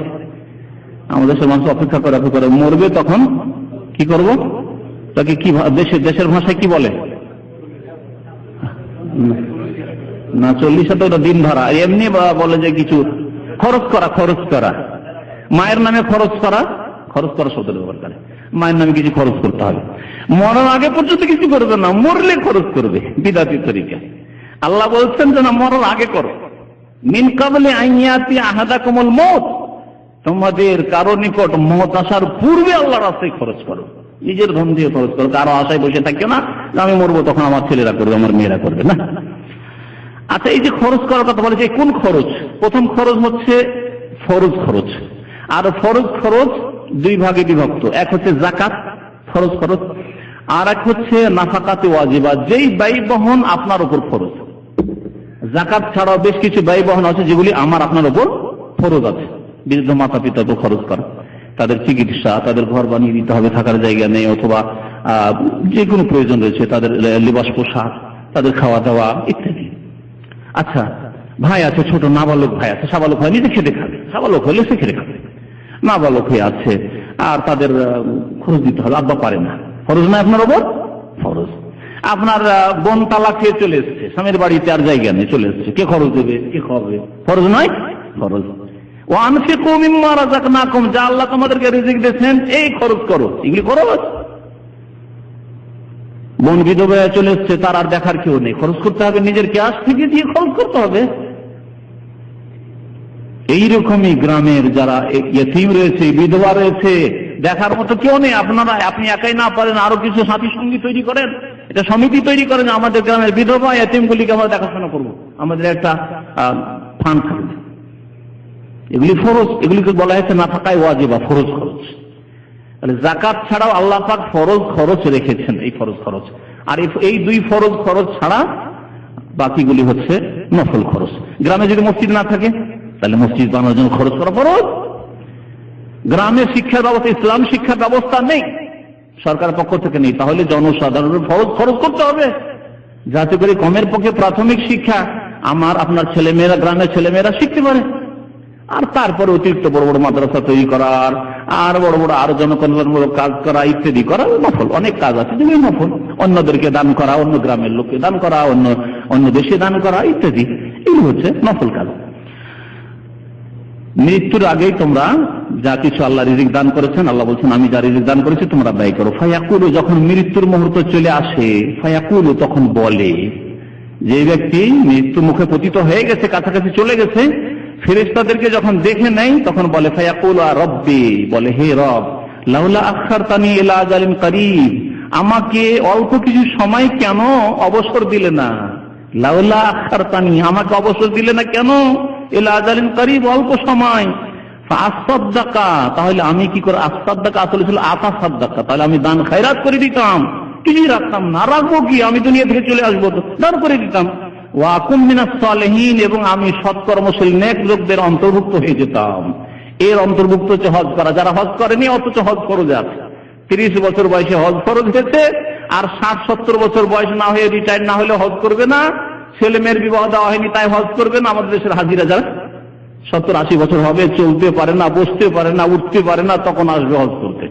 আমাদের দেশের মানুষ অপেক্ষা করে মরবে, তখন কি করব? তাকে কি দেশের ভাষায় কি বলে না, 40 তো দিন ধরা, এমনি বলে যে কিছু খরচ করা। খরচ করা মায়ের নামে খরচ করা, খরচ করা শব্দ ব্যবহার করে। মায়ের নামে কিছু খরচ করতে হবে। মরার আগে পর্যন্ত কিছু করবে না, মরলে খরচ করবে বিদাতি তরিকা। আল্লাহ বলছেন যে না, মরার আগে করো। মিন কাবলি আন ইয়াতি আহাদাকুমুল মউত, তোমাদের কারো নিকট মওত আসার পূর্বে আল্লাহর রাস্তায় খরচ করো। নিজের ধন দিয়ে খরচ করো, কারো আশায় বসে থাকিও না আমি মরবো তখন আমার ছেলেরা করবে, আমার মেয়েরা করবে না। আচ্ছা, এই যে খরচ করার কথা বলেছে, কোন খরচ? প্রথম খরচ হচ্ছে ফরজ খরচ, আর ফরজ খরচ 2 ভাগে বিভক্ত। এক হচ্ছে যাকাত ফরজ খরচ, আর এক হচ্ছে নাফাকাতে ওয়াজিবা, যেই ব্যয় বহন আপনার উপর ফরজ। যাকাত ছাড়াও বেশ কিছু ব্যয় বহন আছে যেগুলি আমার আপনার উপর ফরজ আছে। বৃদ্ধ মাতা পিতাকে খরচ করা, তাদের চিকিৎসা, তাদের ঘর বানিয়ে দিতে হবে, থাকার জায়গা নেই, অথবা যে কোনো প্রয়োজন রয়েছে, তাদের লিবাস পোশাক, তাদের খাওয়া দাওয়া ইত্যাদি। আচ্ছা, ভাই আছে, ছোট নাবালক ভাই আছে, সাবালক ভাই নিজে খেতে খাবে, সাবালক হলে সে খেতে খাবে, নাবালক হয়ে আছে, আর তাদের খরচ দিতে হবে, আব্বা পারে না, ফরজ নয় আপনার ওপর? ফরজ। আপনার বোন তালাক খেয়ে চলে এসছে, স্বামীর বাড়িতে আর জায়গা নেই, চলে এসছে, কে খরচ দেবে, কে খাওয়াবে? ফরজ নয়? ফরজ। ওয়ানফিকু মিম্মা রাযাকনাকুম, যা আল্লাহ তোমাদেরকে রিজিক দিয়েছেন এই খরচ করো, এগুলি খরচ। বোন বিধবা চলে এসছে, তার আর দেখার কেউ নেই, খরচ করতে হবে, নিজের ক্যাশ থেকে দিয়ে খরচ করতে হবে। এইরকমই গ্রামের যারা ইয়েতিম রয়েছে, বিধবা রয়েছে, দেখার মতো কেউ নেই, আপনি একাই না পারেন, আরো কিছু সাথী সঙ্গী তৈরি করেন, এটা সমিতি তৈরি করেন, আমাদের গ্রামের বিধবা ইয়েতিমগুলিকে আমরা দেখাশোনা করবো, আমাদের একটা ফান্ড থাকবে। এগুলি ফরজ, এগুলিকে বলা হয়েছে নাফাকায়ে ওয়াজিবা, ফরজ খরচ। তাহলে যাকাত ছাড়াও আল্লাহ পাক ফরজ খরচ রেখেছেন, এই ফরজ খরচ। আর এই 2 ফরজ খরচ ছাড়া বাকিগুলি হচ্ছে নফল খরচ। গ্রামে যদি মসজিদ না থাকে তাহলে মসজিদ বানানোর জন্য খরচ করা ফরজ। গ্রামে শিক্ষার ব্যবস্থা, ইসলাম শিক্ষার ব্যবস্থা নেই, সরকারের পক্ষ থেকে নেই, তাহলে জনসাধারণের ফরজ খরচ করতে হবে, যাতে করে কমের পক্ষে প্রাথমিক শিক্ষা আমার আপনার ছেলেমেয়েরা, গ্রামের ছেলেমেয়েরা শিখতে পারে। আর তারপরে অতিরিক্ত বড় বড় মাদ্রাসা তৈরি করার, আর বড় বড় আরো জনকল্যাণমূলক কাজ করা ইত্যাদি করা নফল। অনেক কাজ আছে যেগুলি নফল, অন্যদেরকে দান করা, অন্য গ্রামের লোককে দান করা, অন্য দেশে দান করা ইত্যাদি, এগুলো হচ্ছে নফল কাজ। মৃত্যুর আগেই তোমরা যা কিছু আল্লাহ রিজিক দান করেছেন, আল্লাহ বলছেন আমি যা রিজিক দান করেছি তোমরা ব্যয় করো। ফায়াকুলু, যখন মৃত্যুর মুহূর্ত চলে আসে, ফায়াকুলু তখন বলে, যে ব্যক্তি মৃত্যু মুখে পতিত হয়ে গেছে, কাছাকাছি চলে গেছে, ফেরেশতাদেরকে যখন দেখে নেয় তখন বলে ফায়াকুলু রব্বি, বলে হে রব, লাউলা আখারতানি ইলা আজালিন করিব, আমাকে অল্প কিছু সময় কেন অবসর দিলে না? লাউলা আখারতানি, আমাকে অবসর দিলে না কেন? ইলা আজালিন করিব, অল্প সময়। ফাআসাদদাকা, তাহলে আমি কি করে, আসাদদাকা আসলে ছিল আতাসাদদাকা, তাহলে আমি দান খায়রাত করে দিতাম, কিছুই রাখতাম না, রাখবো কি, আমি দুনিয়া থেকে চলে আসবো তো দান করে দিতাম। ওয়া আকুম মিনাস সালিহিন, এবং আমি সৎকর্মশীল নেক লোকদের অন্তর্ভুক্ত হয়ে যেতাম। এর অন্তর্ভুক্ত হচ্ছে হজ করা। যারা হজ করেনি অথচ হজ ফরজ আছে, 30 বছর বয়সে হজ ফরজ হয়েছে, আর 60-70 বছর বয়স না হয়ে রিটায়ার না হলে হজ করবে না, ছেলে মেয়ের বিবাহ দেওয়া হয়নি তাই হজ করবে না। আমাদের দেশের হাজিরা যারা 70-80 বছর হবে, চলতে পারে না, বসতে পারে না, উঠতে পারে না, তখন আসবে হজ করতে।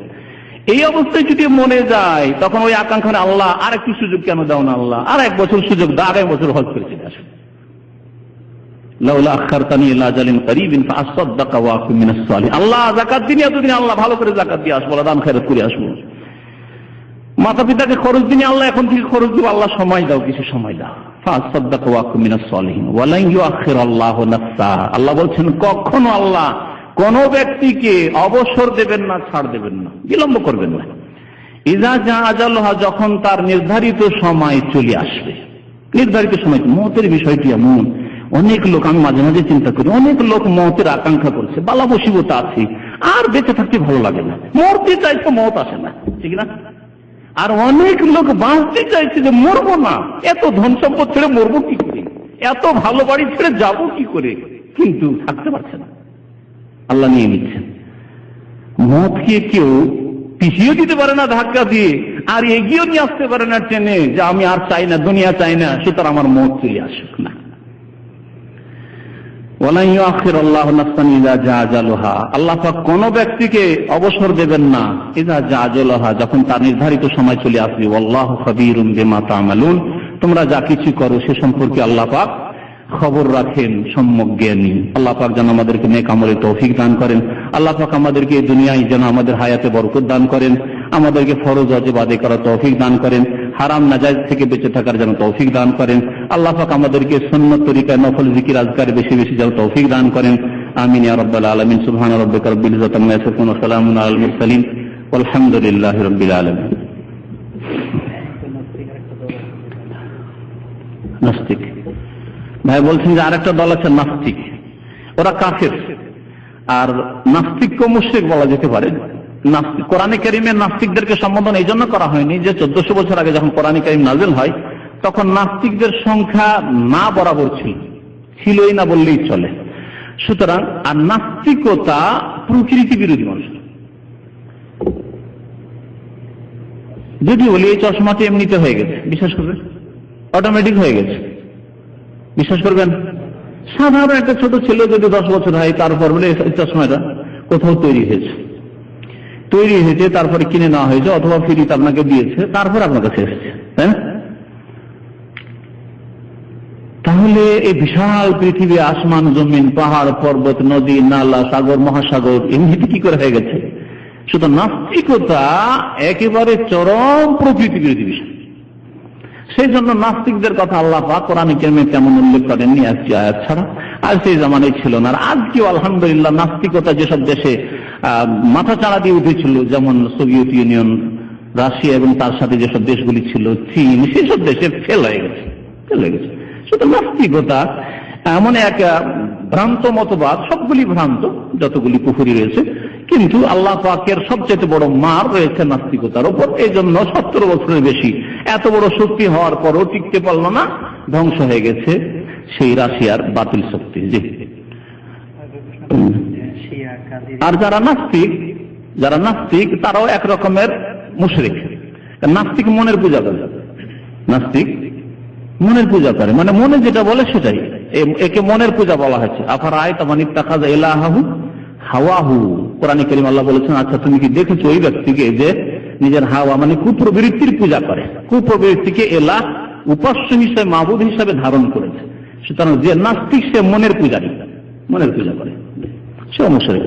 এই অবস্থায় যদি মনে যায় তখন ওই আকাঙ্ক্ষা, আল্লাহ আর একটু সুযোগ কেন দাও না, আল্লাহ আর 1 বছর সুযোগ দাও, আগামী বছর হজ করে চলে আসবে। লাউলা আখারতানি ইলা আজালিন করিবিন ফাআসাদদাকা ওয়া আকুম মিনাস সালিহিন, আল্লাহ যাকাত দিন, এতদিন আল্লাহ ভালো করে যাকাত দিয়ে আসবো, দান খায়রাত করে আসবো। মাতা পিতাকে খরচ দিন, আল্লাহ এখন থেকে খরচ দিব, আল্লাহ সময় দাও, কিছু সময় দাও। ফাআসাদদাকা ওয়া আকুম মিনাস সালিহিন ওয়া লান ইউআখিরাল্লাহু নাফসা, আল্লাহ বলছেন কখনো আল্লাহ কোন ব্যক্তিকে অবসর দেবেন না, ছাড় দেবেন না, বিলম্ব করবেন না। ইজা জা আজালুহা, যখন তার নির্ধারিত সময় চলে আসবে। নির্ধারিত সময় মতের বিষয়টি এমন, অনেক লোক, আমি মাঝে মাঝে চিন্তা করি, অনেক লোক মতের আকাঙ্ক্ষা করছে, বালা মুসিবত আছে, আর বেঁচে থাকতে ভালো লাগে না, মরতে চাইছে, মত আসে না, ঠিক না? আর অনেক লোক বাঁচতে চাইছে যে মরবো না, এত ধন সম্পদ ছেড়ে মরবো কি করে, এত ভালো বাড়ি ছেড়ে যাবো কি করে, কিন্তু থাকতে পারছে না, আল্লাহ নিয়ে নিচ্ছেন। মতকে কেউ পিছিয়ে দিতে পারে না ধাক্কা দিয়ে, আর এগিয়েও নিয়ে আসতে পারে না টেনে, যে আমি আর চাই না, দুনিয়া চাই না, সুতরাং আমার মত চলে আসুক না। আল্লাহ পাক কোন ব্যক্তিকে অবসর দেবেন না ইযা জা আজালুহা, যখন তার নির্ধারিত সময় চলে আসবে। ওয়াল্লাহু খাবীরুম বিমা তা'মালুন, তোমরা যা কিছু করো সে সম্পর্কে আল্লাহ পাক খবর রাখেন, সম্যক জ্ঞানী। আল্লাহ পাক যেন আমাদেরকে নেক আমলে তৌফিক দান করেন। আল্লাহ পাক আমাদেরকে এই দুনিয়ায় যেন আমাদের হায়াতে বরকত দান করেন, আমাদেরকে ফরজ ওয়াজিব আদায় করার তৌফিক দান করেন, হারাম নাজায়েজ থেকে বেঁচে থাকার যেন তৌফিক দান করেন। আল্লাহ পাক আমাদেরকে সুন্নাত তরিকায় নফল জিকির আজকার বেশি বেশি যেন তৌফিক দান করেন। আমিন ইয়া রাব্বাল আলামিন। সুবহান রাব্বিকা রাব্বিল ইজ্জাতি আম্মা ইয়াসিফুন ওয়া সালামুন আলাল মুরসালিন ওয়ালহামদুলিল্লাহি রাব্বিল আলামিন। নাস্তিক ভাই বলছেন যে আরেকটা দল আছে নাস্তিক, ওরা কাফের। আর নাস্তিককে মুশরিক বলা যেতে পারে। কোরআনে কারিমে নাস্তিকদেরকে সম্বোধন এই জন্য করা হয়নি যে 1400 বছর আগে যখন কোরআনে কারিম নাযিল হয় তখন নাস্তিকদের সংখ্যা না বরাবর ছিলই না বললেই চলে। সুতরাং আর নাস্তিকতা প্রকৃতি বিরোধী মানুষ। যদি বলি এই চশমাটি এমনিতে হয়ে গেছে, বিশ্বাস করবেন? অটোমেটিক হয়ে গেছে, বিশ্বাস করবেন? সাধারণ একটা ছোট ছেলে যদি 10 বছর হয় তারপর বলে এই চশমাটা কোথাও তৈরি হয়েছে, তারপরে কিনে নেওয়া হয়েছে অথবা ফ্রিতে আপনাকে দিয়েছে, তারপর আপনার কাছে এসেছে, তাই না? তাহলে এই বিশাল পৃথিবী, আসমান জমিন, পাহাড় পর্বত, নদী নালা, সাগর মহাসাগর এমনিতে কি করে হয়ে গেছে? শুধু নাস্তিকতা একেবারে চরম প্রকৃতি বিরোধী বিষয়। সেই জন্য নাস্তিকদের কথা আল্লাহ পাক কোরআনে কারিমে তেমন উল্লেখ করেননি আজকে আয়াত ছাড়া, আর সেই জামানায় ছিল না। আর আজকেও আলহামদুলিল্লাহ নাস্তিকতা যেসব দেশে মাথা চাড়া দিয়ে উঠেছিল, যেমন সোভিয়েত ইউনিয়ন, রাশিয়া এবং তার সাথে যেসব দেশগুলি ছিল, চীন, সেসব দেশে ফেল হয়ে গেছে। শুধু নাস্তিকতা এমন এক ভ্রান্ত মতবাদ, সবগুলি ভ্রান্ত, যতগুলি কুফরি রয়েছে, কিন্তু আল্লাহ পাকের সবচেয়ে বড় মার রয়েছে নাস্তিকতার উপর। এই জন্য 70 বছরের বেশি এত বড় শক্তি হওয়ার পরও টিকতে পারল না, ধ্বংস হয়ে গেছে সেই রাশিয়ার বাতিল শক্তি। জি। আর যারা নাস্তিক তারাও এক রকমের মুশরিক। নাস্তিক মনের পূজা করে, নাস্তিক মনের পূজা করে, মানে মনে যেটা বলে সেটাই, একে মনের পূজা বলা হয়েছে। আফারাআইতা মান ইত্তাখাযা ইলাহাহু হাওয়াহু, কোরআনে কারীম আল্লাহ বলেছেন, আচ্ছা তুমি কি দেখেছো ওই ব্যক্তিকে যে নিজের হাওয়া মানে কুপ্রবৃত্তির পূজা করে, কুপ্রবৃত্তিকে এলাহ উপাস্য হিসেবে, মাবুদ হিসেবে ধারণ করেছে। সুতরাং যে নাস্তিক সে মনের পূজা করে, সে মুশরিক।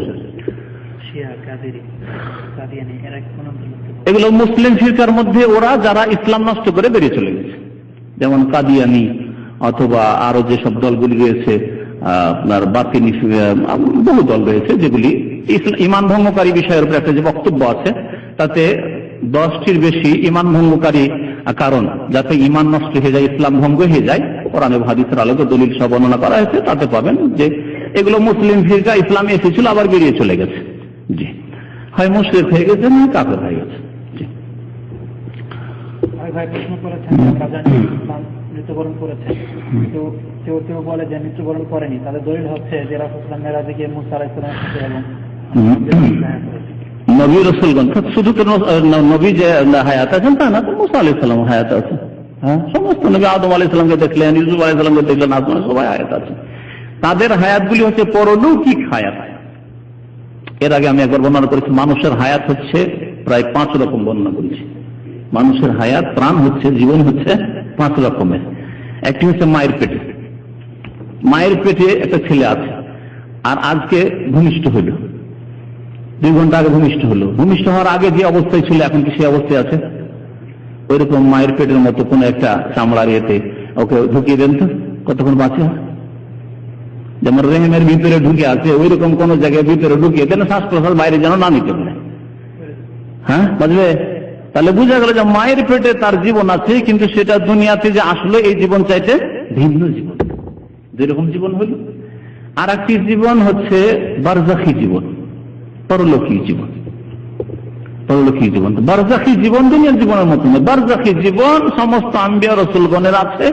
এগুলো মুসলিম ফিরকার মধ্যে ওরা যারা ইসলাম নষ্ট করে বেরিয়ে চলে গেছে, যেমন কাদিয়ানি অথবা আরো যেসব দলগুলি রয়েছে, আপনার বাতিনি, বহু দল রয়েছে যেগুলি ইমান ভঙ্গকারী বিষয়ের উপর একটা যে বক্তব্য আছে তাতে 10টির বেশি ইমান ভঙ্গকারী কারণ, যাতে ইমান নষ্ট হয়ে যায়, ইসলাম ভঙ্গ হয়ে যায়, কোরআনে হাদিসের আলোকে দলিল সব বর্ণনা করা হয়েছে। তাতে পাবেন যে এগুলো মুসলিম ফিরকা ইসলামে এসেছিল আবার বেরিয়ে চলে গেছে। জি, হয় মুশরিক হয়ে গেছে না কাফের হয়ে গেছে। জি ভাই প্রশ্ন করেছেন, আমরা জানি ইসলাম মৃত্যুবরণ করেছে, কিন্তু কেউ কেউ বলে যে মৃত্যুবরণ করেনি, তাদের দলিল হচ্ছে যে রাসূল সাল্লাল্লাহু আলাইহি ওয়াসাল্লাম মেরাজে মুসা আলাইহিস সালামের সাথে এবং নবী রাসূলগণ, শুধু তো নবী যে হায়াত আছেন তা না, তো মুসা আলাইহিস সালাম হায়াত আছে। হ্যাঁ, সমস্ত নবী, আদম আলাইহিস সালামকে দেখলেন, ইউসুফ আলাইহিস সালামকে দেখলেন, আসমান সবাই হায়াত আছে। তাদের হায়াতগুলি হচ্ছে পরলৌকিক হায়াত। এর আগে আমি একবার বর্ণনা করেছি, মানুষের হায়াত হচ্ছে প্রায় 5 রকম বর্ণনা করেছি। মানুষের হায়াত, প্রাণ হচ্ছে, জীবন হচ্ছে 5 রকমের। একটি হচ্ছে মায়ের পেটে একটা ছেলে আছে, আর আজকে ভূমিষ্ঠ হইল, 2 ঘন্টা আগে ভূমিষ্ঠ হলো। ভূমিষ্ঠ হওয়ার আগে যে অবস্থায় ছিল এখন কি সেই অবস্থায় আছে? ওইরকম মায়ের পেটের মতো কোন একটা চামড়ার ইয়েতে ওকে ঢুকিয়ে দেন তো, কতক্ষণ বাঁচে? যেমন রেহেমের ভিতরে ঢুকে আছে, ওই রকম কোন জায়গায় ভিতরে ঢুকিয়ে দেন, শ্বাস প্রশ্বাস বাইরে যেন না নিতে পারে। হ্যাঁ, বুঝবে? তাহলে বোঝা গেল যে মায়ের পেটে তার জীবন আছে, কিন্তু সেটা দুনিয়াতে যে আসলে এই জীবন চাইতে ভিন্ন জীবন। যেরকম জীবন হল, আর একটি জীবন হচ্ছে বারজাখী জীবন, পরলৌকিক জীবন। পরলৌকিক জীবন, বারজাখী জীবন দুনিয়ার জীবনের মতো নয়। বারজাখী জীবন সমস্ত আম্বিয়া রসুলগণের আছে,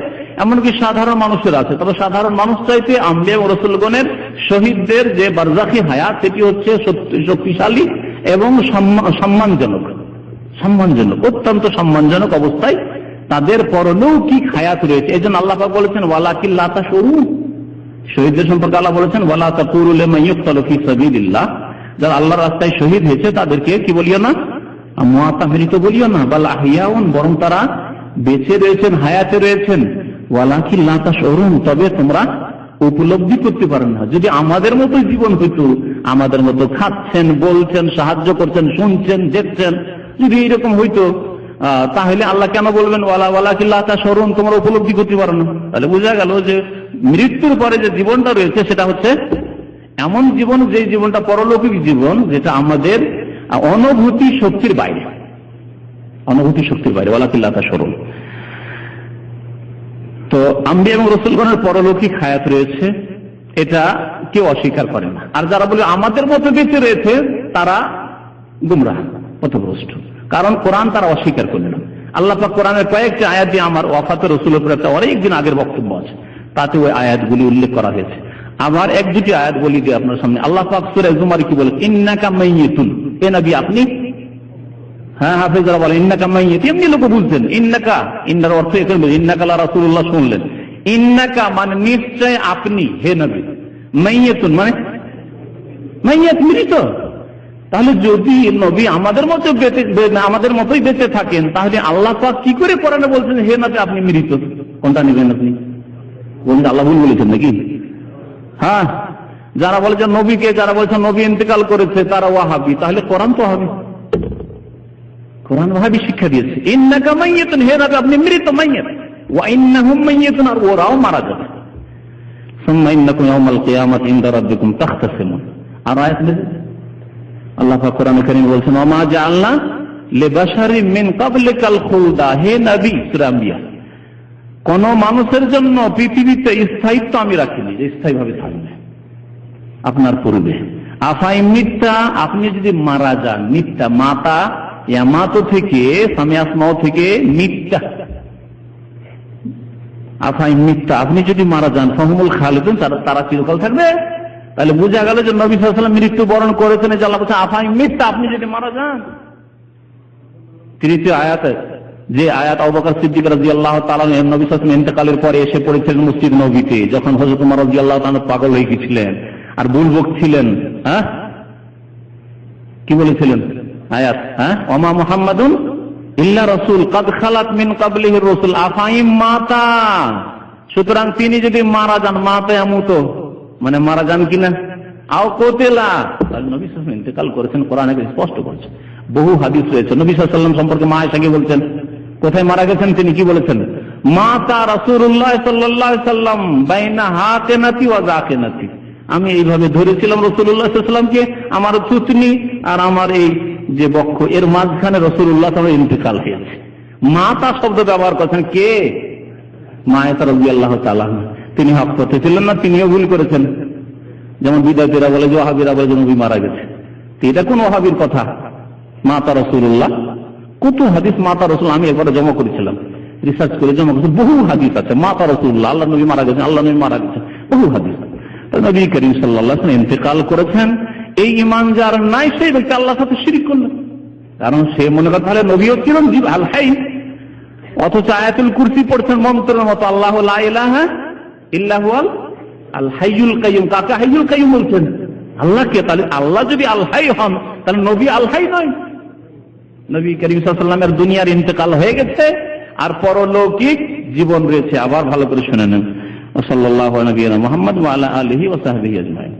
এমনকি সাধারণ মানুষের আছে। তবে সাধারণ মানুষ চাইতে আম্বিয়া ও রসুলগণের, শহীদদের যে বারজাখী হায়াত, সেটি হচ্ছে শক্তিশালী এবং সম্মানজনক, অত্যন্ত সম্মানজনক অবস্থায় তাদের পরলৌকিক হায়াত রয়েছে। এই জন্য আল্লাহ পাক বলেছেন ওয়ালাকিন লা তাশউরুন। শহীদদের সম্পর্কে আল্লাহ বলেছেন ওয়ালা তাকুলু লিমান ইউকতালু ফি সাবিলিল্লাহ, যারা আল্লাহর রাস্তায় শহীদ হয়েছে তাদেরকে কি বলিও না, মুআতা মৃত বলিও না, বাল আহইয়াউন, বরং তারা বেঁচে রয়েছেন, হায়াতে রয়েছেন। ওয়ালাকিন লা তাশউরুন, তবে তোমরা উপলব্ধি করতে পারেন না। যদি আমাদের মতো জীবন হইতো, আমাদের মতো খাচ্ছেন, বলছেন, সাহায্য করছেন, শুনছেন, দেখছেন, যদি এরকম হইতো, তাহলে আল্লাহ কেন বলবেন ওয়ালাকিন লা তাশউরুন, তোমরা উপলব্ধি করতে পারো না? তাহলে বোঝা গেল যে মৃত্যুর পরে যে জীবনটা রয়েছে সেটা হচ্ছে এমন জীবন, যে জীবনটা পরলৌকিক জীবন, যেটা আমাদের অনুভূতি শক্তির বাইরে, অনুভূতি শক্তির বাইরে। ওয়ালাকিন লা তাশউরুন। তো আম্বিয়া এবং রাসূলগণের পরলৌকিক হায়াত রয়েছে, এটা কেউ অস্বীকার করে না। আর যারা বলে আমাদের মতো বেঁচে রয়েছে, তারা গুমরাহ, পথভ্রষ্ট। কারণ কোরআন তারা অস্বীকার করবে না। আল্লাহ পাক কোরআনের কয়েকটি আয়াত দিয়ে আমার ওয়াফাতে রাসূলের উপর একটা অনেকদিন আগের বক্তব্য আছে, তাতে ওই আয়াতগুলি উল্লেখ করা হয়েছে। আবার এক দুটি আয়াত বলি দিয়ে আপনার সামনে। আল্লাহ পাক সূরা জুমারে কি বলে, ইন্নাকা মাইয়িতুন, হে নবী আপনি, হ্যাঁ হাফেজরা বলেন ইন্নাকা মাইয়িত, এমনি লোক বুঝছেন। ইন্নাকা, ইন্নার অর্থ এখানে ইন্নাকা লা রাসূলুল্লাহ শুনলেন। ইন্নাকা মানে নিশ্চয় আপনি, হে নবী। মাইয়িতুন মানে মাইয়িত, মৃত। তাহলে যদি নবী আমাদের মতো আমাদের মতোই বেঁচে থাকেন, তাহলে আল্লাহ পাক কি করে কোরআনে বলছেন হে নবী আপনি মৃত? কোনটা নেবেন আপনি? বলছেন আল্লাহ ভুল বলেছেন নাকি? হ্যাঁ, যারা বলেছেন নবীকে, যারা বলছেন নবী ইন্তেকাল করেছে, তারা ওয়াহাবি। তাহলে কোরআন তো হবে, কোরআন ওয়াহাবি শিক্ষা দিয়েছে। ইন্নাকা মাইয়িতুন, হে নবী আপনি মৃত, মাইয়িত। ওয়া ইন্নাহুম মাইয়িতুন, আর ওরাও মারা যাবে। সুম্মা ইন্নাকুম ইয়াওমাল কিয়ামাতি ইনদা রাব্বিকুম তাখতাসিমুন। আর আয়াত আল্লাহ পাক কোরআনে কারীমে বলছেন ওয়া মা জাআলনা লিবাশারিন মিন ক্বাবলিকাল খুলদা, হে নবী, সূরা আম্বিয়া, কোন মানুষের জন্য পৃথিবীতে স্থায়িত্ব আমি রাখিনি, যে স্থায়ীভাবে থাকবে আপনার পূর্বে। আফাই মিথ্যা, আপনি যদি মারা যান, মিথ্যা মাতা ইয়ামাতো থেকে, সামিয়াসমাও থেকে মিথ্যা, আফাই মিথ্যা, আপনি যদি মারা যান, ফাহুমুল খালিদুন, তারা চিরকাল থাকবে। তাহলে বোঝা গেল যে নবী সাল্লাল্লাহু আলাইহি ওয়াসাল্লাম মৃত্যুবরণ করেছেন, যে আল্লাহ বলেছেন আফাই মিথ্যা, আপনি যদি মারা যান। তৃতীয় আয়াতে, যে আয়াত আবু বকর সিদ্দিক রাদিয়াল্লাহু তাআলা নবী সাল্লাল্লাহু আলাইহি ওয়াসাল্লাম ইন্তেকালের পরে এসে পড়েছিলেন মসজিদ নববীতে, যখন হযরত ওমর রাদিয়াল্লাহু তাআলা পাগল হয়ে গিয়েছিলেন আর বুলবক ছিলেন। হ্যাঁ, কি বলেছিলেন আয়াত? হ্যাঁ, ওমা মুহাম্মাদুন ইল্লা রাসূল কাদ খালাত মিন ক্বাবলিহি রাসূল আফাইম মাতা। সুতরাং তিনি যদি মারা যান, মাতা ইয়ামুতু মানে মারা যান কিনা, আও কোতেলা, তাহলে নবী সাল্লাল্লাহু আলাইহি ওয়াসাল্লাম ইন্তেকাল করেছেন। কোরআনে স্পষ্ট করছে, বহু হাদিস রয়েছে। নবী সাল্লাল্লাহু আলাইহি ওয়াসাল্লাম সম্পর্কে মা আয়েশাকে বলছেন, কোথায় মারা গেছেন তিনি কি বলেছেন? মাতা রাসূলুল্লাহ সাল্লাল্লাহু আলাইহি ওয়াসাল্লাম বাইনা হাতিনাতি ওয়া যাকিনাতি, আমি এইভাবে ধরেছিলাম রাসূলুল্লাহ সাল্লাল্লাহু আলাইহি ওয়াসাল্লামকে, আমার থুতনি আর আমার এই যে বক্ষ, এর মাঝখানে রাসূলুল্লাহ সাল্লাল্লাহু আলাইহি ওয়াসাল্লাম ইন্তেকাল হয়েছে। মাতা শব্দ ব্যবহার করেছেন কে? মা আয়েশা রাদিয়াল্লাহু তাআলা। তিনি হক পথে ছিলেন না, তিনিও ভুল করেছেন। যেমন বিদাতীরা বলে যে ওয়াহাবীরা বলে যে নবী মারা গেছে, তো এটা কোন ওয়াহাবীর কথা? মাতা রাসূলুল্লাহ, কত হাদিস মাতা রাসূল, আমি একবার জমা করেছিলাম, রিসার্চ করে জমা করেছি, বহু হাদিস আছে মাতা রাসূলুল্লাহ, আল্লাহ নবী মারা গেছেন, আল্লাহ নবী মারা গেছেন, বহু হাদিস। নবী করিম সাল্লাল্লাহু আলাইহি ওয়াসাল্লাম ইন্তেকাল করেছেন, এই ঈমান যার নাই সেই ব্যক্তি আল্লাহর সাথে শিরক করলেন। কারণ সে মনে করে তাহলে নবীও ছিলেন জীব আল হাই, অথচ আয়াতুল কুরসি পড়ছেন মন্ত্রের মতো, আল্লাহু লা ইলাহা ইল্লা হুয়াল আল হাইয়ুল কাইয়ুম। কাকে হাইয়ুল কাইয়ুম বলছেন? আল্লাহকে। তাহলে আল্লাহ যদি আল হাই হন, তাহলে নবী আল হাই নয়। নবী করিম সাল্লাল্লাহু আলাইহি ওয়াসাল্লামের দুনিয়ার ইন্তেকাল হয়ে গেছে, আর পরলৌকিক জীবন রয়েছে। আবার ভালো করে শুনে নেন। সাল্লাল্লাহু আলাইহি ওয়া সাল্লাম মুহাম্মদ ওয়া আলা আলিহি ওয়া সাহবিহি আজমাইন।